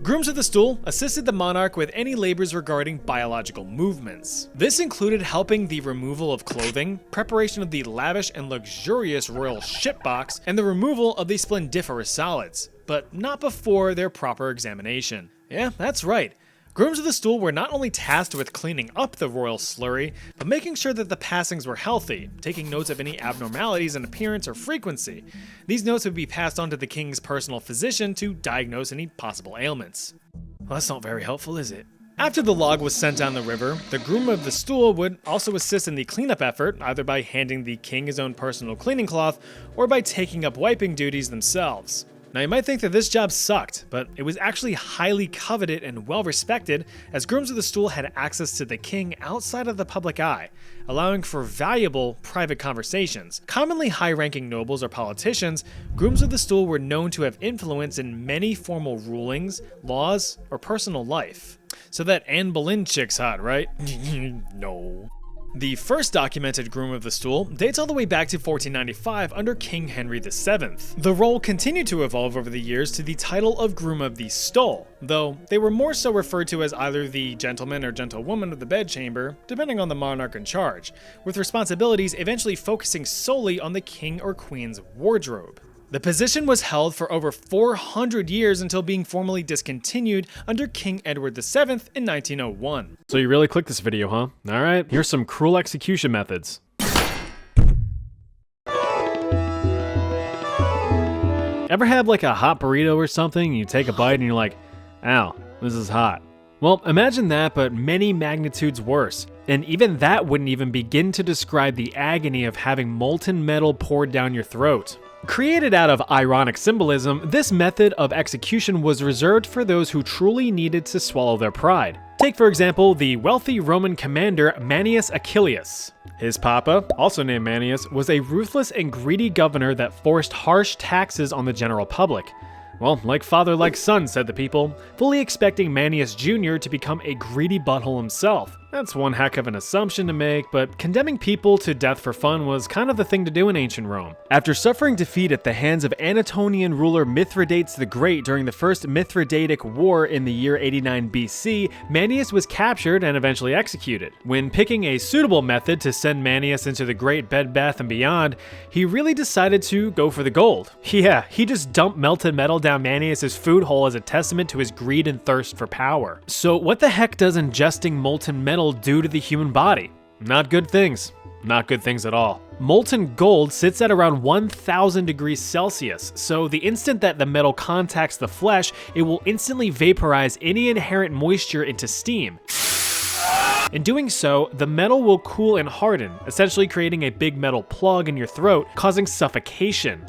Grooms of the Stool assisted the monarch with any labors regarding biological movements. This included helping the removal of clothing, preparation of the lavish and luxurious royal shipbox, and the removal of the splendiferous solids, but not before their proper examination. Yeah, that's right. Grooms of the Stool were not only tasked with cleaning up the royal slurry, but making sure that the passings were healthy, taking notes of any abnormalities in appearance or frequency. These notes would be passed on to the king's personal physician to diagnose any possible ailments. Well, that's not very helpful, is it? After the log was sent down the river, the Groom of the Stool would also assist in the cleanup effort, either by handing the king his own personal cleaning cloth, or by taking up wiping duties themselves. Now you might think that this job sucked, but it was actually highly coveted and well respected, as Grooms of the Stool had access to the king outside of the public eye, allowing for valuable private conversations. Commonly high-ranking nobles or politicians, Grooms of the Stool were known to have influence in many formal rulings, laws, or personal life. So that Anne Boleyn chick's hot, right? No. The first documented Groom of the Stool dates all the way back to 1495 under King Henry VII. The role continued to evolve over the years to the title of Groom of the Stole, though they were more so referred to as either the gentleman or gentlewoman of the bedchamber, depending on the monarch in charge, with responsibilities eventually focusing solely on the king or queen's wardrobe. The position was held for over 400 years until being formally discontinued under King Edward VII in 1901. So you really clicked this video, huh? Alright, here's some cruel execution methods. Ever had like a hot burrito or something, and you take a bite and you're like, ow, this is hot. Well, imagine that, but many magnitudes worse. And even that wouldn't even begin to describe the agony of having molten metal poured down your throat. Created out of ironic symbolism, this method of execution was reserved for those who truly needed to swallow their pride. Take, for example, the wealthy Roman commander Manius Achilles. His papa, also named Manius, was a ruthless and greedy governor that forced harsh taxes on the general public. Well, like father, like son, said the people, fully expecting Manius Jr. to become a greedy butthole himself. That's one heck of an assumption to make, but condemning people to death for fun was kind of the thing to do in ancient Rome. After suffering defeat at the hands of Anatolian ruler Mithridates the Great during the First Mithridatic War in the year 89 BC, Manius was captured and eventually executed. When picking a suitable method to send Manius into the Great Bed Bath & Beyond, he really decided to go for the gold. Yeah, he just dumped melted metal down Manius's food hole as a testament to his greed and thirst for power. So what the heck does ingesting molten metal do to the human body? Not good things. Not good things at all. Molten gold sits at around 1000 degrees Celsius, so the instant that the metal contacts the flesh, it will instantly vaporize any inherent moisture into steam. In doing so, the metal will cool and harden, essentially creating a big metal plug in your throat, causing suffocation.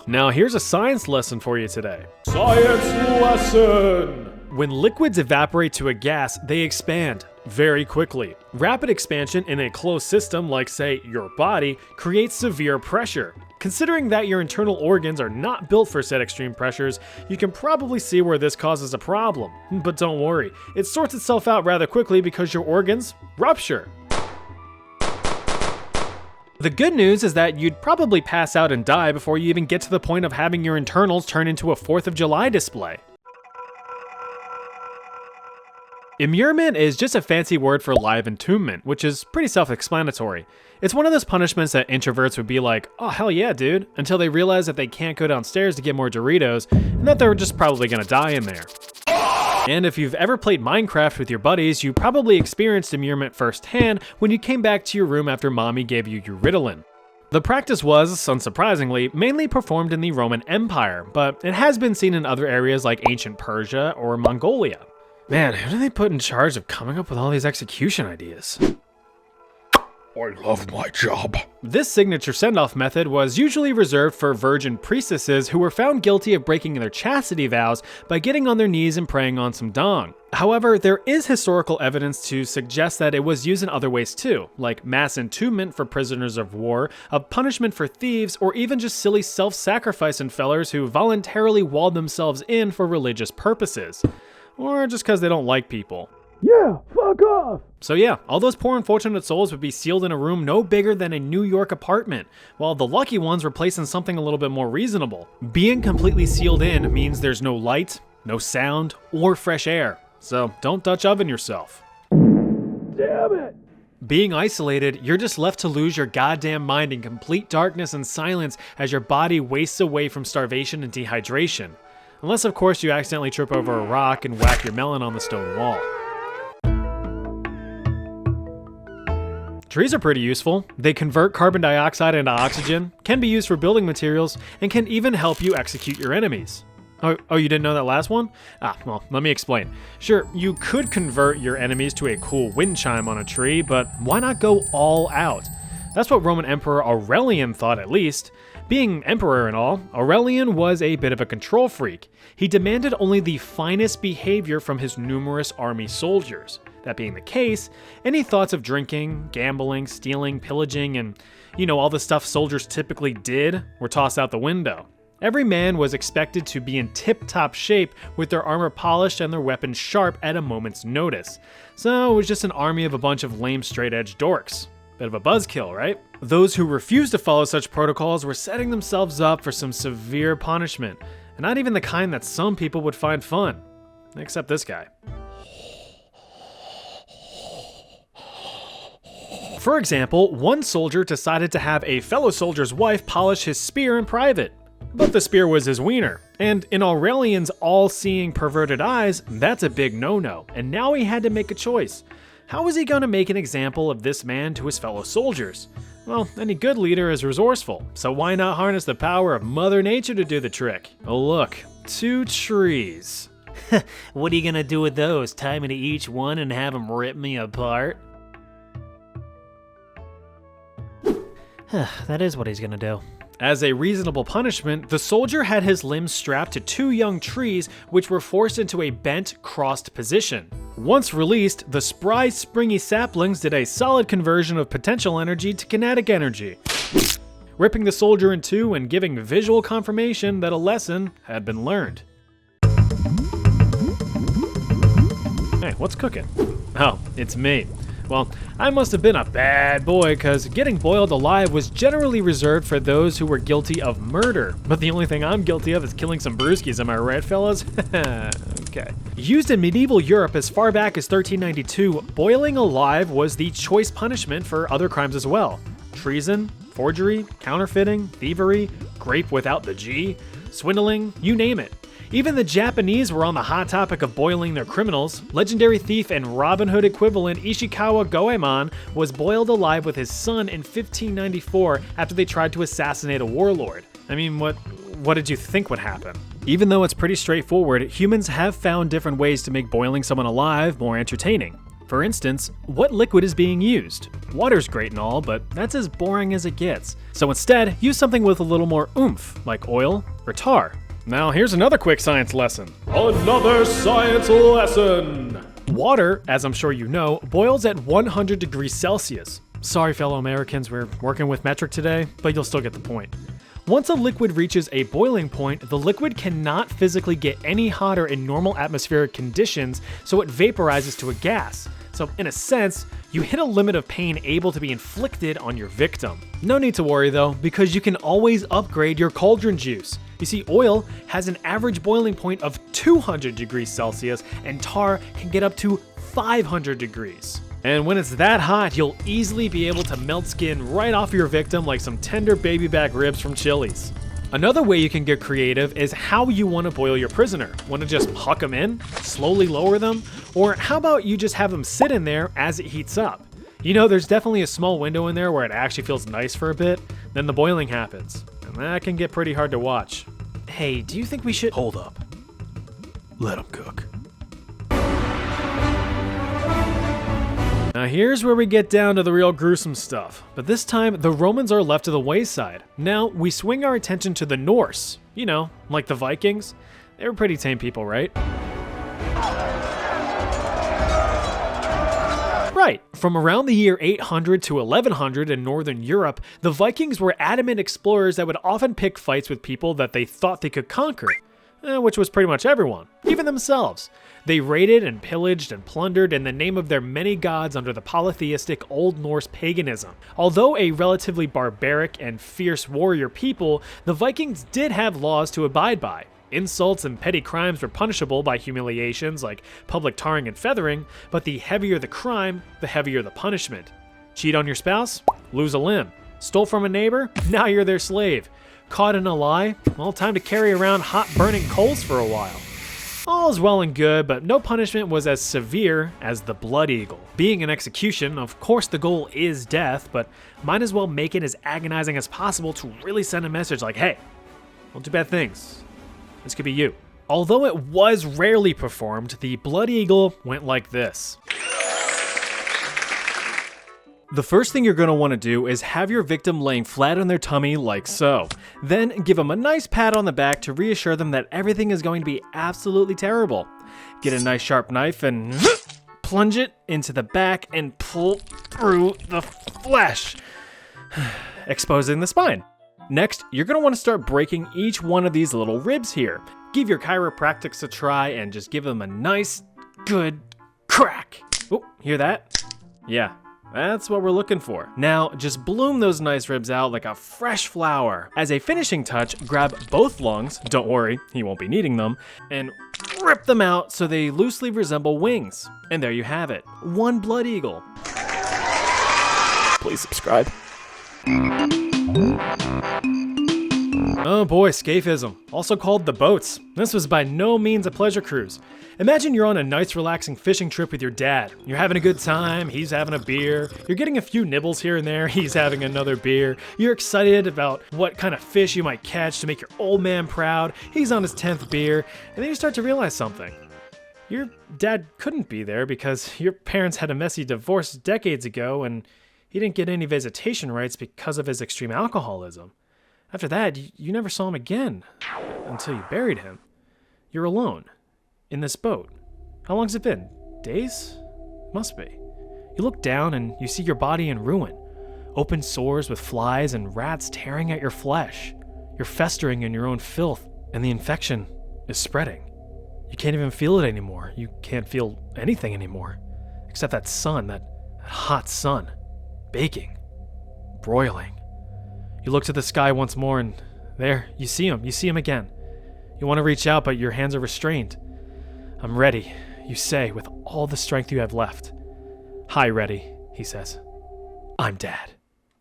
Now here's a science lesson for you today. Science lesson! When liquids evaporate to a gas, they expand very quickly. Rapid expansion in a closed system like, say, your body, creates severe pressure. Considering that your internal organs are not built for said extreme pressures, you can probably see where this causes a problem. But don't worry, it sorts itself out rather quickly because your organs rupture. The good news is that you'd probably pass out and die before you even get to the point of having your internals turn into a 4th of July display. Immurement is just a fancy word for live entombment, which is pretty self-explanatory. It's one of those punishments that introverts would be like, oh hell yeah dude, until they realize that they can't go downstairs to get more Doritos, and that they're just probably gonna die in there. And if you've ever played Minecraft with your buddies, you probably experienced immurement firsthand when you came back to your room after mommy gave you your Ritalin. The practice was, unsurprisingly, mainly performed in the Roman Empire, but it has been seen in other areas like ancient Persia or Mongolia. Man, who do they put in charge of coming up with all these execution ideas? I love my job. This signature send-off method was usually reserved for virgin priestesses who were found guilty of breaking their chastity vows by getting on their knees and praying on some dong. However, there is historical evidence to suggest that it was used in other ways too, like mass entombment for prisoners of war, a punishment for thieves, or even just silly self-sacrificing fellers who voluntarily walled themselves in for religious purposes. Or just because they don't like people. Yeah, fuck off! So yeah, all those poor unfortunate souls would be sealed in a room no bigger than a New York apartment, while the lucky ones were placed in something a little bit more reasonable. Being completely sealed in means there's no light, no sound, or fresh air. So don't Dutch oven yourself. Damn it! Being isolated, you're just left to lose your goddamn mind in complete darkness and silence as your body wastes away from starvation and dehydration. Unless, of course, you accidentally trip over a rock and whack your melon on the stone wall. Trees are pretty useful. They convert carbon dioxide into oxygen, can be used for building materials, and can even help you execute your enemies. Oh, you didn't know that last one? Well, let me explain. Sure, you could convert your enemies to a cool wind chime on a tree, but why not go all out? That's what Roman Emperor Aurelian thought, at least. Being emperor and all, Aurelian was a bit of a control freak. He demanded only the finest behavior from his numerous army soldiers. That being the case, any thoughts of drinking, gambling, stealing, pillaging, and, all the stuff soldiers typically did were tossed out the window. Every man was expected to be in tip-top shape with their armor polished and their weapons sharp at a moment's notice. So it was just an army of a bunch of lame straight-edge dorks. Bit of a buzzkill, right? Those who refused to follow such protocols were setting themselves up for some severe punishment, and not even the kind that some people would find fun. Except this guy. For example, one soldier decided to have a fellow soldier's wife polish his spear in private. But the spear was his wiener, and in Aurelian's all-seeing perverted eyes, that's a big no-no, and now he had to make a choice. How was he going to make an example of this man to his fellow soldiers? Well, any good leader is resourceful, so why not harness the power of Mother Nature to do the trick? Oh look, 2 trees. What are you gonna do with those? Tie me to each one and have them rip me apart? That is what he's gonna do. As a reasonable punishment, the soldier had his limbs strapped to 2 young trees, which were forced into a bent, crossed position. Once released, the spry, springy saplings did a solid conversion of potential energy to kinetic energy, ripping the soldier in two and giving visual confirmation that a lesson had been learned. Hey, what's cooking? Oh, it's me. Well, I must have been a bad boy, because getting boiled alive was generally reserved for those who were guilty of murder. But the only thing I'm guilty of is killing some brewskis, am I right, fellas? Okay. Used in medieval Europe as far back as 1392, boiling alive was the choice punishment for other crimes as well. Treason, forgery, counterfeiting, thievery, grape without the G, swindling, you name it. Even the Japanese were on the hot topic of boiling their criminals. Legendary thief and Robin Hood equivalent Ishikawa Goemon was boiled alive with his son in 1594 after they tried to assassinate a warlord. I mean, what did you think would happen? Even though it's pretty straightforward, humans have found different ways to make boiling someone alive more entertaining. For instance, what liquid is being used? Water's great and all, but that's as boring as it gets. So instead, use something with a little more oomph, like oil or tar. Now here's another quick science lesson. Another science lesson! Water, as I'm sure you know, boils at 100 degrees Celsius. Sorry fellow Americans, we're working with metric today, but you'll still get the point. Once a liquid reaches a boiling point, the liquid cannot physically get any hotter in normal atmospheric conditions, so it vaporizes to a gas. So in a sense, you hit a limit of pain able to be inflicted on your victim. No need to worry though, because you can always upgrade your cauldron juice. You see, oil has an average boiling point of 200 degrees Celsius, and tar can get up to 500 degrees. And when it's that hot, you'll easily be able to melt skin right off your victim like some tender baby back ribs from Chili's. Another way you can get creative is how you want to boil your prisoner. Want to just huck them in, slowly lower them, or how about you just have them sit in there as it heats up? You know, there's definitely a small window in there where it actually feels nice for a bit, then the boiling happens. And that can get pretty hard to watch. Hey, do you think we should— Hold up. Let them cook. Now here's where we get down to the real gruesome stuff, but this time the Romans are left to the wayside. Now we swing our attention to the Norse, you know, like the Vikings. They were pretty tame people, right? Right, from around the year 800 to 1100 in Northern Europe, the Vikings were adamant explorers that would often pick fights with people that they thought they could conquer. Which was pretty much everyone, even themselves. They raided and pillaged and plundered in the name of their many gods under the polytheistic Old Norse paganism. Although a relatively barbaric and fierce warrior people, the Vikings did have laws to abide by. Insults and petty crimes were punishable by humiliations like public tarring and feathering, but the heavier the crime, the heavier the punishment. Cheat on your spouse? Lose a limb. Stole from a neighbor? Now you're their slave. Caught in a lie? Well, time to carry around hot burning coals for a while. All is well and good, but no punishment was as severe as the Blood Eagle. Being an execution, of course the goal is death, but might as well make it as agonizing as possible to really send a message like, hey, don't do bad things. This could be you. Although it was rarely performed, the Blood Eagle went like this. The first thing you're going to want to do is have your victim laying flat on their tummy like so. Then give them a nice pat on the back to reassure them that everything is going to be absolutely terrible. Get a nice sharp knife and plunge it into the back and pull through the flesh, exposing the spine. Next, you're going to want to start breaking each one of these little ribs here. Give your chiropractics a try and just give them a nice, good crack. Oh, hear that? Yeah. That's what we're looking for. Now, just bloom those nice ribs out like a fresh flower. As a finishing touch, grab both lungs, don't worry, he won't be needing them, and rip them out so they loosely resemble wings. And there you have it, one Blood Eagle. Please subscribe. Oh boy, scaphism, also called the boats. This was by no means a pleasure cruise. Imagine you're on a nice relaxing fishing trip with your dad. You're having a good time, he's having a beer, you're getting a few nibbles here and there, he's having another beer, you're excited about what kind of fish you might catch to make your old man proud, he's on his 10th beer, and then you start to realize something. Your dad couldn't be there because your parents had a messy divorce decades ago and he didn't get any visitation rights because of his extreme alcoholism. After that, you never saw him again until you buried him. You're alone in this boat. How long's it been? Days? Must be. You look down and you see your body in ruin. Open sores with flies and rats tearing at your flesh. You're festering in your own filth, and the infection is spreading. You can't even feel it anymore. You can't feel anything anymore. Except that sun, that hot sun. Baking. Broiling. You look to the sky once more and there, you see him again. You want to reach out, but your hands are restrained. I'm ready, you say, with all the strength you have left. Hi, ready, he says. I'm Dad.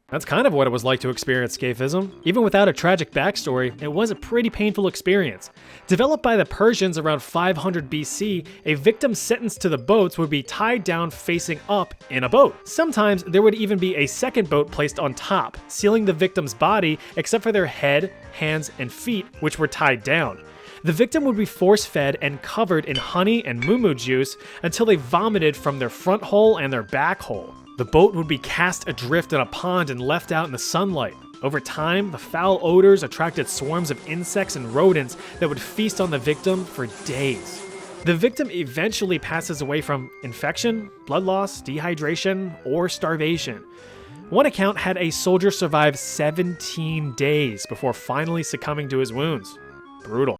That's kind of what it was like to experience scaphism. Even without a tragic backstory, it was a pretty painful experience. Developed by the Persians around 500 BC, a victim sentenced to the boats would be tied down facing up in a boat. Sometimes there would even be a second boat placed on top, sealing the victim's body except for their head, hands, and feet, which were tied down. The victim would be force-fed and covered in honey and moo juice until they vomited from their front hole and their back hole. The boat would be cast adrift in a pond and left out in the sunlight. Over time, the foul odors attracted swarms of insects and rodents that would feast on the victim for days. The victim eventually passes away from infection, blood loss, dehydration, or starvation. One account had a soldier survive 17 days before finally succumbing to his wounds. Brutal.